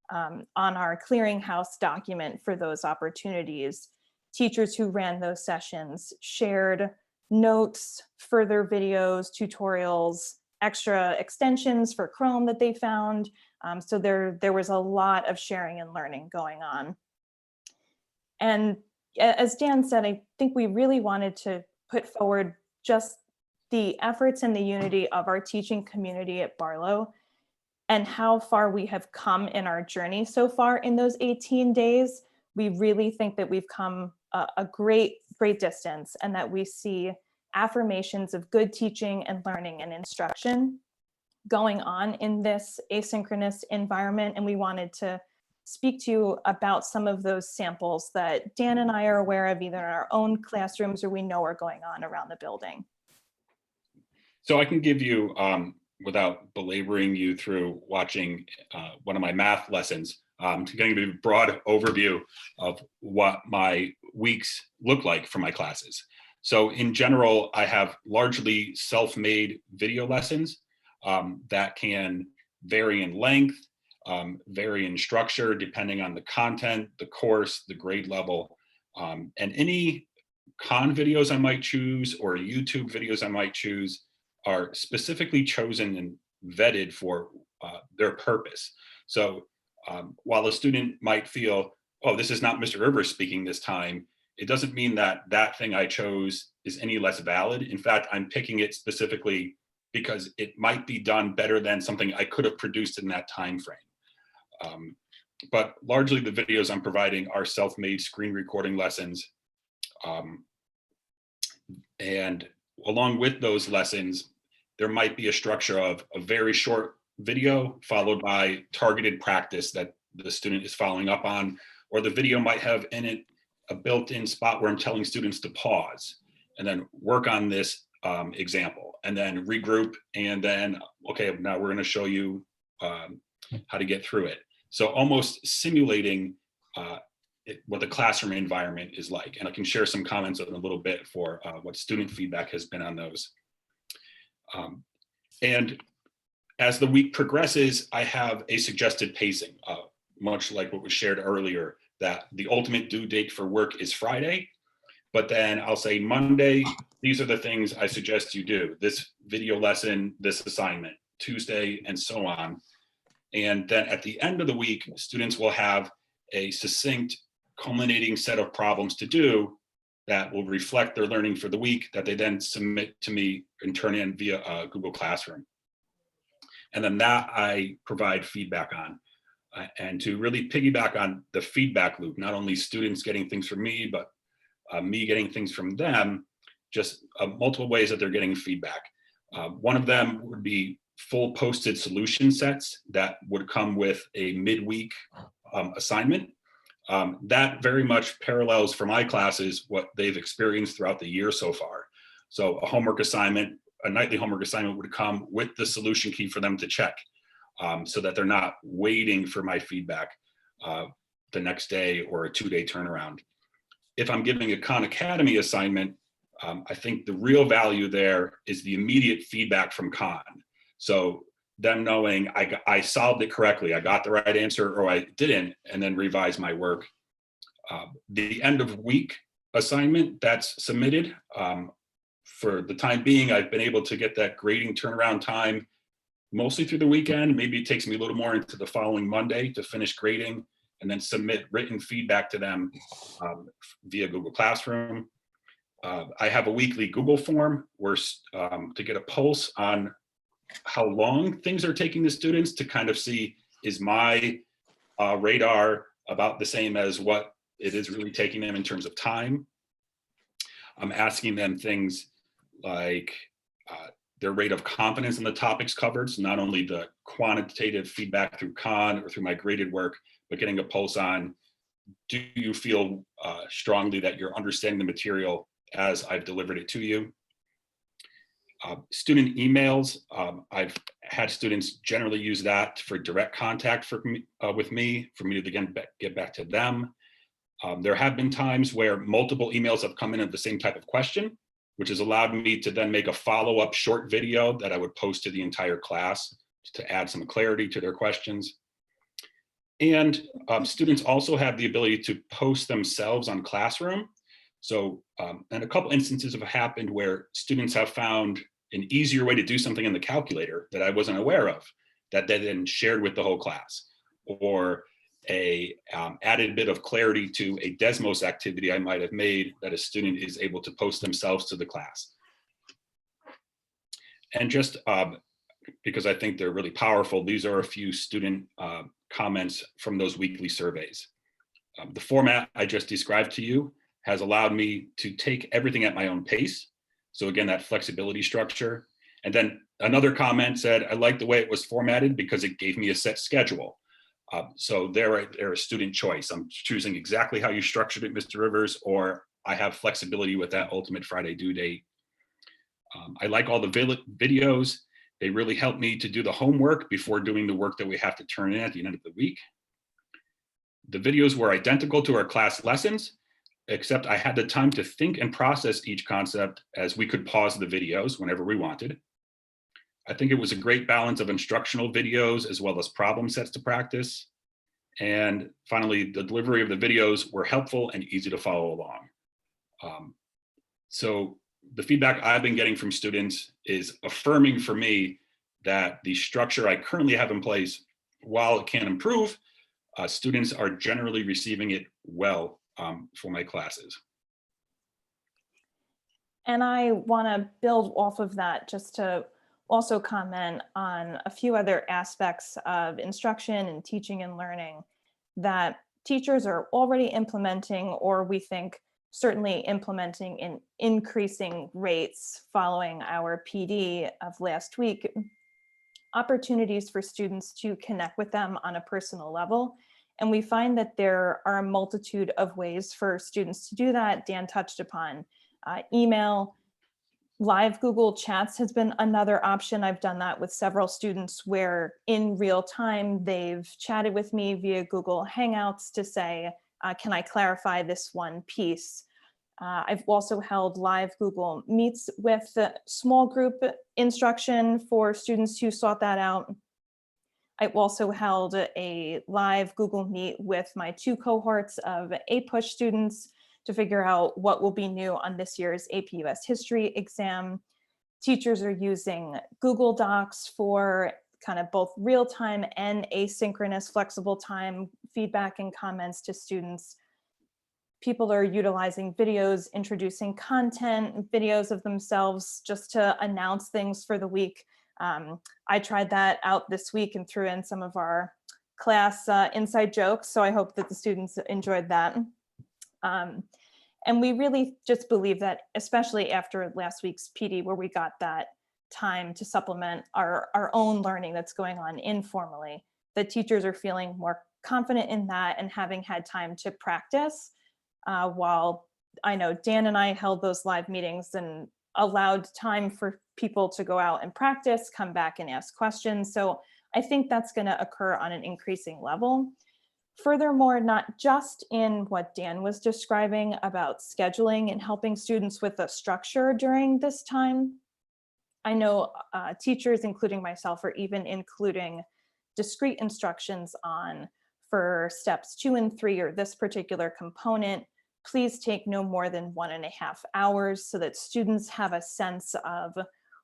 on our clearinghouse document for those opportunities. Teachers who ran those sessions shared notes, further videos, tutorials, extra extensions for Chrome that they found. So there was a lot of sharing and learning going on. And as Dan said, I think we really wanted to put forward just the efforts and the unity of our teaching community at Barlow and how far we have come in our journey so far in those 18 days. We really think that we've come a great distance, and that we see affirmations of good teaching and learning and instruction going on in this asynchronous environment. And we wanted to speak to you about some of those samples that Dan and I are aware of, either in our own classrooms or we know are going on around the building. So I can give you, without belaboring you through watching one of my math lessons, to give you a broad overview of what my weeks look like for my classes. So in general, I have largely self-made video lessons that can vary in length, vary in structure, depending on the content, the course, the grade level, and any Khan videos I might choose or YouTube videos I might choose are specifically chosen and vetted for their purpose. So while a student might feel, oh, this is not Mr. Rivers speaking this time, it doesn't mean that that thing I chose is any less valid. In fact, I'm picking it specifically because it might be done better than something I could have produced in that time frame. But largely the videos I'm providing are self-made screen recording lessons. And along with those lessons, there might be a structure of a very short video followed by targeted practice that the student is following up on, or the video might have in it a built-in spot where I'm telling students to pause and then work on this example and then regroup, and then, okay, now we're going to show you how to get through it. So almost simulating what the classroom environment is like. And I can share some comments in a little bit for what student feedback has been on those. And as the week progresses, I have a suggested pacing, much like what was shared earlier, that the ultimate due date for work is Friday, but then I'll say Monday, these are the things I suggest you do: this video lesson, this assignment, Tuesday, and so on. And then at the end of the week, students will have a succinct, culminating set of problems to do that will reflect their learning for the week, that they then submit to me and turn in via Google Classroom. And then that I provide feedback on. And to really piggyback on the feedback loop, not only students getting things from me, but me getting things from them, just multiple ways that they're getting feedback. One of them would be full posted solution sets that would come with a midweek assignment. That very much parallels for my classes what they've experienced throughout the year so far. So a homework assignment, a nightly homework assignment would come with the solution key for them to check, so that they're not waiting for my feedback the next day or a 2-day turnaround. If I'm giving a Khan Academy assignment, I think the real value there is the immediate feedback from Khan. So them knowing I solved it correctly, I got the right answer or I didn't, and then revise my work. The end of week assignment that's submitted, for the time being, I've been able to get that grading turnaround time mostly through the weekend. Maybe it takes me a little more into the following Monday to finish grading and then submit written feedback to them via Google Classroom. I have a weekly Google form where to get a pulse on how long things are taking the students to kind of see, is my radar about the same as what it is really taking them in terms of time. I'm asking them things like their rate of confidence in the topics covered. So not only the quantitative feedback through Khan or through my graded work, but getting a pulse on, do you feel strongly that you're understanding the material as I've delivered it to you? Student emails, I've had students generally use that for direct contact with me, for me to again get back to them. There have been times where multiple emails have come in of the same type of question, which has allowed me to then make a follow-up short video that I would post to the entire class to add some clarity to their questions. And students also have the ability to post themselves on Classroom. So, and a couple instances have happened where students have found an easier way to do something in the calculator that I wasn't aware of, that they then shared with the whole class, or a added bit of clarity to a Desmos activity I might have made that a student is able to post themselves to the class. And just because I think they're really powerful, these are a few student comments from those weekly surveys. The format I just described to you has allowed me to take everything at my own pace. So again, that flexibility structure. And then another comment said, I like the way it was formatted because it gave me a set schedule. So they're a student choice. I'm choosing exactly how you structured it, Mr. Rivers, or I have flexibility with that ultimate Friday due date. I like all the videos. They really help me to do the homework before doing the work that we have to turn in at the end of the week. The videos were identical to our class lessons, except I had the time to think and process each concept as we could pause the videos whenever we wanted. I think it was a great balance of instructional videos as well as problem sets to practice. And finally, the delivery of the videos were helpful and easy to follow along. So the feedback I've been getting from students is affirming for me that the structure I currently have in place, while it can improve, students are generally receiving it well for my classes. And I want to build off of that just to also comment on a few other aspects of instruction and teaching and learning that teachers are already implementing, or we think certainly implementing in increasing rates following our PD of last week, opportunities for students to connect with them on a personal level. And we find that there are a multitude of ways for students to do that. Dan touched upon email. Live Google Chats has been another option. I've done that with several students where in real time, they've chatted with me via Google Hangouts to say, can I clarify this one piece? I've also held live Google Meets with small group instruction for students who sought that out. I've also held a live Google Meet with my 2 cohorts of APUSH students to figure out what will be new on this year's AP US History exam. Teachers are using Google Docs for kind of both real-time and asynchronous flexible time feedback and comments to students. People are utilizing videos, introducing content, videos of themselves just to announce things for the week. I tried that out this week and threw in some of our class inside jokes, so I hope that the students enjoyed that. And we really just believe that, especially after last week's PD, where we got that time to supplement our own learning that's going on informally, that teachers are feeling more confident in that and having had time to practice, while I know Dan and I held those live meetings and allowed time for people to go out and practice, come back and ask questions. So I think that's going to occur on an increasing level. Furthermore, not just in what Dan was describing about scheduling and helping students with a structure during this time, I know teachers, including myself, are even including discrete instructions on for steps 2 and 3 or this particular component. Please take no more than 1.5 hours so that students have a sense of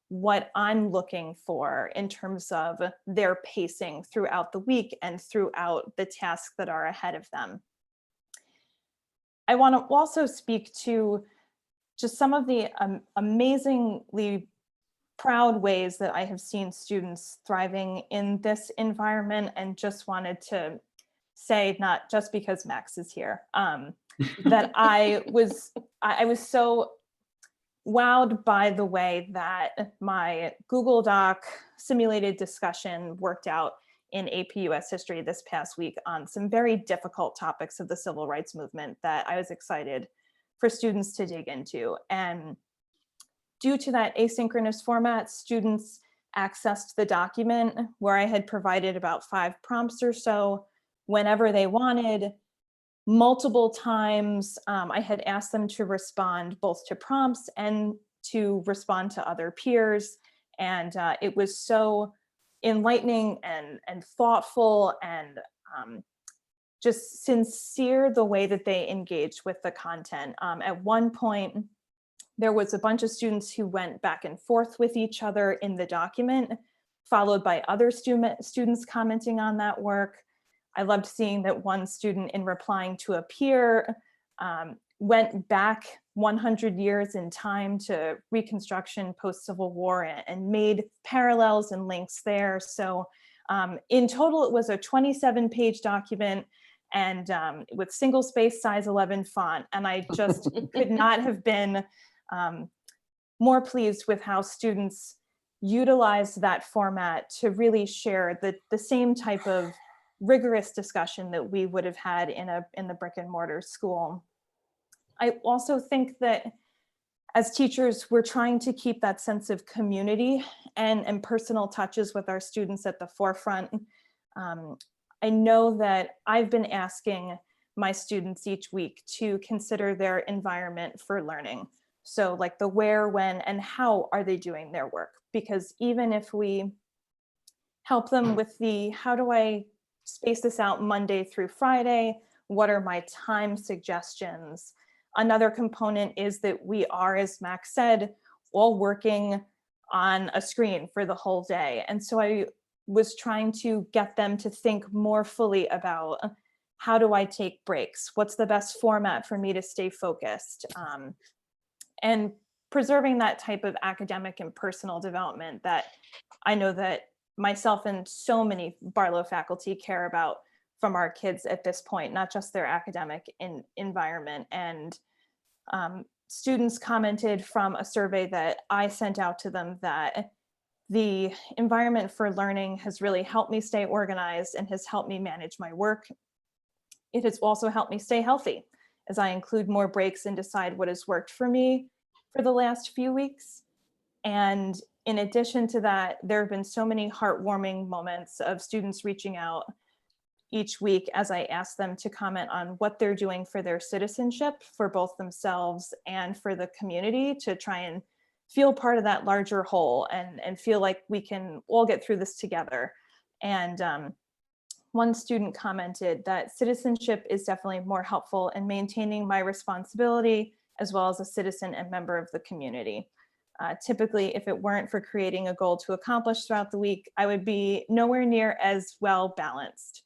what I'm looking for in terms of their pacing throughout the week and throughout the tasks that are ahead of them. I want to also speak to just some of the amazingly proud ways that I have seen students thriving in this environment, and just wanted to say, not just because Max is here, that I was so wowed by the way that my Google Doc simulated discussion worked out in AP US History this past week on some very difficult topics of the civil rights movement that I was excited for students to dig into. And due to that asynchronous format, students accessed the document where I had provided about 5 prompts or so whenever they wanted. Multiple times, I had asked them to respond both to prompts and to respond to other peers. And it was so enlightening and thoughtful and just sincere the way that they engaged with the content. At one point, there was a bunch of students who went back and forth with each other in the document, followed by other students commenting on that work. I loved seeing that one student, in replying to a peer, went back 100 years in time to Reconstruction, post-Civil War, and made parallels and links there. So in total, it was a 27-page document, and with single space size 11 font. And I just could not have been more pleased with how students utilized that format to really share the same type of rigorous discussion that we would have had in the brick and mortar school. I also think that as teachers, we're trying to keep that sense of community and personal touches with our students at the forefront. I know that I've been asking my students each week to consider their environment for learning. So like the where, when, and how are they doing their work? Because even if we help them with the, how do I space this out Monday through Friday? What are my time suggestions? Another component is that we are, as Max said, all working on a screen for the whole day. And so I was trying to get them to think more fully about, how do I take breaks? What's the best format for me to stay focused? And preserving that type of academic and personal development that I know that myself and so many Barlow faculty care about from our kids at this point, not just their academic environment. And students commented from a survey that I sent out to them that the environment for learning has really helped me stay organized and has helped me manage my work. It has also helped me stay healthy as I include more breaks and decide what has worked for me for the last few weeks. And in addition to that, there have been so many heartwarming moments of students reaching out each week as I ask them to comment on what they're doing for their citizenship, for both themselves and for the community, to try and feel part of that larger whole and feel like we can all get through this together. And one student commented that citizenship is definitely more helpful in maintaining my responsibility as well as a citizen and member of the community. Typically, if it weren't for creating a goal to accomplish throughout the week, I would be nowhere near as well balanced.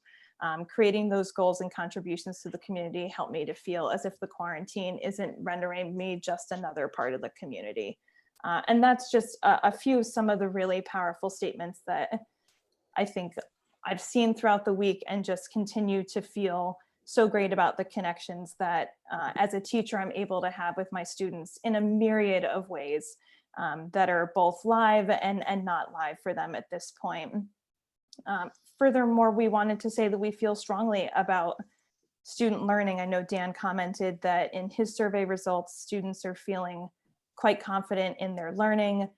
Creating those goals and contributions to the community helped me to feel as if the quarantine isn't rendering me just another part of the community. And that's just some of the really powerful statements that I think I've seen throughout the week, and just continue to feel so great about the connections that as a teacher I'm able to have with my students in a myriad of ways that are both live and not live for them at this point. Furthermore, we wanted to say that we feel strongly about student learning. I know Dan commented that in his survey results, students are feeling quite confident in their learning.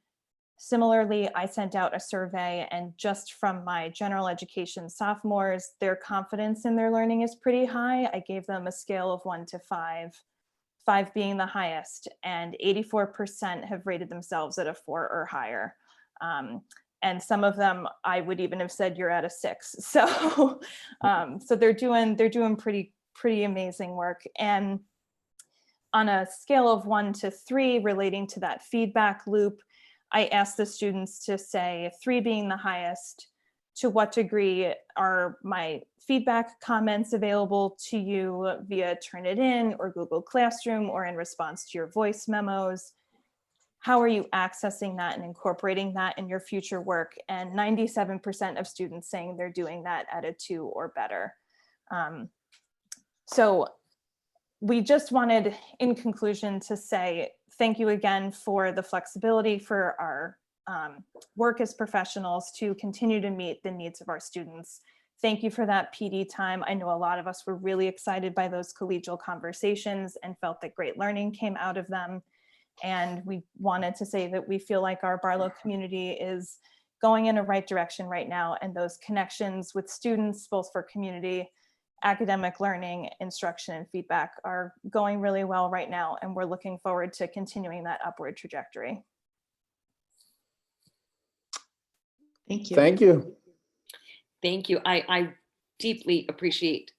Similarly, I sent out a survey, and just from my general education sophomores, their confidence in their learning is pretty high. I gave them a scale of 1 to 5, 5 being the highest, and 84% have rated themselves at a 4 or higher. And some of them, I would even have said you're at a 6. So, so they're doing pretty amazing work. And on a scale of 1 to 3, relating to that feedback loop, I asked the students to say, 3 being the highest, to what degree are my feedback comments available to you via Turnitin or Google Classroom or in response to your voice memos? How are you accessing that and incorporating that in your future work? And 97% of students saying they're doing that at a 2 or better. So we just wanted, in conclusion, to say thank you again for the flexibility for our work as professionals to continue to meet the needs of our students. Thank you for that PD time. I know a lot of us were really excited by those collegial conversations and felt that great learning came out of them. And we wanted to say that we feel like our Barlow community is going in a right direction right now, and those connections with students, both for community, academic learning, instruction, and feedback, are going really well right now, and we're looking forward to continuing that upward trajectory. Thank you. Thank you. Thank you. I deeply appreciate,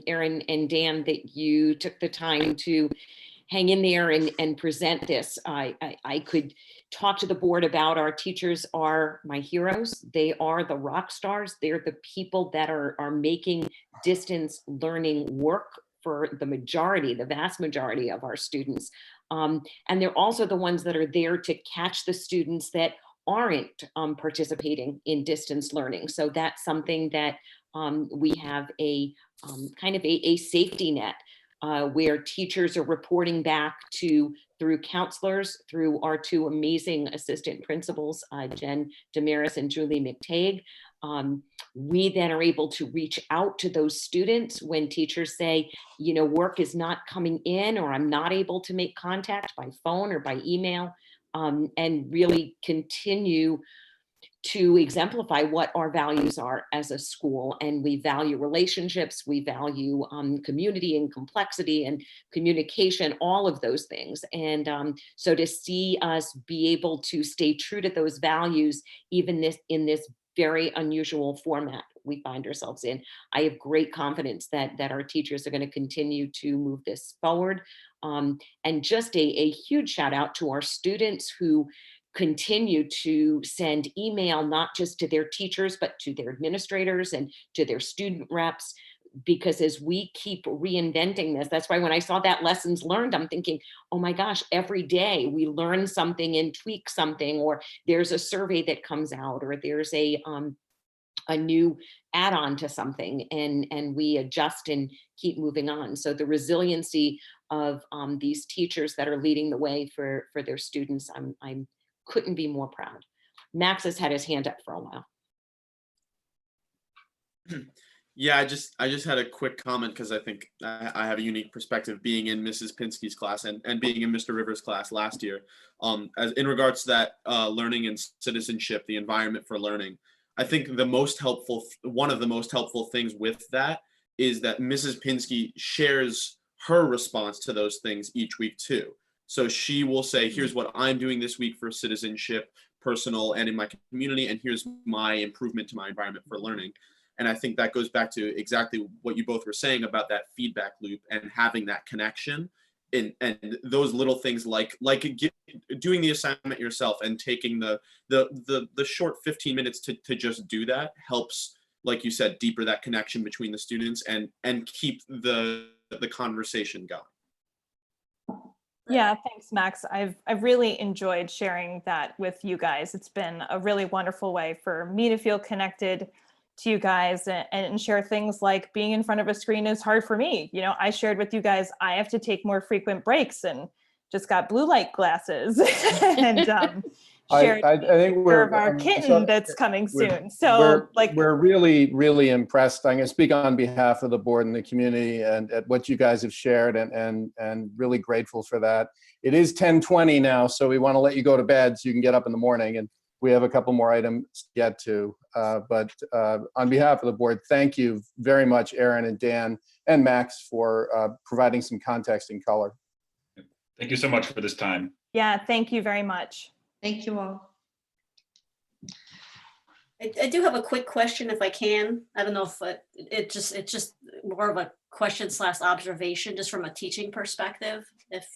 Erin and Dan, that you took the time to hang in there and present this. I could talk to the board about our teachers are my heroes. They are the rock stars. They're the people that are making distance learning work for the vast majority of our students. And they're also the ones that are there to catch the students that aren't participating in distance learning. So that's something that we have a kind of a safety net where teachers are reporting back through counselors, through our 2 amazing assistant principals, Jen Damaris and Julie McTague. We then are able to reach out to those students when teachers say, you know, work is not coming in, or I'm not able to make contact by phone or by email, and really continue to exemplify what our values are as a school. And we value relationships, we value community and complexity and communication, all of those things. And so to see us be able to stay true to those values, even in this very unusual format we find ourselves in, I have great confidence that our teachers are going to continue to move this forward. And just a huge shout out to our students who continue to send email, not just to their teachers, but to their administrators and to their student reps, because as we keep reinventing this, that's why when I saw that lessons learned, I'm thinking, oh my gosh, every day we learn something and tweak something, or there's a survey that comes out, or there's a new add-on to something, and we adjust and keep moving on. So the resiliency of these teachers that are leading the way for their students, I'm couldn't be more proud. Max has had his hand up for a while. Yeah, I just had a quick comment because I think I have a unique perspective being in Mrs. Pinsky's class and being in Mr. Rivers' class last year. As in regards to that learning and citizenship, the environment for learning, I think one of the most helpful things with that is that Mrs. Pinsky shares her response to those things each week too. So she will say, here's what I'm doing this week for citizenship, personal, and in my community, and here's my improvement to my environment for learning. And I think that goes back to exactly what you both were saying about that feedback loop and having that connection. And those little things like doing the assignment yourself and taking the short 15 minutes to just do that helps, like you said, deeper that connection between the students and keep the conversation going. Yeah, thanks, Max. I've really enjoyed sharing that with you guys. It's been a really wonderful way for me to feel connected to you guys and share things like being in front of a screen is hard for me. You know, I shared with you guys, I have to take more frequent breaks and just got blue light glasses and shared I think picture of our I'm kitten sorry, that's coming we're- soon. So we're really, really impressed. I'm going to speak on behalf of the board and the community and at what you guys have shared and really grateful for that. It is 10:20 now, so we want to let you go to bed so you can get up in the morning, and we have a couple more items to get to. But on behalf of the board, thank you very much, Aaron and Dan and Max, for providing some context and color. Thank you so much for this time. yeah, thank you very much. Thank you all. I do have a quick question if I can. I don't know if it's just more of a question / observation just from a teaching perspective, if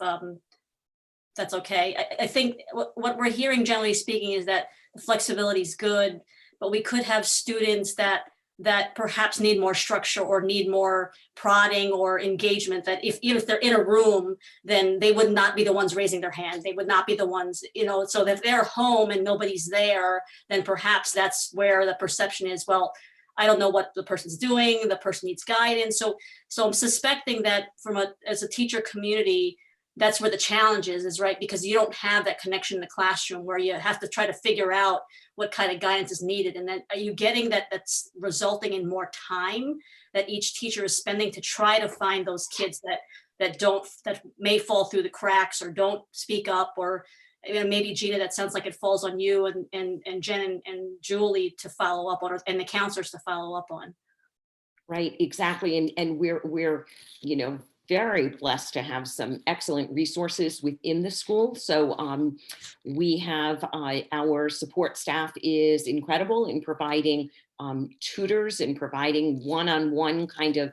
that's okay. I think what we're hearing generally speaking is that the flexibility is good, but we could have students that perhaps need more structure or need more prodding or engagement, that even if they're in a room, then they would not be the ones raising their hand. They would not be the ones, so if they're home and nobody's there, then perhaps that's where the perception is, well, I don't know what the person's doing, the person needs guidance. So I'm suspecting that as a teacher community, that's where the challenge is right? Because you don't have that connection in the classroom where you have to try to figure out what kind of guidance is needed. And then are you getting that's resulting in more time that each teacher is spending to try to find those kids that may fall through the cracks or don't speak up, or maybe Gina, that sounds like it falls on you and Jen and Julie to follow up on, and the counselors to follow up on. Right, exactly. And we're very blessed to have some excellent resources within the school. So we have our support staff is incredible in providing tutors and providing one-on-one kind of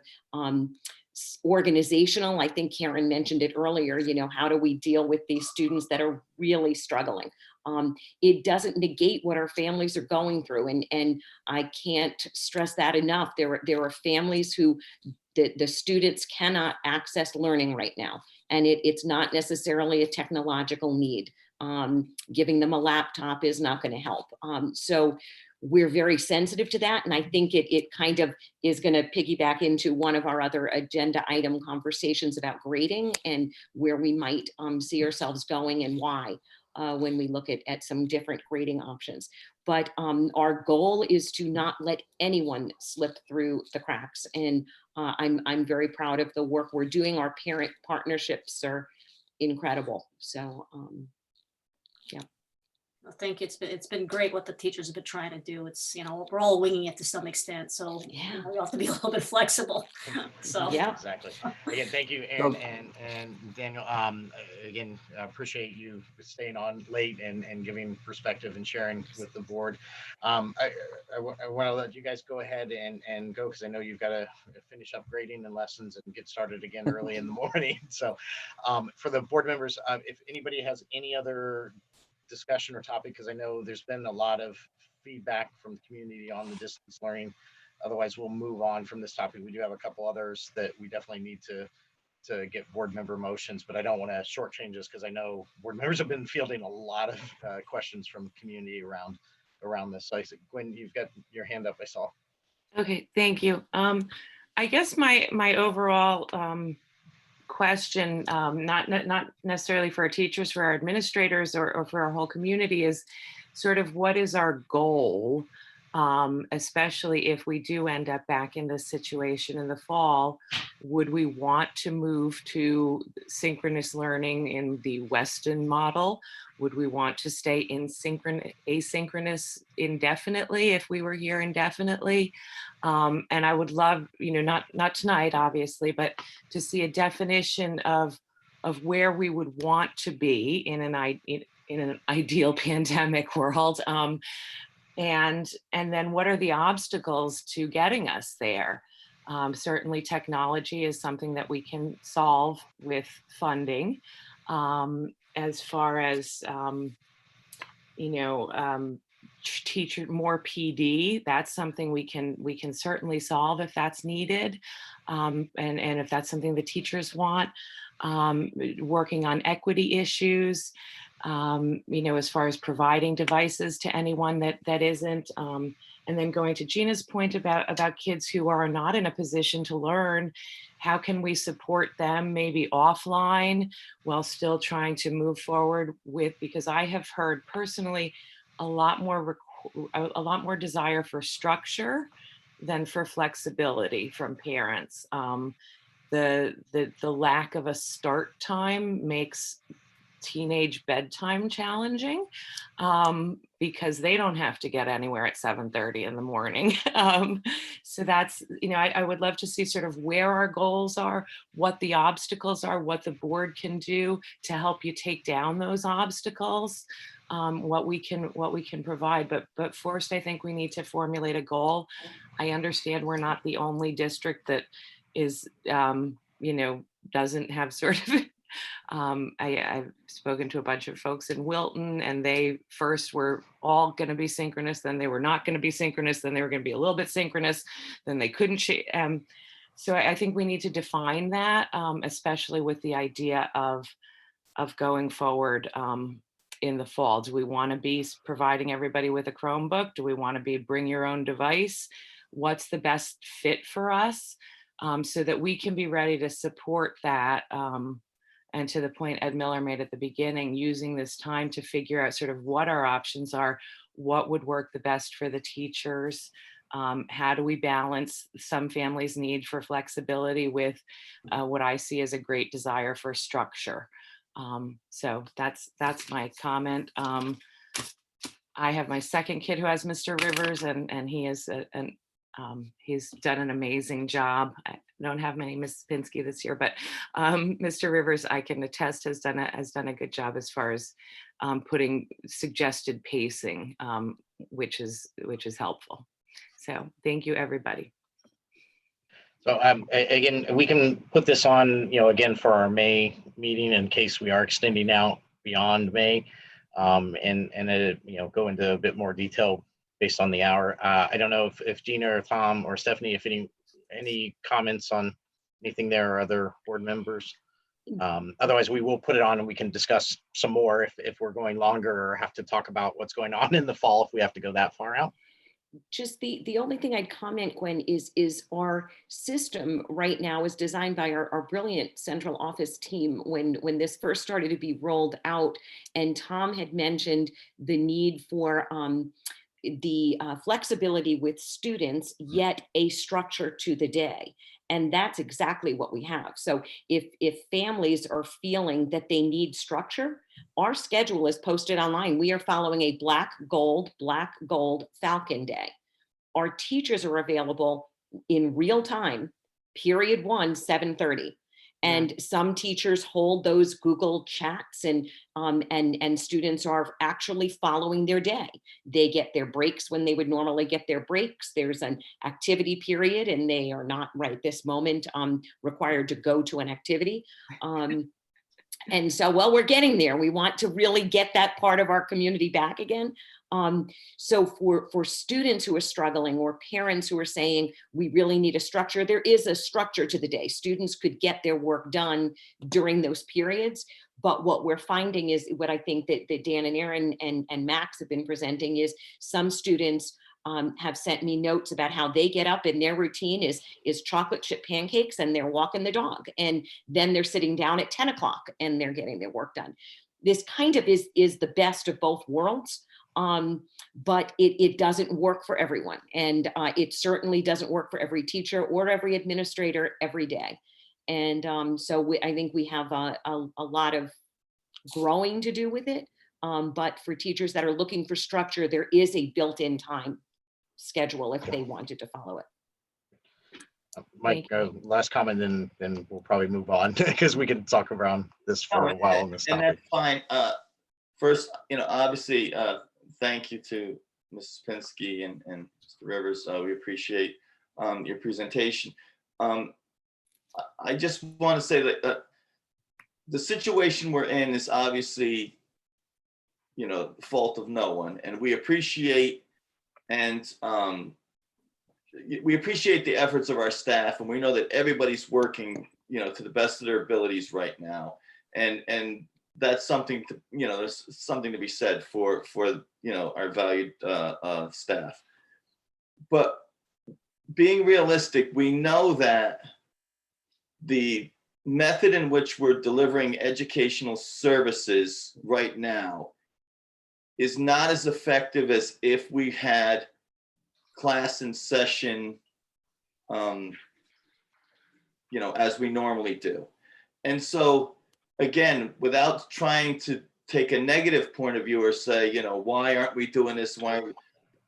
organizational. I think Karen mentioned it earlier, how do we deal with these students that are really struggling? It doesn't negate what our families are going through. And I can't stress that enough. There are families who the students cannot access learning right now. And it's not necessarily a technological need. Giving them a laptop is not going to help. So we're very sensitive to that. And I think it kind of is going to piggyback into one of our other agenda item conversations about grading and where we might see ourselves going and why when we look at some different grading options. But our goal is to not let anyone slip through the cracks. And I'm very proud of the work we're doing. Our parent partnerships are incredible. So yeah. Well, thank you. It's been great what the teachers have been trying to do. It's, we're all winging it to some extent. So yeah, we have to be a little bit flexible. So yeah, exactly. Again, thank you, Aaron and Daniel. Again, appreciate you staying on late and giving perspective and sharing with the board. I want to let you guys go ahead and go, because I know you've got to finish up grading and lessons and get started again early in the morning. So for the board members, if anybody has any other discussion or topic, because I know there's been a lot of feedback from the community on the distance learning. Otherwise, we'll move on from this topic. We do have a couple others that we definitely need to get board member motions, but I don't want to shortchange this because I know board members have been fielding a lot of questions from the community around this. So I said, Gwen, you've got your hand up, I saw. Okay, thank you. I guess my overall question, not necessarily for our teachers, for our administrators, or for our whole community, is sort of what is our goal, especially if we do end up back in this situation in the fall. Would we want to move to synchronous learning in the Weston model? Would we want to stay asynchronous indefinitely if we were here indefinitely? And I would love, not tonight, obviously, but to see a definition of where we would want to be in an ideal pandemic world. And then what are the obstacles to getting us there? Certainly technology is something that we can solve with funding. As far as, teacher, more PD, that's something we can certainly solve if that's needed. And if that's something the teachers want. Working on equity issues, as far as providing devices to anyone that isn't, and then going to Gina's point about kids who are not in a position to learn, how can we support them maybe offline while still trying to move forward with, because I have heard personally a lot more desire for structure than for flexibility from parents. The lack of a start time makes teenage bedtime challenging, because they don't have to get anywhere at 7:30 in the morning. So that's, I would love to see sort of where our goals are, what the obstacles are, what the board can do to help you take down those obstacles, what we can provide. But first, I think we need to formulate a goal. I understand we're not the only district that is, doesn't have sort of I've spoken to a bunch of folks in Wilton, and they first were all going to be synchronous, then they were not going to be synchronous, then they were going to be a little bit synchronous, then they couldn't. So I think we need to define that, especially with the idea of going forward in the fall. Do we want to be providing everybody with a Chromebook? Do we want to be bring your own device? What's the best fit for us, so that we can be ready to support that? And to the point Ed Miller made at the beginning, using this time to figure out sort of what our options are, what would work the best for the teachers, how do we balance some families' need for flexibility with what I see as a great desire for structure. So that's my comment. I have my second kid who has Mr. Rivers, and he is he's done an amazing job. I don't have many Miss Pinsky this year, but Mr. Rivers, I can attest, has done a good job as far as putting suggested pacing, which is helpful. So thank you, everybody. So again, we can put this on, again for our May meeting in case we are extending out beyond May, and go into a bit more detail based on the hour. I don't know if Gina or Tom or Stephanie, if any comments on anything there, or other board members. Otherwise, we will put it on and we can discuss some more if we're going longer, or have to talk about what's going on in the fall if we have to go that far out. Just the only thing I'd comment, Gwen, is our system right now is designed by our brilliant central office team when this first started to be rolled out. And Tom had mentioned the need for the flexibility with students, yet a structure to the day. And that's exactly what we have. So if families are feeling that they need structure, our schedule is posted online. We are following a black, gold, Falcon Day. Our teachers are available in real time, period 1, 7:30. And some teachers hold those Google chats, and students are actually following their day. They get their breaks when they would normally get their breaks. There's an activity period, and they are not right this moment required to go to an activity. And so, well, we're getting there. We want to really get that part of our community back again. So for students who are struggling, or parents who are saying we really need a structure, there is a structure to the day. Students could get their work done during those periods. But what we're finding is what I think that Dan and Aaron and Max have been presenting is some students have sent me notes about how they get up and their routine is chocolate chip pancakes, and they're walking the dog, and then they're sitting down at 10 o'clock and they're getting their work done. This kind of is the best of both worlds. But it doesn't work for everyone. And it certainly doesn't work for every teacher or every administrator every day. And so I think we have a lot of growing to do with it. But for teachers that are looking for structure, there is a built-in time schedule if they wanted to follow it. Mike, last comment, then we'll probably move on because we can talk around this for a while on this topic. And that's fine. First, obviously, thank you to Mrs. Pinsky and Mr. Rivers. We appreciate your presentation. I just want to say that the situation we're in is obviously, the fault of no one, and we appreciate the efforts of our staff, and we know that everybody's working, to the best of their abilities right now, and that's something to, there's something to be said for our valued staff. But being realistic, we know that the method in which we're delivering educational services right now is not as effective as if we had class in session, you know, as we normally do. And so, again, without trying to take a negative point of view or say, you know, why aren't we doing this? Why?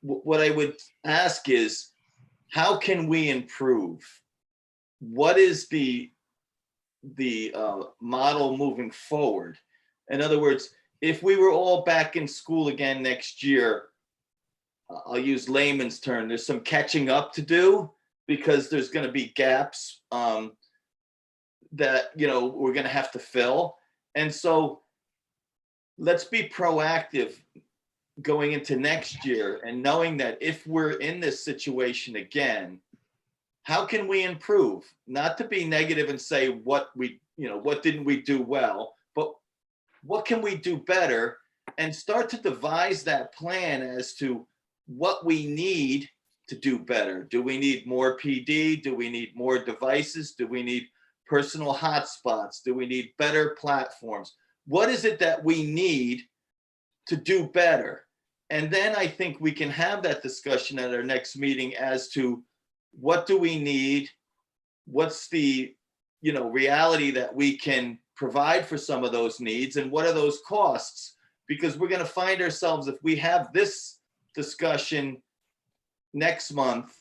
What I would ask is, how can we improve? What is the model moving forward? In other words, if we were all back in school again next year, I'll use layman's term, there's some catching up to do because there's going to be gaps that, you know, we're going to have to fill. And so let's be proactive going into next year and knowing that if we're in this situation again, how can we improve? Not to be negative and say what didn't we do well, but what can we do better, and start to devise that plan as to what we need to do better. Do we need more PD? Do we need more devices? Do we need personal hotspots? Do we need better platforms? What is it that we need to do better? And then I think we can have that discussion at our next meeting as to what do we need? What's the, you know, reality that we can provide for some of those needs, and what are those costs? Because we're going to find ourselves, if we have this discussion next month,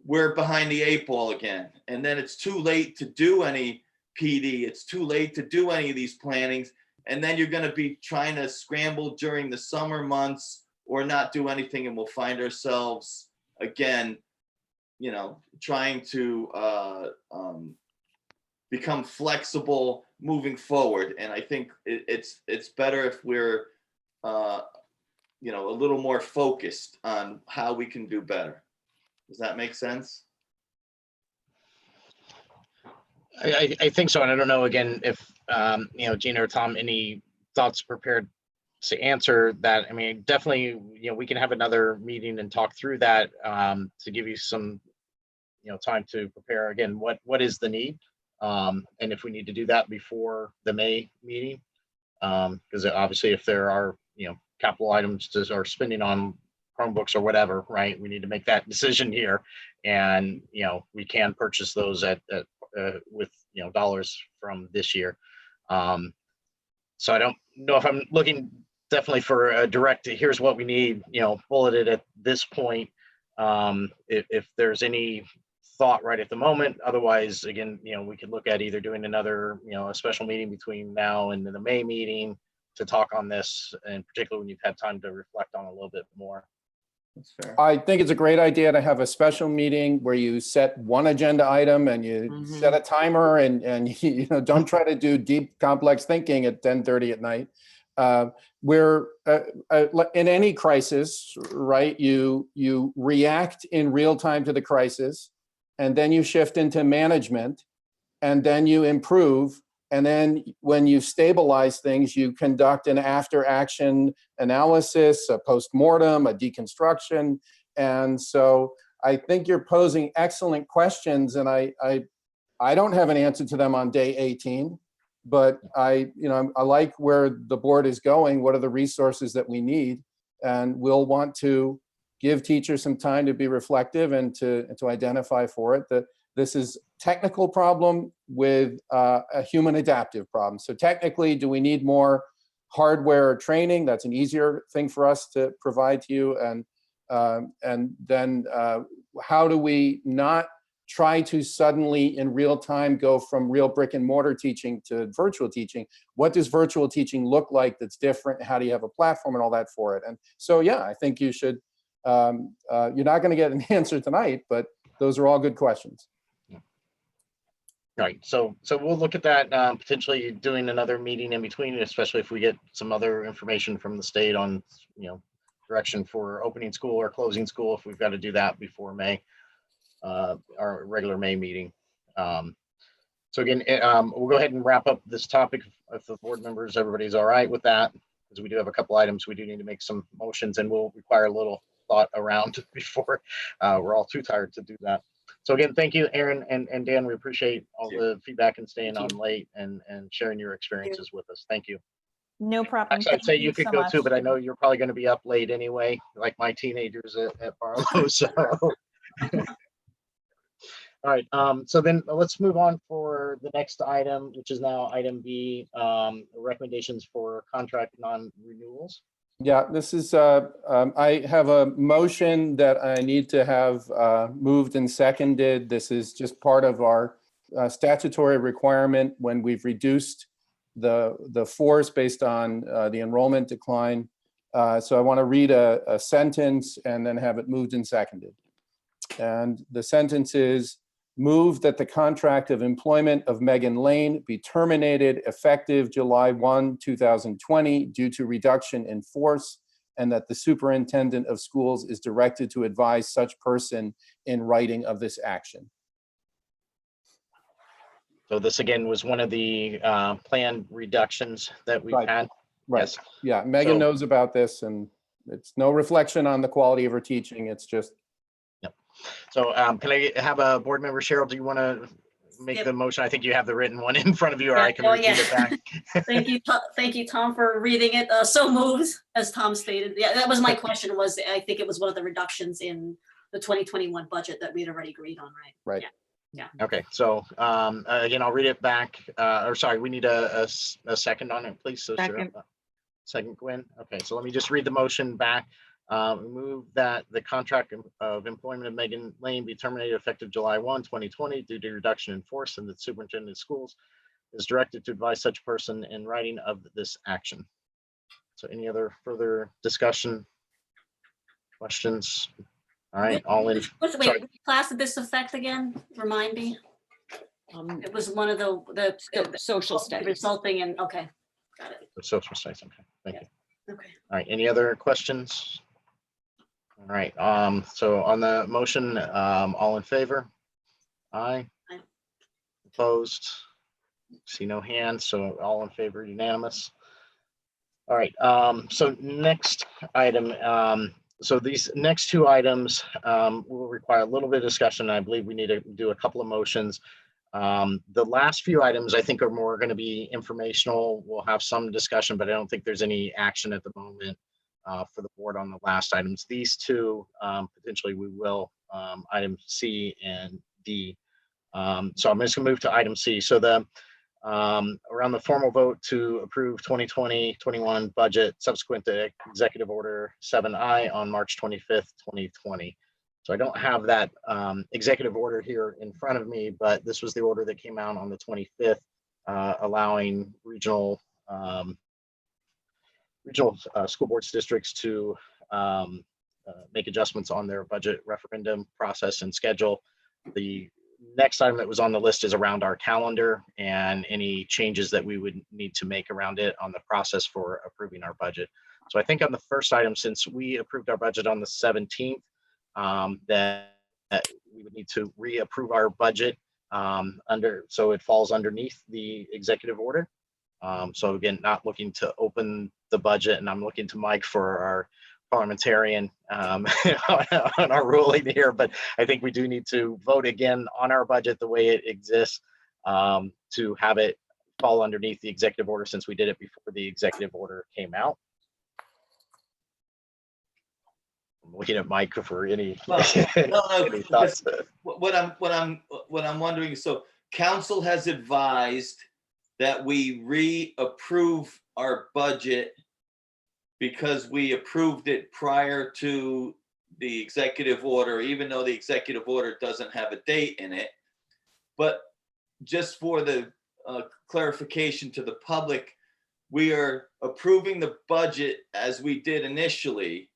we're behind the 8 ball again. And then it's too late to do any PD. It's too late to do any of these plannings. And then you're going to be trying to scramble during the summer months or not do anything. And we'll find ourselves again, you know, trying to become flexible moving forward. And I think it's better if we're, you know, a little more focused on how we can do better. Does that make sense? I think so. And I don't know, again, if, you know, Gina or Tom, any thoughts prepared to answer that? I mean, definitely, you know, we can have another meeting and talk through that to give you some, you know, time to prepare. Again, what is the need? And if we need to do that before the May meeting, because obviously if there are, you know, capital items or spending on Chromebooks or whatever, right, we need to make that decision here. And, you know, we can purchase those at with, you know, dollars from this year. So I don't know if I'm looking definitely for a direct, here's what we need, you know, bulleted at this point. If there's any thought right at the moment, otherwise, again, you know, we could look at either doing another, you know, a special meeting between now and the May meeting to talk on this, and particularly when you've had time to reflect on a little bit more. That's fair. I think it's a great idea to have a special meting where you set one agenda item and you set a timer and you know, don't try to do deep complex thinking at 10:30 at night. Where in any crisis, right, you react in real time to the crisis, and then you shift into management, and then you improve. And then when you stabilize things, you conduct an after action analysis, a post-mortem, a deconstruction. And so I think you're posing excellent questions, and I don't have an answer to them on day 18, but I like where the board is going. What are the resources that we need? And we'll want to give teachers some time to be reflective and to identify for it that this is technical problem with a human adaptive problem. So technically, do we need more hardware or training? That's an easier thing for us to provide to you. And then how do we not try to suddenly in real time go from real brick and mortar teaching to virtual teaching? What does virtual teaching look like that's different? How do you have a platform and all that for it? And so, yeah, I think you should, you're not gonna get an answer tonight, but those are all good questions. Right. So we'll look at that, potentially doing another meeting in between, especially if we get some other information from the state on, you know, direction for opening school or closing school, if we've got to do that before May, our regular May meeting. So again, we'll go ahead and wrap up this topic if the board members, everybody's all right with that, because we do have a couple items we do need to make some motions, and we'll require a little thought around before we're all too tired to do that. So again, thank you, Aaron and Dan. We appreciate all the feedback and staying on late and sharing your experiences with us. Thank you. No problem. Actually, I'd say you could so go much. too, but I know you're probably going to be up late anyway, like my teenagers at Barlow. So, all right. So then let's move on for the next item, which is now item B, recommendations for contract non-renewals. Yeah, this is, I have a motion that I need to have moved and seconded. This is just part of our statutory requirement when we've reduced the force based on the enrollment decline. So I want to read a sentence and then have it moved and seconded. And the sentence is, move that the contract of employment of Megan Lane be terminated effective July 1, 2020 due to reduction in force, and that the superintendent of schools is directed to advise such person in writing of this action. So this again was one of the planned reductions that we've had. Right. Yes. Yeah, Megan So- knows about this, and it's no reflection on the quality of her teaching. It's just. So can I have a board member, Cheryl, do you want to make the motion? I think you have the written one in front of you, or I can repeat it back. Thank you, Tom, for reading it. So moved, as Tom stated. Yeah, that was my question, was I think it was one of the reductions in the 2021 budget that we'd already agreed on, right? Right. Yeah. Okay, so again, I'll read it back. Or sorry, we need a second on it, please. So Second. Second, Gwen. Okay, so let me just read the motion back. Move that the contract of employment of Megan Lane be terminated effective July 1, 2020 due to reduction in force, and the superintendent of schools is directed to advise such person in writing of this action. So any other further discussion, questions? All right, all in. Wait, Sorry. which class did this affect again? Remind me. It was one of the social studies. Resulting in, okay, got it. The social studies. Okay, thank you. Okay. All right, any other questions? All right, so on the motion, all in favor? Aye. Aye. Opposed? See no hands, so all in favor, unanimous. All right, so next item, so these next two items will require a little bit of discussion. I believe we need to do a couple of motions. The last few items I think are more going to be informational. We'll have some discussion, but I don't think there's any action at the moment for the board on the last items. These two, potentially we will, item C and D. So I'm just gonna move to item C. So the around the formal vote to approve 2020-21 budget subsequent to Executive Order 7I on March 25th, 2020. So I don't have that executive order here in front of me, but this was the order that came out on the 25th, allowing regional school boards districts to make adjustments on their budget referendum process and schedule. The next item that was on the list is around our calendar and any changes that we would need to make around it on the process for approving our budget. So I think on the first item, since we approved our budget on the 17th, that we would need to reapprove our budget so it falls underneath the executive order. So again, not looking to open the budget, and I'm looking to Mike for our parliamentarian on our ruling here, but I think we do need to vote again on our budget the way it exists to have it fall underneath the executive order, since we did it before the executive order came out. I'm looking at Mike for any, any thoughts. What I'm wondering, so council has advised that we reapprove our budget because we approved it prior to the executive order, even though the executive order doesn't have a date in it. But just for the clarification to the public, we are approving the budget as we did initially.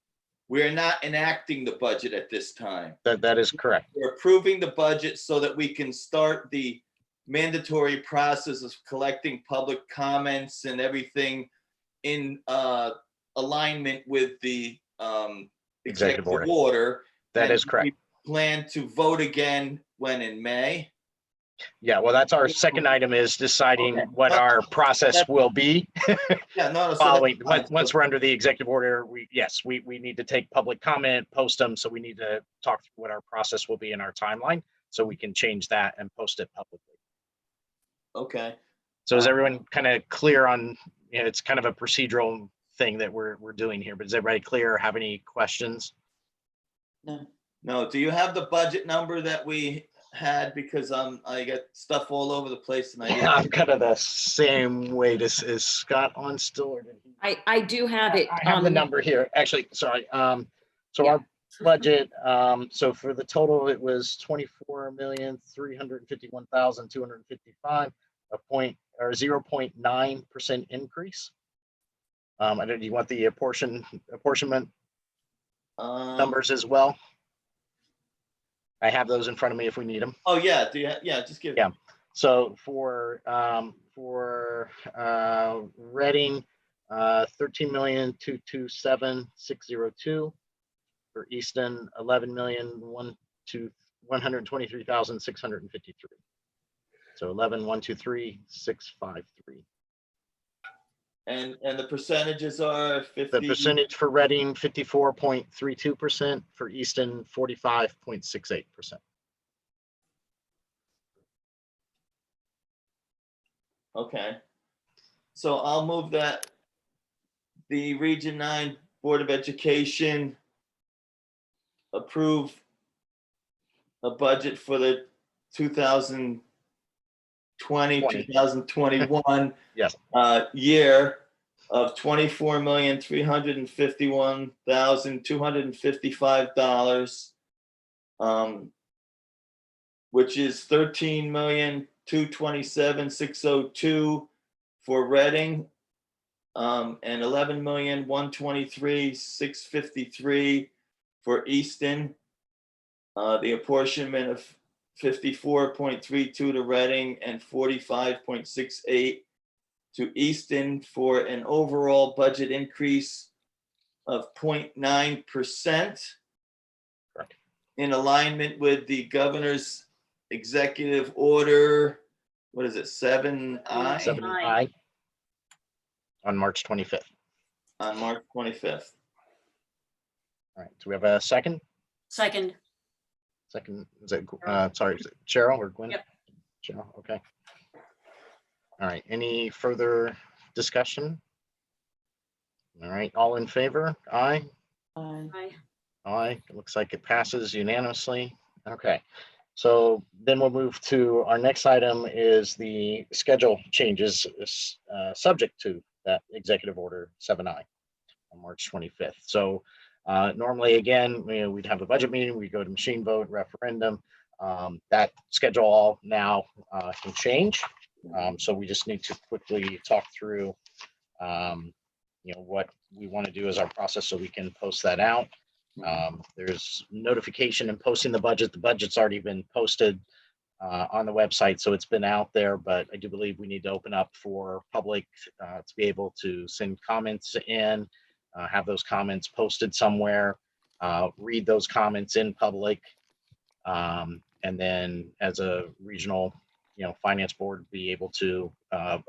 We're not enacting the budget at this time. That is correct. We're approving the budget so that we can start the mandatory process of collecting public comments and everything in alignment with the executive order. That is correct. We plan to vote again when, in May? Yeah, well, that's our second item, is deciding what our process will be. Yeah, no, so following once we're under the executive order, we need to take public comment, post them, so we need to talk through what our process will be in our timeline. so we can change that and post it publicly. Okay. So is everyone kind of clear on, it's kind of a procedural thing that we're doing here, but is everybody clear or have any questions? No, do you have the budget number that we had? Because I got stuff all over the place and I'm kind of the same way. Is Scott on still? Or did he? I do have it. I have the number here. Actually, sorry. So our budget, so for the total, it was 24,351,255, a 0.9% increase. I don't. Do you want the apportionment numbers as well? I have those in front of me if we need them. Oh yeah, yeah, just give. Yeah. So for Reading, 13,227,602. For Easton, 11,123,653. So 11,123,653. And the percentages are 50. The percentage for Reading, 54.32%. For Easton, 45.68%. Okay. So I'll move that the Region 9 Board of Education approve a budget for the 2020-2021 yes. Year of $24,351,255, which is $13,227,602 for Reading, and $11,123,653 for Easton. The apportionment of 54.32 to Reading and 45.68 to Easton, for an overall budget increase of 0.9%, in alignment with the governor's executive order. What is it? 7I? 7I on March 25th. On March 25th. All right. Do we have a second? Second. Second, is it, sorry, is it Cheryl or Gwen? Yep. Cheryl, okay. All right, any further discussion? All right, all in favor? Aye? Aye. Aye, it looks like it passes unanimously. Okay, so then we'll move to our next item is the schedule changes subject to that executive order 7I on March 25th. So normally, again, we'd have a budget meeting, we go to machine vote, referendum. That schedule all now can change. So we just need to quickly talk through, what we want to do as our process so we can post that out. There's notification and posting the budget. The budget's already been posted on the website, so it's been out there, but I do believe we need to open up for public to be able to send comments in. Have those comments posted somewhere, read those comments in public, and then as a regional, finance board, be able to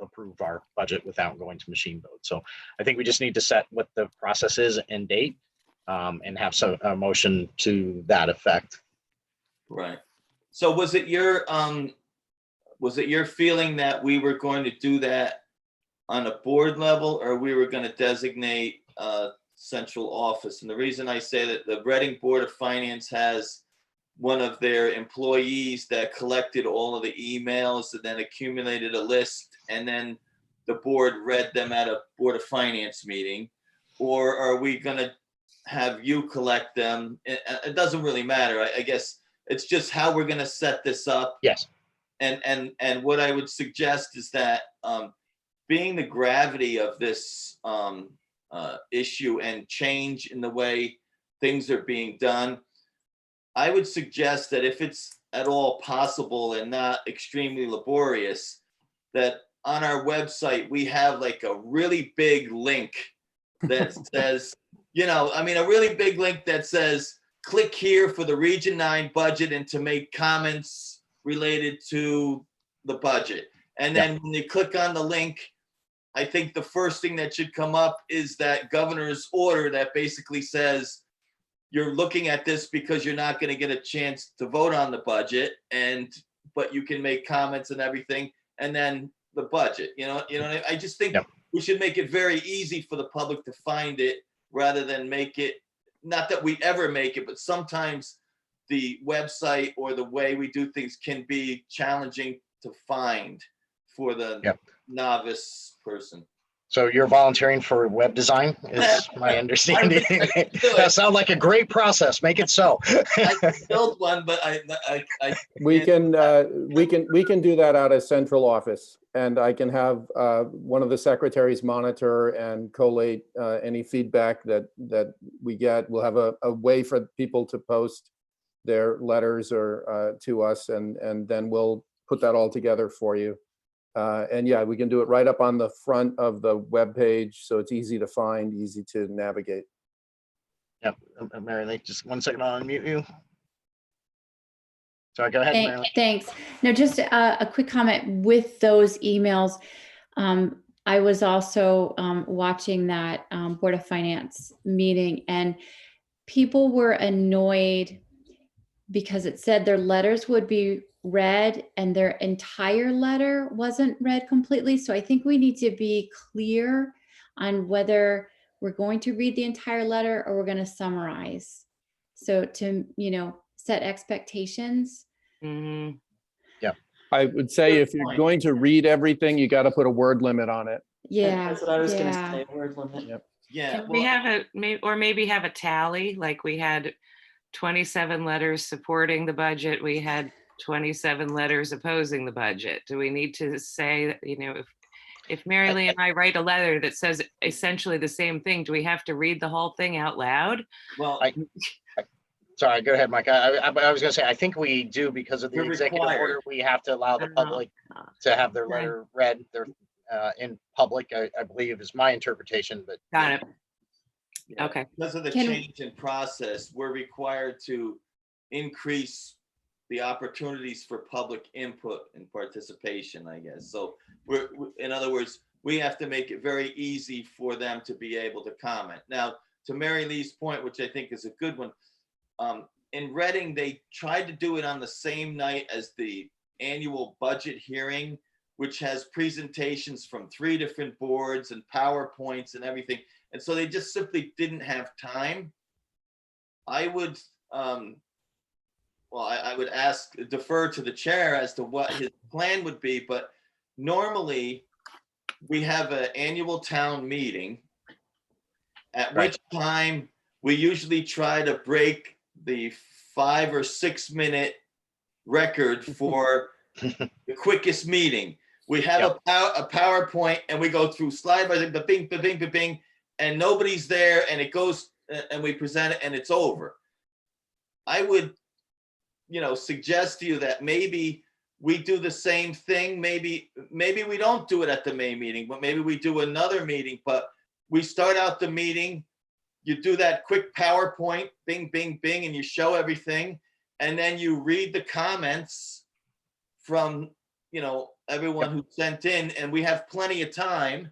approve our budget without going to machine vote. So I think we just need to set what the process is and date, and have a motion to that effect. Right. So was it your feeling that we were going to do that on a board level, or we were going to designate central office? And the reason I say that, the Reading Board of Finance has one of their employees that collected all of the emails and then accumulated a list, and then the board read them at a Board of Finance meeting. Or are we going to have you collect them? It doesn't really matter. I guess it's just how we're going to set this up. Yes. And what I would suggest is that, being the gravity of this issue and change in the way things are being done, I would suggest that if it's at all possible and not extremely laborious, that on our website we have like a really big link that says, a really big link that says, click here for the Region 9 budget and to make comments related to the budget. And then when you click on the link, I think the first thing that should come up is that governor's order that basically says, you're looking at this because you're not going to get a chance to vote on the budget, but you can make comments and everything, and then the budget. I just think we should make it very easy for the public to find it, rather than make it, not that we ever make it, but sometimes the website or the way we do things can be challenging to find for the novice person. So you're volunteering for web design, is my understanding. That sounds like a great process. Make it so. I built one, but we can do that out of central office, and I can have one of the secretaries monitor and collate any feedback that we get. We'll have a way for people to post their letters or to us, and then we'll put that all together for you. And yeah, we can do it right up on the front of the web page, so it's easy to find, easy to navigate. Yep, Mary Lee, just 1 second, I'll unmute you. Sorry, go ahead, Mary Lee. Thanks. No, just a quick comment with those emails. I was also watching that Board of Finance meeting, and people were annoyed because it said their letters would be read and their entire letter wasn't read completely. So I think we need to be clear on whether we're going to read the entire letter or we're going to summarize. So to, set expectations. Yeah. I would say if you're going to read everything, you got to put a word limit on it. Yeah. That's what I was going to say, word limit. Yep. Yeah. Can we have maybe have a tally, like we had 27 letters supporting the budget, we had 27 letters opposing the budget. Do we need to say that, if Mary Lee and I write a letter that says essentially the same thing, do we have to read the whole thing out loud? Well, sorry, go ahead, Mike. I was going to say, I think we do, because of the executive order. We have to allow the public to have their letter read in public, I believe is my interpretation, but. Got it. Okay. Because of the change in process, we're required to increase the opportunities for public input and participation, I guess. So in other words, we have to make it very easy for them to be able to comment. Now, to Mary Lee's point, which I think is a good one, in Reading, they tried to do it on the same night as the annual budget hearing, which has presentations from 3 different boards and PowerPoints and everything. And so they just simply didn't have time. I would, I would defer to the chair as to what his plan would be, but normally we have an annual town meeting, at which time we usually try to break the 5 or 6 minute record for the quickest meeting. We have a PowerPoint and we go through slide by slide, ba-bing, ba-bing, ba-bing, and nobody's there, and it goes and we present it and it's over. I would, suggest to you that maybe we do the same thing. Maybe we don't do it at the May meeting, but maybe we do another meeting, but we start out the meeting, you do that quick PowerPoint, bing, bing, bing, and you show everything. And then you read the comments from, everyone who sent in, and we have plenty of time.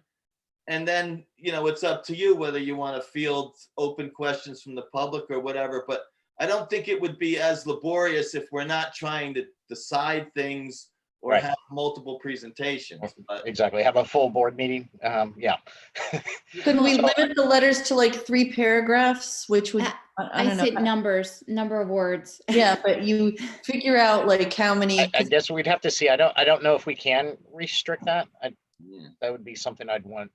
And then, it's up to you whether you want to field open questions from the public or whatever. But I don't think it would be as laborious if we're not trying to decide things or have multiple presentations. But exactly. Have a full board meeting. Yeah. Could we limit the letters to like 3 paragraphs, which would, I don't said know. number of words. Yeah, but you figure out like how many. I guess we'd have to see. I don't know if we can restrict that. That would be something I'd want,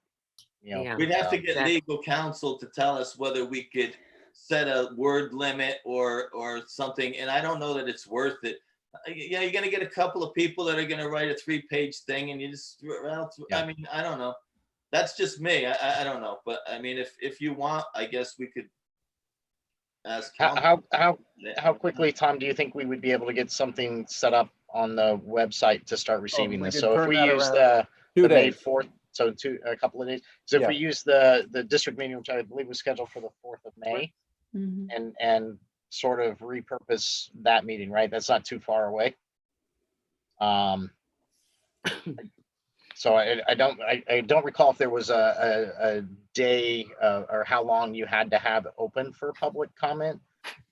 We'd have to get legal counsel to tell us whether we could set a word limit or something. And I don't know that it's worth it. You're going to get a couple of people that are going to write a 3-page thing, and you just, I mean, I don't know. That's just me. I don't know. But I mean, if you want, I guess we could ask. How quickly, Tom, do you think we would be able to get something set up on the website to start receiving this? So if we use the May 4th, so a couple of days. So if we use the district meeting, which I believe was scheduled for the 4th of May, and sort of repurpose that meeting, right? That's not too far away. So I don't recall if there was a day or how long you had to have open for public comment.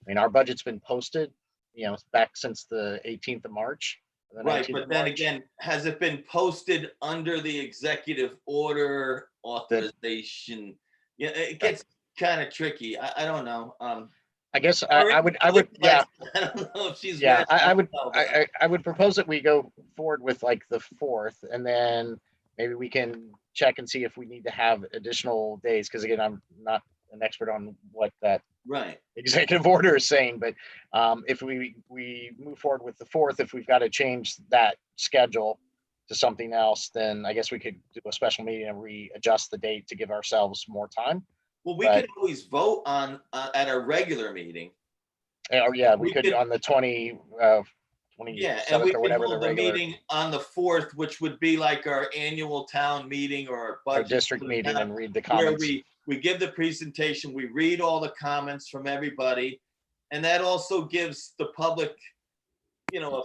mean, our budget's been posted, back since the 18th of March. the Right, 19th but of then March. again, has it been posted under the executive order authorization? Yeah, it gets kind of tricky. I don't know. I guess I would, yeah. I don't know if she's. Yeah, ready. I would propose that we go forward with like the 4th, and then maybe we can check and see if we need to have additional days. Because again, I'm not an expert on what that Right. executive order is saying, but if we move forward with the 4th, if we've got to change that schedule to something else, then I guess we could do a special meeting and readjust the date to give ourselves more time. Well, we could always vote on at our regular meeting. Or yeah, we could on the 27th Yeah, and we or could whatever the hold the regular meeting on the 4th, which would be like our annual town meeting or our our budget district for the meeting town, and read the where comments. we give the presentation, we read all the comments from everybody, and that also gives the public, a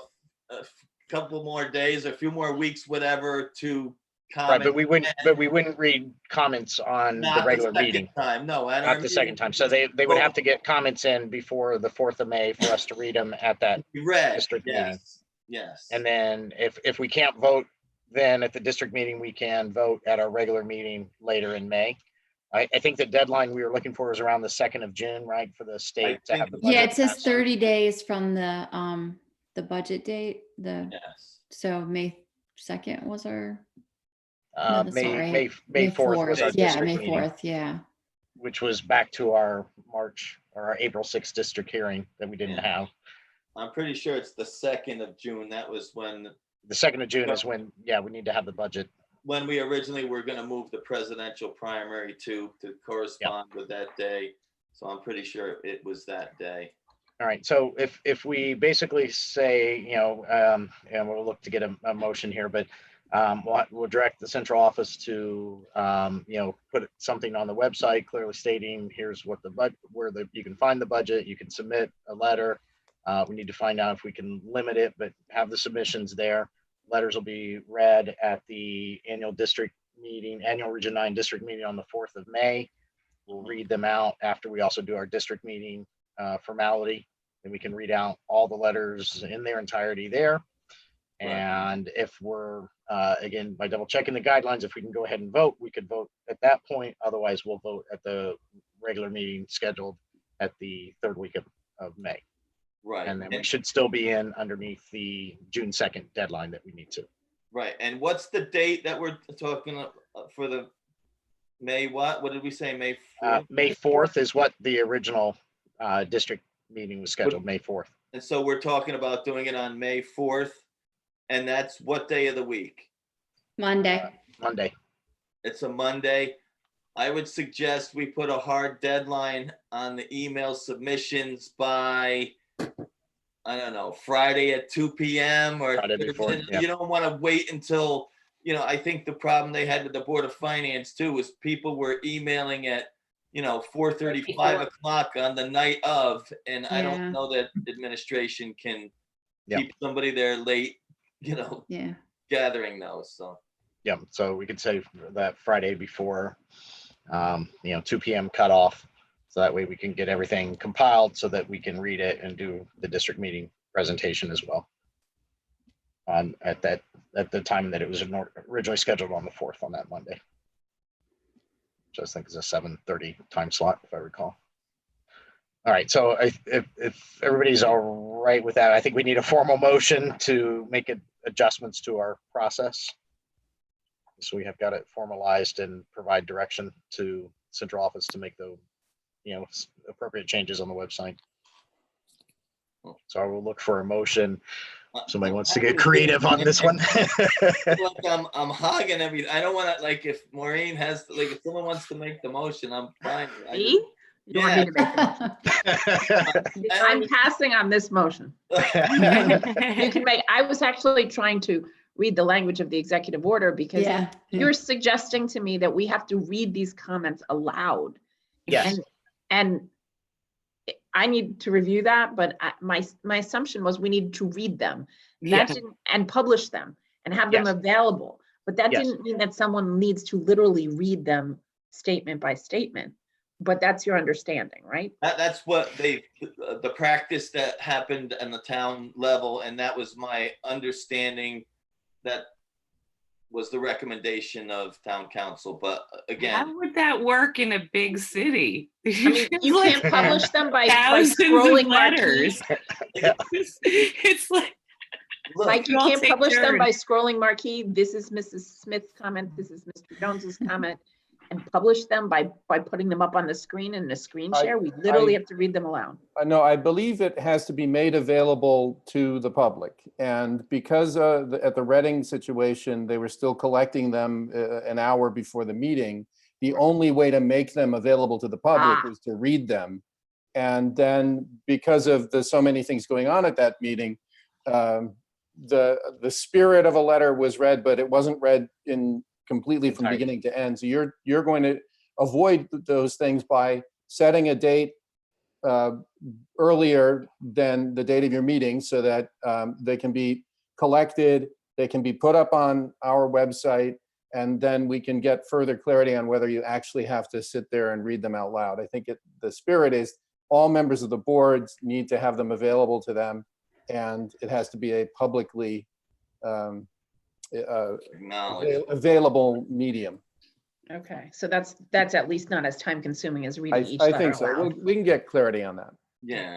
couple more days, a few more weeks, whatever, to comment. Right, but we wouldn't read comments on the Not regular the second meeting. time, no, at our Not the second time. So they would have to get comments in before the 4th of May for us to read them at that district meeting. Yes. And then if we can't vote then at the district meeting, we can vote at our regular meeting later in May. I think the deadline we were looking for is around the 2nd of June, right, for the state to have the budget. Yeah, it says 30 days from the budget date. So May 2nd was our. No, that's not right. May 4th was our district May meeting, 4th, yeah. which was back to our March or our April 6th district hearing that we didn't have. I'm pretty sure it's the 2nd of June. That was when. The 2nd of June is when, we need to have the budget. When we originally were going to move the presidential primary to correspond with that day. So I'm pretty sure it was that day. All right, so if we basically say, and we'll look to get a motion here, but we'll direct the central office to, put something on the website clearly stating here's what you can find the budget, you can submit a letter. We need to find out if we can limit it, but have the submissions there. Letters will be read at the annual Region 9 district meeting on the 4th of May. We'll read them out after we also do our district meeting formality. And we can read out all the letters in their entirety there. And if we're, again, by double checking the guidelines, if we can go ahead and vote, we could vote at that point. Otherwise, we'll vote at the regular meeting scheduled at the 3rd week of May. Right. And then we should still be in underneath the June 2nd deadline that we need to. Right. And what's the date that we're talking for the May what? What did we say, May 4th? May 4th is what the original district meeting was scheduled, May 4th. And so we're talking about doing it on May 4th. And that's what day of the week? Monday. Monday. It's a Monday. I would suggest we put a hard deadline on the email submissions by, I don't know, Friday at 2 p.m. or Friday before, yeah. You don't want to wait until, I think the problem they had with the Board of Finance too was people were emailing at, 4:30, 5 o'clock on the night of, and I don't know that administration can keep somebody there late, gathering those. So. Yeah, so we could say that Friday before, 2 p.m. cutoff. So that way we can get everything compiled so that we can read it and do the district meeting presentation as well. At the time that it was originally scheduled on the 4th on that Monday. Which I think is a 7:30 time slot, if I recall. All right, so if everybody's all right with that, I think we need a formal motion to make adjustments to our process. So we have got it formalized and provide direction to central office to make the appropriate changes on the website. So I will look for a motion. Somebody wants to get creative on this one. I'm hogging everything. I don't want to, if Maureen has, if someone wants to make the motion, I'm fine. Me? You want me to make the motion? I'm passing on this motion. You can make, I was actually trying to read the language of the executive order because you're suggesting to me that we have to read these comments aloud. Yes. And I need to review that, but my assumption was we need to read them. That didn't, and publish them and have them available. But that didn't mean that someone needs to literally read them statement by statement. But that's your understanding, right? That's what the practice that happened on the town level, and that was my understanding. That was the recommendation of town council. But again, How would that work in a big city? I mean, you Like can't publish them by thousands scrolling of marquee. letters. It's like, Mike, you I'll can't take publish them by turns. scrolling marquee. This is Mrs. Smith's comment. This is Mr. Jones's comment. And publish them by putting them up on the screen in a screen share. We literally have to read them aloud. No, I believe it has to be made available to the public. And because at the Reading situation, they were still collecting them an hour before the meeting, the only way to make them available to the public was to read them. And then because of so many things going on at that meeting, the spirit of a letter was read, but it wasn't read completely from beginning to end. So you're going to avoid those things by setting a date earlier than the date of your meeting, so that they can be collected, they can be put up on our website, and then we can get further clarity on whether you actually have to sit there and read them out loud. I think the spirit is all members of the boards need to have them available to them, and it has to be a publicly available medium. Okay, so that's at least not as time consuming as reading each I letter think so. aloud. We can get clarity on that. yeah.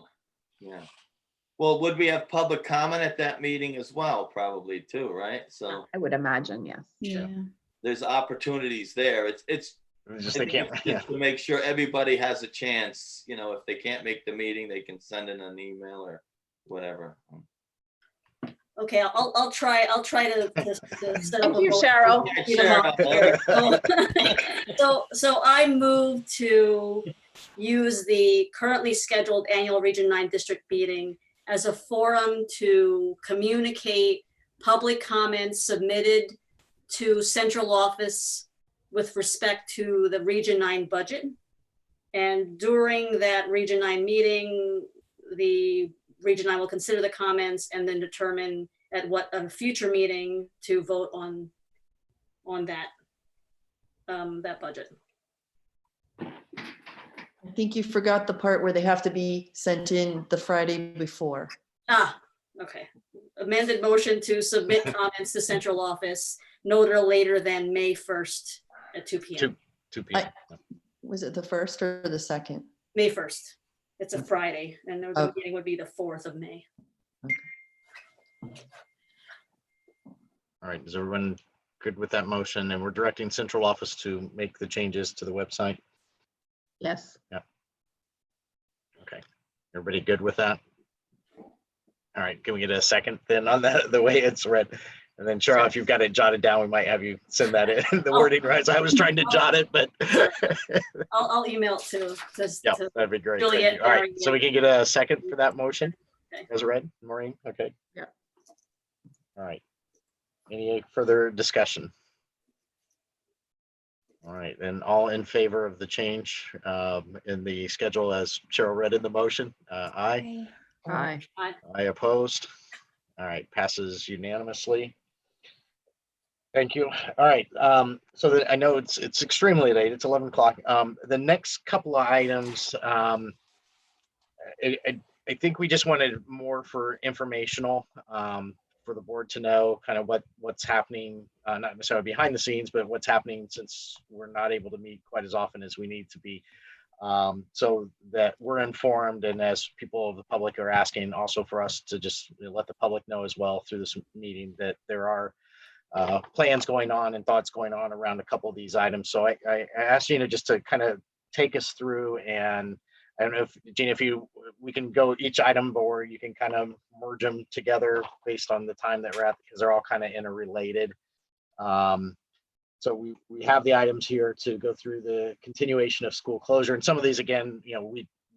Well, would we have public comment at that meeting as well? Probably too, right? So I would imagine, yes. Yeah. there's opportunities there. It's just they can't. to make sure everybody has a chance. If they can't make the meeting, they can send in an email or whatever. Okay, I'll try to set up Thank you, Cheryl. So I move to use the currently scheduled annual Region 9 district meeting as a forum to communicate public comments submitted to central office with respect to the Region 9 budget. And during that Region 9 meeting, the Region 9 will consider the comments and then determine at what a future meeting to vote on that that budget. I think you forgot the part where they have to be sent in the Friday before. Okay. Amended motion to submit comments to central office no later than May 1st at 2 p.m. 2 p.m. Was it the 1st or the 2nd? May 1st. It's a Friday, and the meeting would be the 4th of May. All right, is everyone good with that motion? And we're directing central office to make the changes to the website? Yes. Yeah. Okay, everybody good with that? All right, can we get a second then on that, the way it's read? And then Cheryl, if you've got it jotted down, we might have you send that in, the wording right. So I was trying to jot it, but. I'll email it to Yeah, that'd be great. Juliet. Thank you. All right, so we can get a second for that motion Okay. as read, Maureen? Okay. Yeah. All right. Any further discussion? All right, then all in favor of the change in the schedule as Cheryl read in the motion? Aye. Aye. I opposed. All right, passes unanimously. Thank you. All right, so that I know it's extremely late. It's 11 o'clock. The next couple of items, I think we just wanted more for informational for the board to know kind of what's happening, not necessarily behind the scenes, but what's happening since we're not able to meet quite as often as we need to be. So that we're informed, and as people of the public are asking, also for us to just let the public know as well through this meeting that there are plans going on and thoughts going on around a couple of these items. So I asked Gina just to kind of take us through, and I don't know if Gina, we can go each item, or you can kind of merge them together based on the time that we're at, because they're all kind of interrelated. So we have the items here to go through the continuation of school closure. And some of these, again,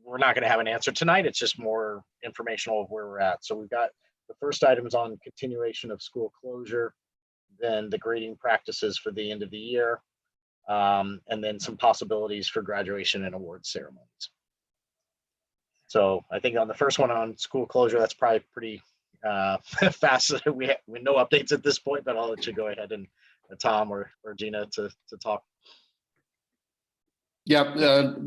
we're not going to have an answer tonight. It's just more informational of where we're at. So we've got the first items on continuation of school closure, then the grading practices for the end of the year, and then some possibilities for graduation and award ceremonies. So I think on the first one on school closure, that's probably pretty fast. We have no updates at this point, but I'll let you go ahead and Tom or Gina to talk. Yep,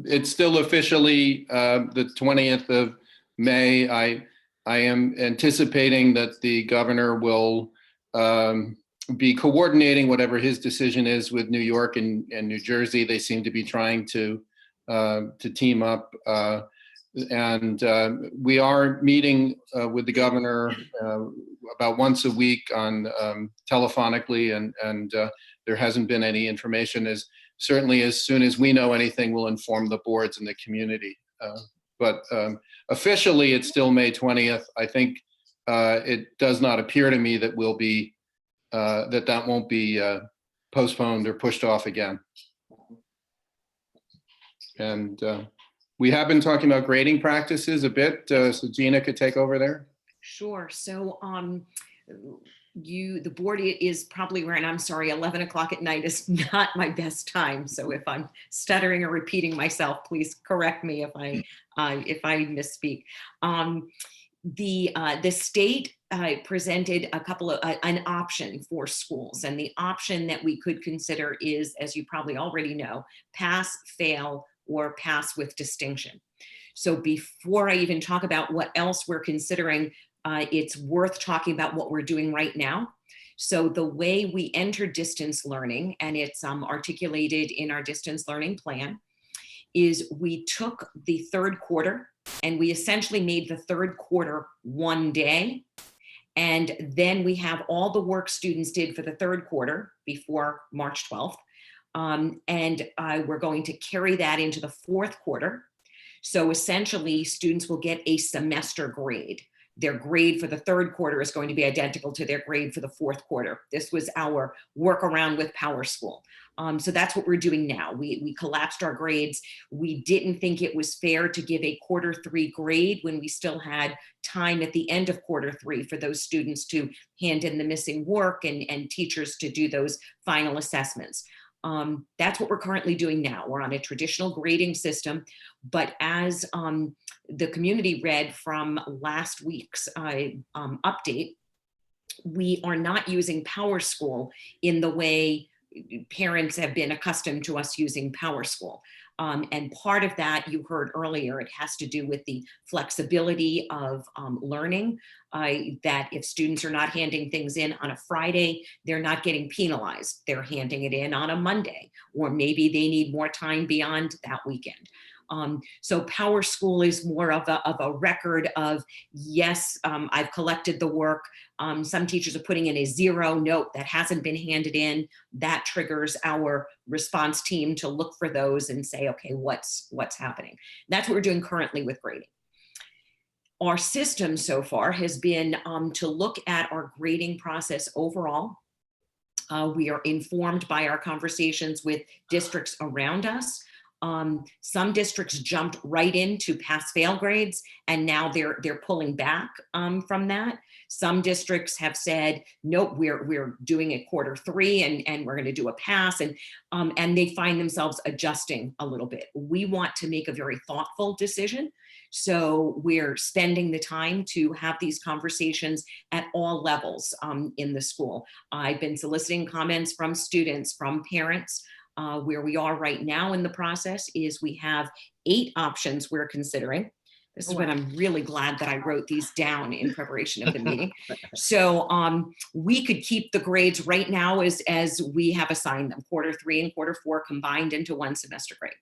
it's still officially the 20th of May. I am anticipating that the governor will be coordinating whatever his decision is with New York and New Jersey. They seem to be trying to team up. And we are meeting with the governor about once a week on telephonically, and there hasn't been any information. Certainly as soon as we know anything, we'll inform the boards and the community. But officially, it's still May 20th. I think it does not appear to me that we'll be that won't be postponed or pushed off again. And we have been talking about grading practices a bit, so Gina could take over there. Sure. So the board is probably around, I'm sorry, 11 o'clock at night is not my best time. So if I'm stuttering or repeating myself, please correct me if I misspeak. The state presented a couple of an option for schools, and the option that we could consider is, as you probably already know, pass, fail, or pass with distinction. So before I even talk about what else we're considering, it's worth talking about what we're doing right now. So the way we enter distance learning, and it's articulated in our distance learning plan, is we took the third quarter and we essentially made the third quarter one day. And then we have all the work students did for the third quarter before March 12th. And we're going to carry that into the fourth quarter. So essentially, students will get a semester grade. Their grade for the third quarter is going to be identical to their grade for the fourth quarter. This was our workaround with PowerSchool. So that's what we're doing now. We collapsed our grades. We didn't think it was fair to give a quarter three grade when we still had time at the end of quarter three for those students to hand in the missing work and teachers to do those final assessments. That's what we're currently doing now. We're on a traditional grading system, but as the community read from last week's update, we are not using PowerSchool in the way parents have been accustomed to us using PowerSchool. And part of that, you heard earlier, it has to do with the flexibility of learning, that if students are not handing things in on a Friday, they're not getting penalized. They're handing it in on a Monday, or maybe they need more time beyond that weekend. So PowerSchool is more of a record of, yes, I've collected the work. Some teachers are putting in a 0 note that hasn't been handed in. That triggers our response team to look for those and say, okay, what's happening? That's what we're doing currently with grading. Our system so far has been to look at our grading process overall. We are informed by our conversations with districts around us. Some districts jumped right into pass-fail grades, and now they're pulling back from that. Some districts have said, nope, we're doing a quarter three and we're going to do a pass, and they find themselves adjusting a little bit. We want to make a very thoughtful decision, so we're spending the time to have these conversations at all levels in the school. I've been soliciting comments from students, from parents. Where we are right now in the process is we have 8 options we're considering. This is when I'm really glad that I wrote these down in preparation of the meeting. So we could keep the grades right now as we have assigned them, quarter 3 and quarter 4 combined into one semester grade.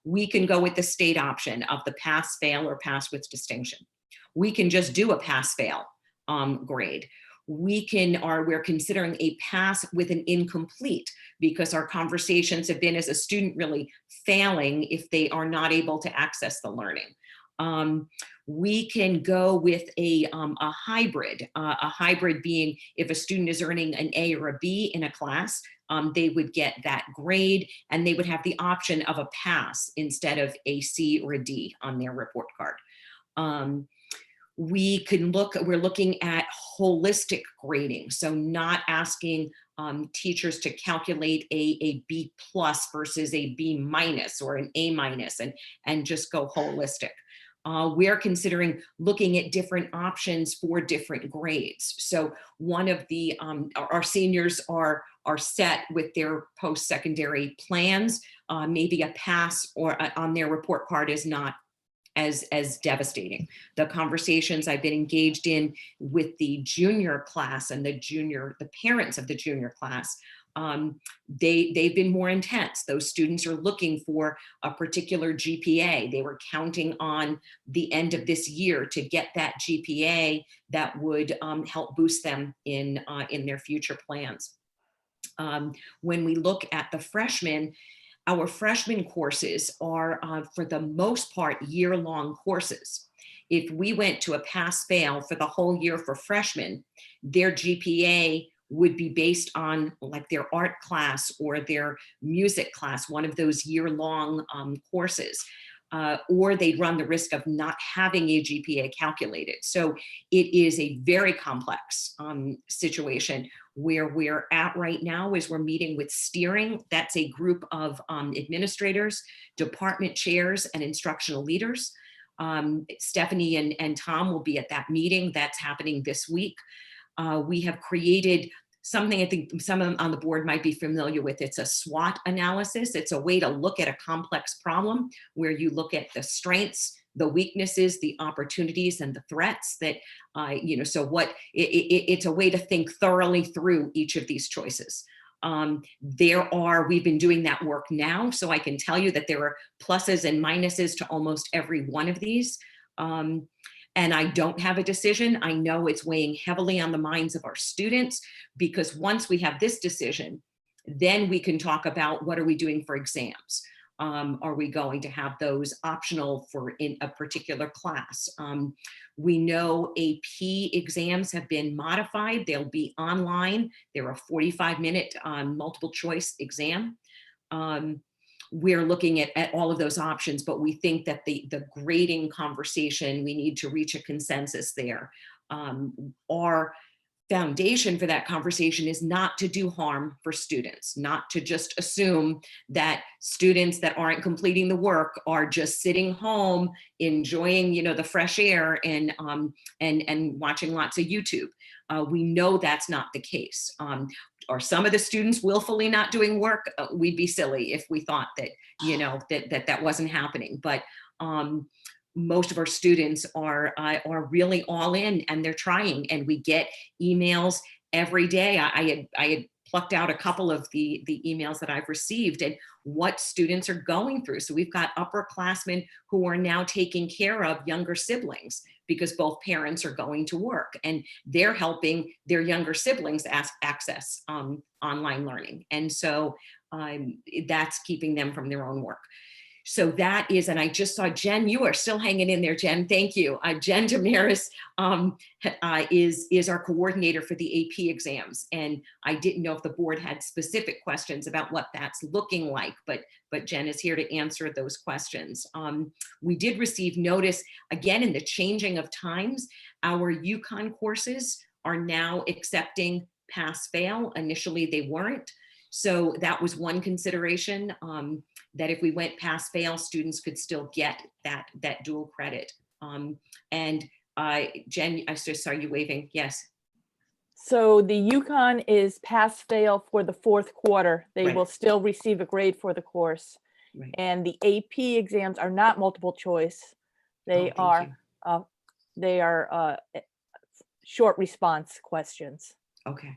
We can go with the state option of the pass, fail, or pass with distinction. We can just do a pass, fail grade. We're considering a pass with an incomplete, because our conversations have been, as a student really failing if they are not able to access the learning. We can go with a hybrid being, if a student is earning an A or a B in a class, they would get that grade and they would have the option of a pass instead of a C or a D on their report card. We're looking at holistic grading, so not asking teachers to calculate a B plus versus a B minus or an A minus and just go holistic. We're considering looking at different options for different grades. So one of the, our seniors are set with their post-secondary plans. maybe a pass or on their report card is not as devastating. The conversations I've been engaged in with the junior class and the parents of the junior class, they've been more intense. Those students are looking for a particular GPA. They were counting on the end of this year to get that GPA that would help boost them in their future plans. When we look at the freshmen, our freshman courses are, for the most part, year-long courses. If we went to a pass-fail for the whole year for freshmen, their GPA would be based on like their art class or their music class, one of those year-long courses, or they'd run the risk of not having a GPA calculated. So it is a very complex situation. Where we're at right now is we're meeting with steering. That's a group of administrators, department chairs, and instructional leaders. Stephanie and Tom will be at that meeting. That's happening this week. We have created something I think some of them on the board might be familiar with. It's a SWOT analysis. It's a way to look at a complex problem where you look at the strengths, the weaknesses, the opportunities, and the threats that, so it's a way to think thoroughly through each of these choices. We've been doing that work now, so I can tell you that there are pluses and minuses to almost every one of these. And I don't have a decision. I know it's weighing heavily on the minds of our students, because once we have this decision, then we can talk about what are we doing for exams. Are we going to have those optional for in a particular class? We know AP exams have been modified. They'll be online. They're a 45-minute multiple choice exam. We're looking at all of those options, but we think that the grading conversation, we need to reach a consensus there. Our foundation for that conversation is not to do harm for students, not to just assume that students that aren't completing the work are just sitting home enjoying, the fresh air and watching lots of YouTube. We know that's not the case. Are some of the students willfully not doing work? We'd be silly if we thought that, that wasn't happening. But most of our students are really all in, and they're trying, and we get emails every day. I had plucked out a couple of the emails that I've received and what students are going through. So we've got upperclassmen who are now taking care of younger siblings because both parents are going to work, and they're helping their younger siblings access online learning. And so that's keeping them from their own work. So that is, and I just saw Jen, you are still hanging in there, Jen, thank you. Jen Damaris is our coordinator for the AP exams. And I didn't know if the board had specific questions about what that's looking like, but Jen is here to answer those questions. We did receive notice, again, in the changing of times, our UConn courses are now accepting pass-fail. Initially, they weren't. So that was one consideration, that if we went pass-fail, students could still get that dual credit. And Jen, I just saw you waving, yes. So the UConn is pass-fail for the fourth quarter. They Right. will still receive a grade for the course. Right. And the AP exams are not multiple choice. They thank are short response questions. Okay.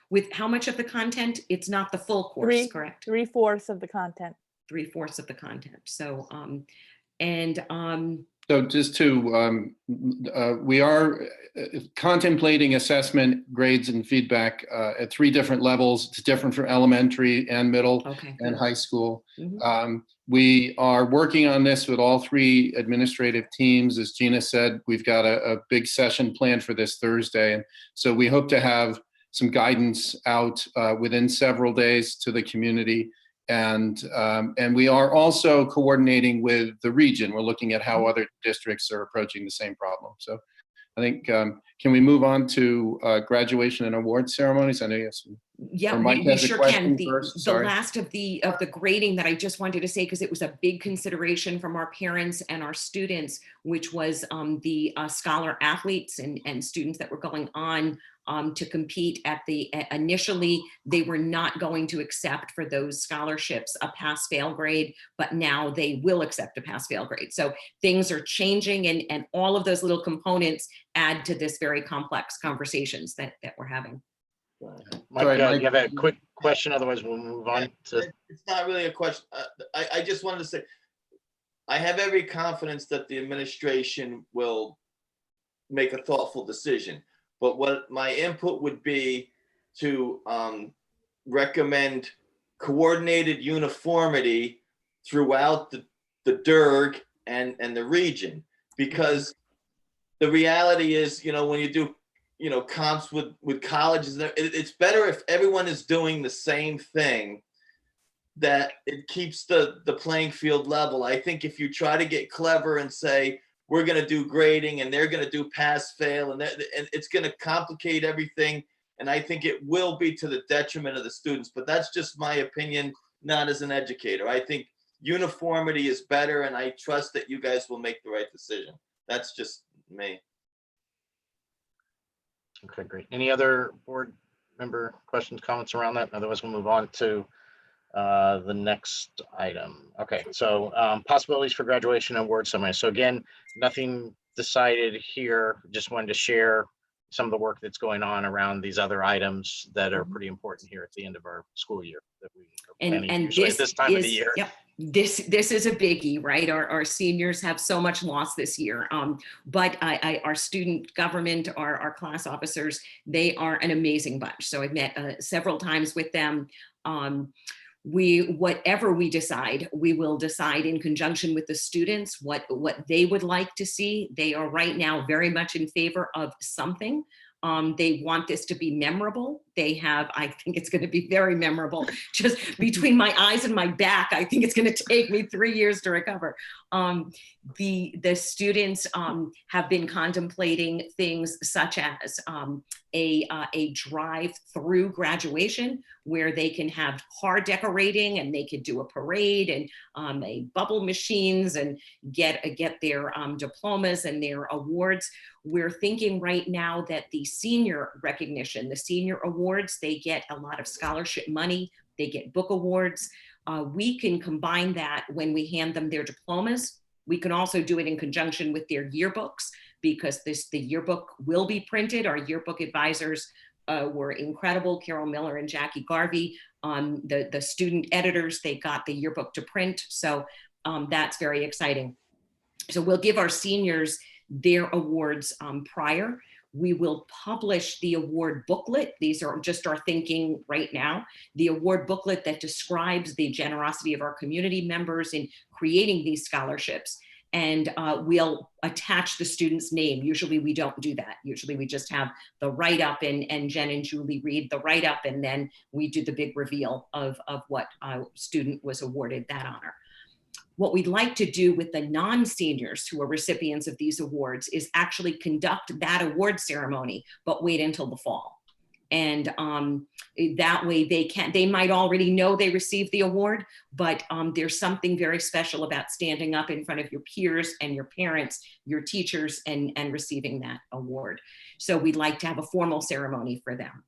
With how much of the content? It's not the full course, correct? 3/4 of the content. 3/4 of the content. So, So just to, we are contemplating assessment grades and feedback at 3 different levels. It's different for elementary and middle and high school. We are working on this with all 3 administrative teams. As Gina said, we've got a big session planned for this Thursday. And so we hope to have some guidance out within several days to the community. And we are also coordinating with the region. We're looking at how other districts are approaching the same problem. So I think, can we move on to graduation and award ceremonies? I know you have some Yeah, Or Mike we has a sure question can. first, The sorry. last of the grading that I just wanted to say, because it was a big consideration from our parents and our students, which was the scholar athletes and students that were going on to compete at the, initially, they were not going to accept for those scholarships a pass-fail grade, but now they will accept a pass-fail grade. So things are changing, and all of those little components add to this very complex conversations that we're having. Mike, Sorry, Mike. you have a quick question, otherwise we'll move on to. It's not really a question. I just wanted to say, I have every confidence that the administration will make a thoughtful decision. But what my input would be to recommend coordinated uniformity throughout the DIRG and the region. Because the reality is, when you do comps with colleges, it's better if everyone is doing the same thing, that it keeps the playing field level. I think if you try to get clever and say, we're going to do grading and they're going to do pass fail, and it's going to complicate everything. And I think it will be to the detriment of the students, but that's just my opinion, not as an educator. I think uniformity is better, and I trust that you guys will make the right decision. That's just me. Okay, great. Any other board member questions, comments around that? Otherwise, we'll move on to the next item. Okay, so possibilities for graduation and award summary. So again, nothing decided here. Just wanted to share some of the work that's going on around these other items that are pretty important here at the end of our school year that we are planning usually at this time of the year. Yep. This is a biggie, right? Our seniors have so much loss this year, but our student government, our class officers, they are an amazing bunch. So I've met several times with them. Whatever we decide, we will decide in conjunction with the students what they would like to see. They are right now very much in favor of something. They want this to be memorable. I think it's going to be very memorable. Just between my eyes and my back, I think it's going to take me 3 years to recover. The students have been contemplating things such as a drive-through graduation where they can have car decorating and they could do a parade and a bubble machines and get their diplomas and their awards. We're thinking right now that the senior recognition, the senior awards, they get a lot of scholarship money, they get book awards. We can combine that when we hand them their diplomas. We can also do it in conjunction with their yearbooks, because the yearbook will be printed. Our yearbook advisors were incredible, Carol Miller and Jackie Garvey. The student editors, they got the yearbook to print. So that's very exciting. So we'll give our seniors their awards prior. We will publish the award booklet. These are just our thinking right now. The award booklet that describes the generosity of our community members in creating these scholarships. And we'll attach the student's name. Usually we don't do that. Usually we just have the write-up and Jen and Julie read the write-up, and then we do the big reveal of what student was awarded that honor. What we'd like to do with the non-seniors who are recipients of these awards is actually conduct that award ceremony, but wait until the fall. And that way they might already know they received the award, but there's something very special about standing up in front of your peers and your parents, your teachers, and receiving that award. So we'd like to have a formal ceremony for them.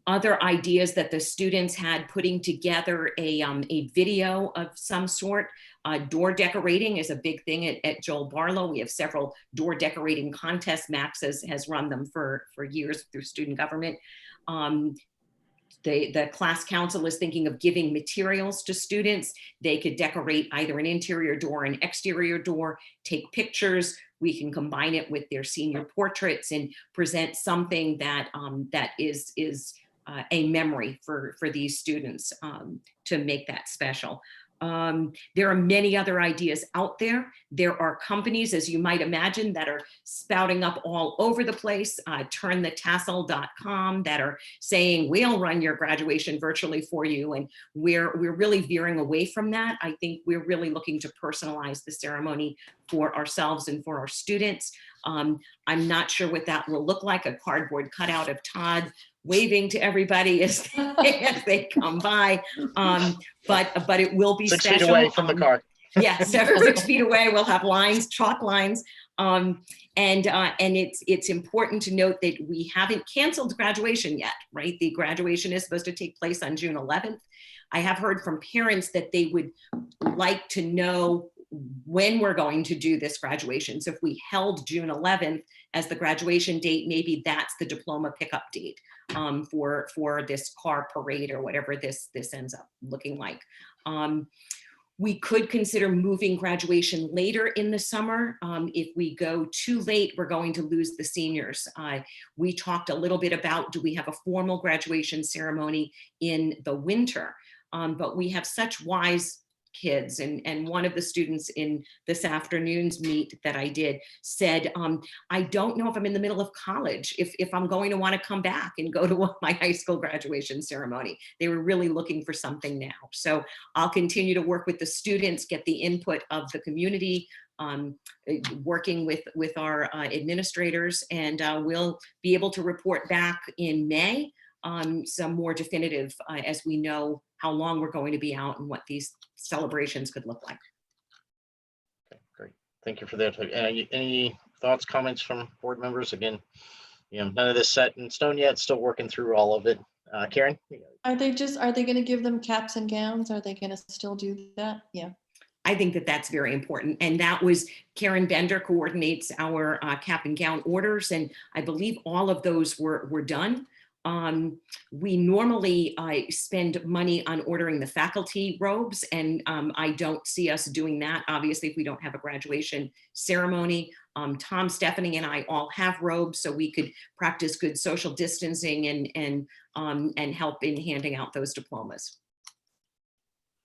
Other ideas that the students had, putting together a video of some sort. Door decorating is a big thing at Joel Barlow. We have several door decorating contests. Max has run them for years through student government. The class council is thinking of giving materials to students. They could decorate either an interior door or an exterior door, take pictures. We can combine it with their senior portraits and present something that is a memory for these students to make that special. There are many other ideas out there. There are companies, as you might imagine, that are spouting up all over the place, turnthetassel.com, that are saying, we'll run your graduation virtually for you. And we're really veering away from that. I think we're really looking to personalize the ceremony for ourselves and for our students. I'm not sure what that will look like, a cardboard cutout of Todd waving to everybody as they come by. But it will be 6 special. feet away from the car. Yeah, 6 feet away. We'll have lines, chalk lines. And it's important to note that we haven't canceled graduation yet, right? The graduation is supposed to take place on June 11th. I have heard from parents that they would like to know when we're going to do this graduation. So if we held June 11th as the graduation date, maybe that's the diploma pickup date for this car parade or whatever this ends up looking like. We could consider moving graduation later in the summer. If we go too late, we're going to lose the seniors. We talked a little bit about, do we have a formal graduation ceremony in the winter? But we have such wise kids, and one of the students in this afternoon's meet that I did said, I don't know if I'm in the middle of college, if I'm going to want to come back and go to my high school graduation ceremony. They were really looking for something now. So I'll continue to work with the students, get the input of the community, working with our administrators, and we'll be able to report back in May some more definitive as we know how long we're going to be out and what these celebrations could look like. Okay, great. Thank you for that. Any thoughts, comments from board members? Again, none of this set in stone yet. Still working through all of it. Karen? Are they going to give them caps and gowns? Are they going to still do that? Yeah. I think that that's very important. And that was Karen Bender coordinates our cap and gown orders. And I believe all of those were done. We normally spend money on ordering the faculty robes, and I don't see us doing that, obviously, if we don't have a graduation ceremony. Tom, Stephanie, and I all have robes, so we could practice good social distancing and help in handing out those diplomas.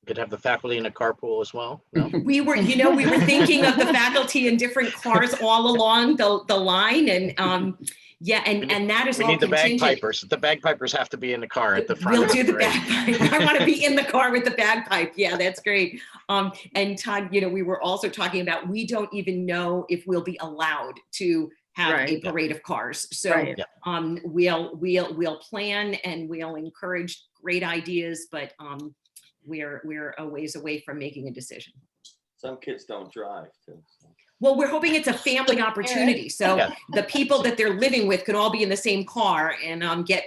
Could have the faculty in a carpool as well. No? We were thinking of the faculty in different cars all along the line, and yeah, and that is we all need the contingent. bagpipers. The bagpipers have to be in the car at the front. We'll do the bagpipe. I want to be in the car with the bagpipe. Yeah, that's great. And Todd, we were also talking about, we don't even know if we'll be allowed to have a parade of cars. So we'll plan and we'll encourage great ideas, but we're a ways away from making a decision. Some kids don't drive too. Well, we're hoping it's a family opportunity. So the people that they're living with could all be in the same car and get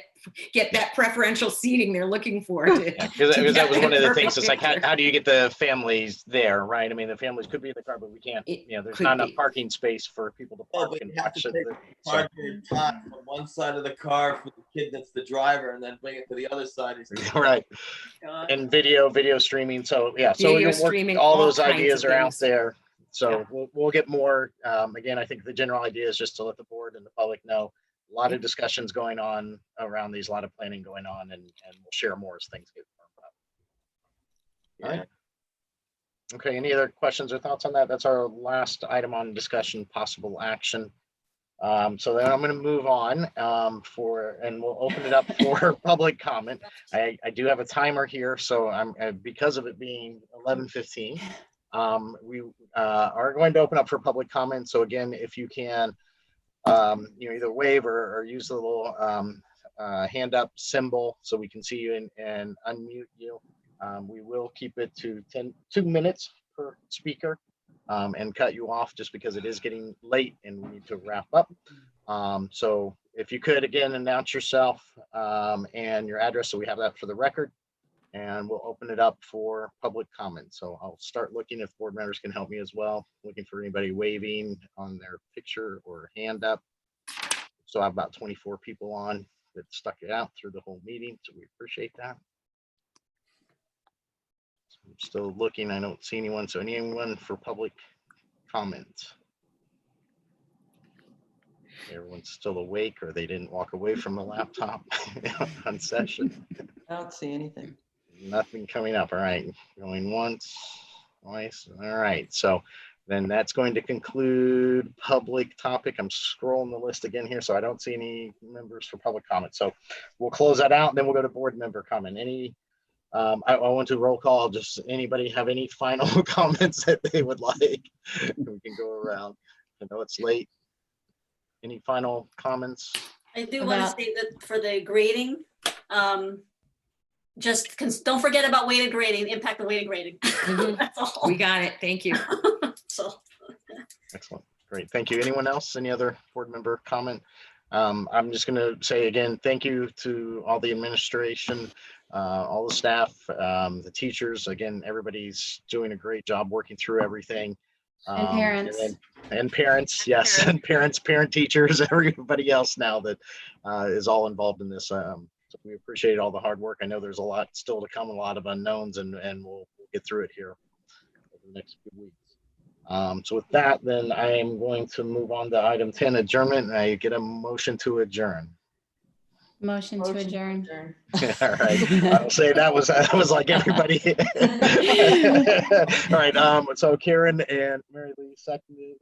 that preferential seating they're looking for. Because that was one of the things. It's like, how do you get the families there, right? I mean, the families could be in the car, but we can't. There's not enough parking space for people to park and watch it. Park your time from one side of the car for the kid that's the driver, and then bring it to the other side. Right. And video streaming. So yeah, so video we're streaming, all those ideas are out things. there. So we'll get more. Again, I think the general idea is just to let the board and the public know. A lot of discussions going on around these, a lot of planning going on, and we'll share more as things get firmed up. All right. Okay, any other questions or thoughts on that? That's our last item on discussion, possible action. So then I'm going to move on and we'll open it up for public comment. I do have a timer here, so I'm because of it being 11:15. We are going to open up for public comment. So again, if you can, either wave or use the little hand up symbol so we can see you and unmute you. We will keep it to 2 minutes per speaker and cut you off just because it is getting late and we need to wrap up. So if you could, again, announce yourself and your address so we have that for the record. And we'll open it up for public comment. So I'll start looking if board members can help me as well. Looking for anybody waving on their picture or hand up. So I have about 24 people on that stuck it out through the whole meeting. So we appreciate that. So I'm still looking. I don't see anyone. So anyone for public comment? Everyone's still awake or they didn't walk away from the laptop on session. I don't see anything. Nothing coming up. All right, going once, twice. All right, so then that's going to conclude public topic. I'm scrolling the list again here, so I don't see any members for public comment. So we'll close that out, and then we'll go to board member comment. Any, I want to roll call. Just anybody have any final comments that they would like? We can go around. I know it's late. Any final comments? I do want to about- say that for the grading, just don't forget about weighted grading, the impact of weighted grading. That's all. We got it. Thank you. So. Excellent. Great. Thank you. Anyone else? Any other board member comment? I'm just going to say again, thank you to all the administration, all the staff, the teachers. Again, everybody's doing a great job working through everything. And parents. And parents, yes, and parents, parent teachers, everybody else now that is all involved in this. So we appreciate all the hard work. I know there's a lot still to come, a lot of unknowns, and we'll get through it here over the next few weeks. So with that, then I am going to move on to item 10, adjournment, and I get a motion to adjourn. Motion to adjourn. All right, I'll say that was like everybody. All right, so Karen and Mary Lee seconded,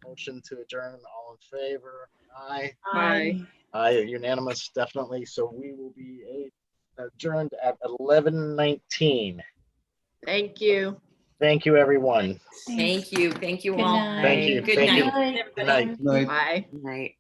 motion to adjourn. All in favor? Aye. Aye. Aye, unanimous, definitely. So we will be adjourned at 11:19. Thank you. Thank you, everyone. Thank you. Thank you Good all. night. Thank you. Good Thank you. night. Good night. Bye. Good night.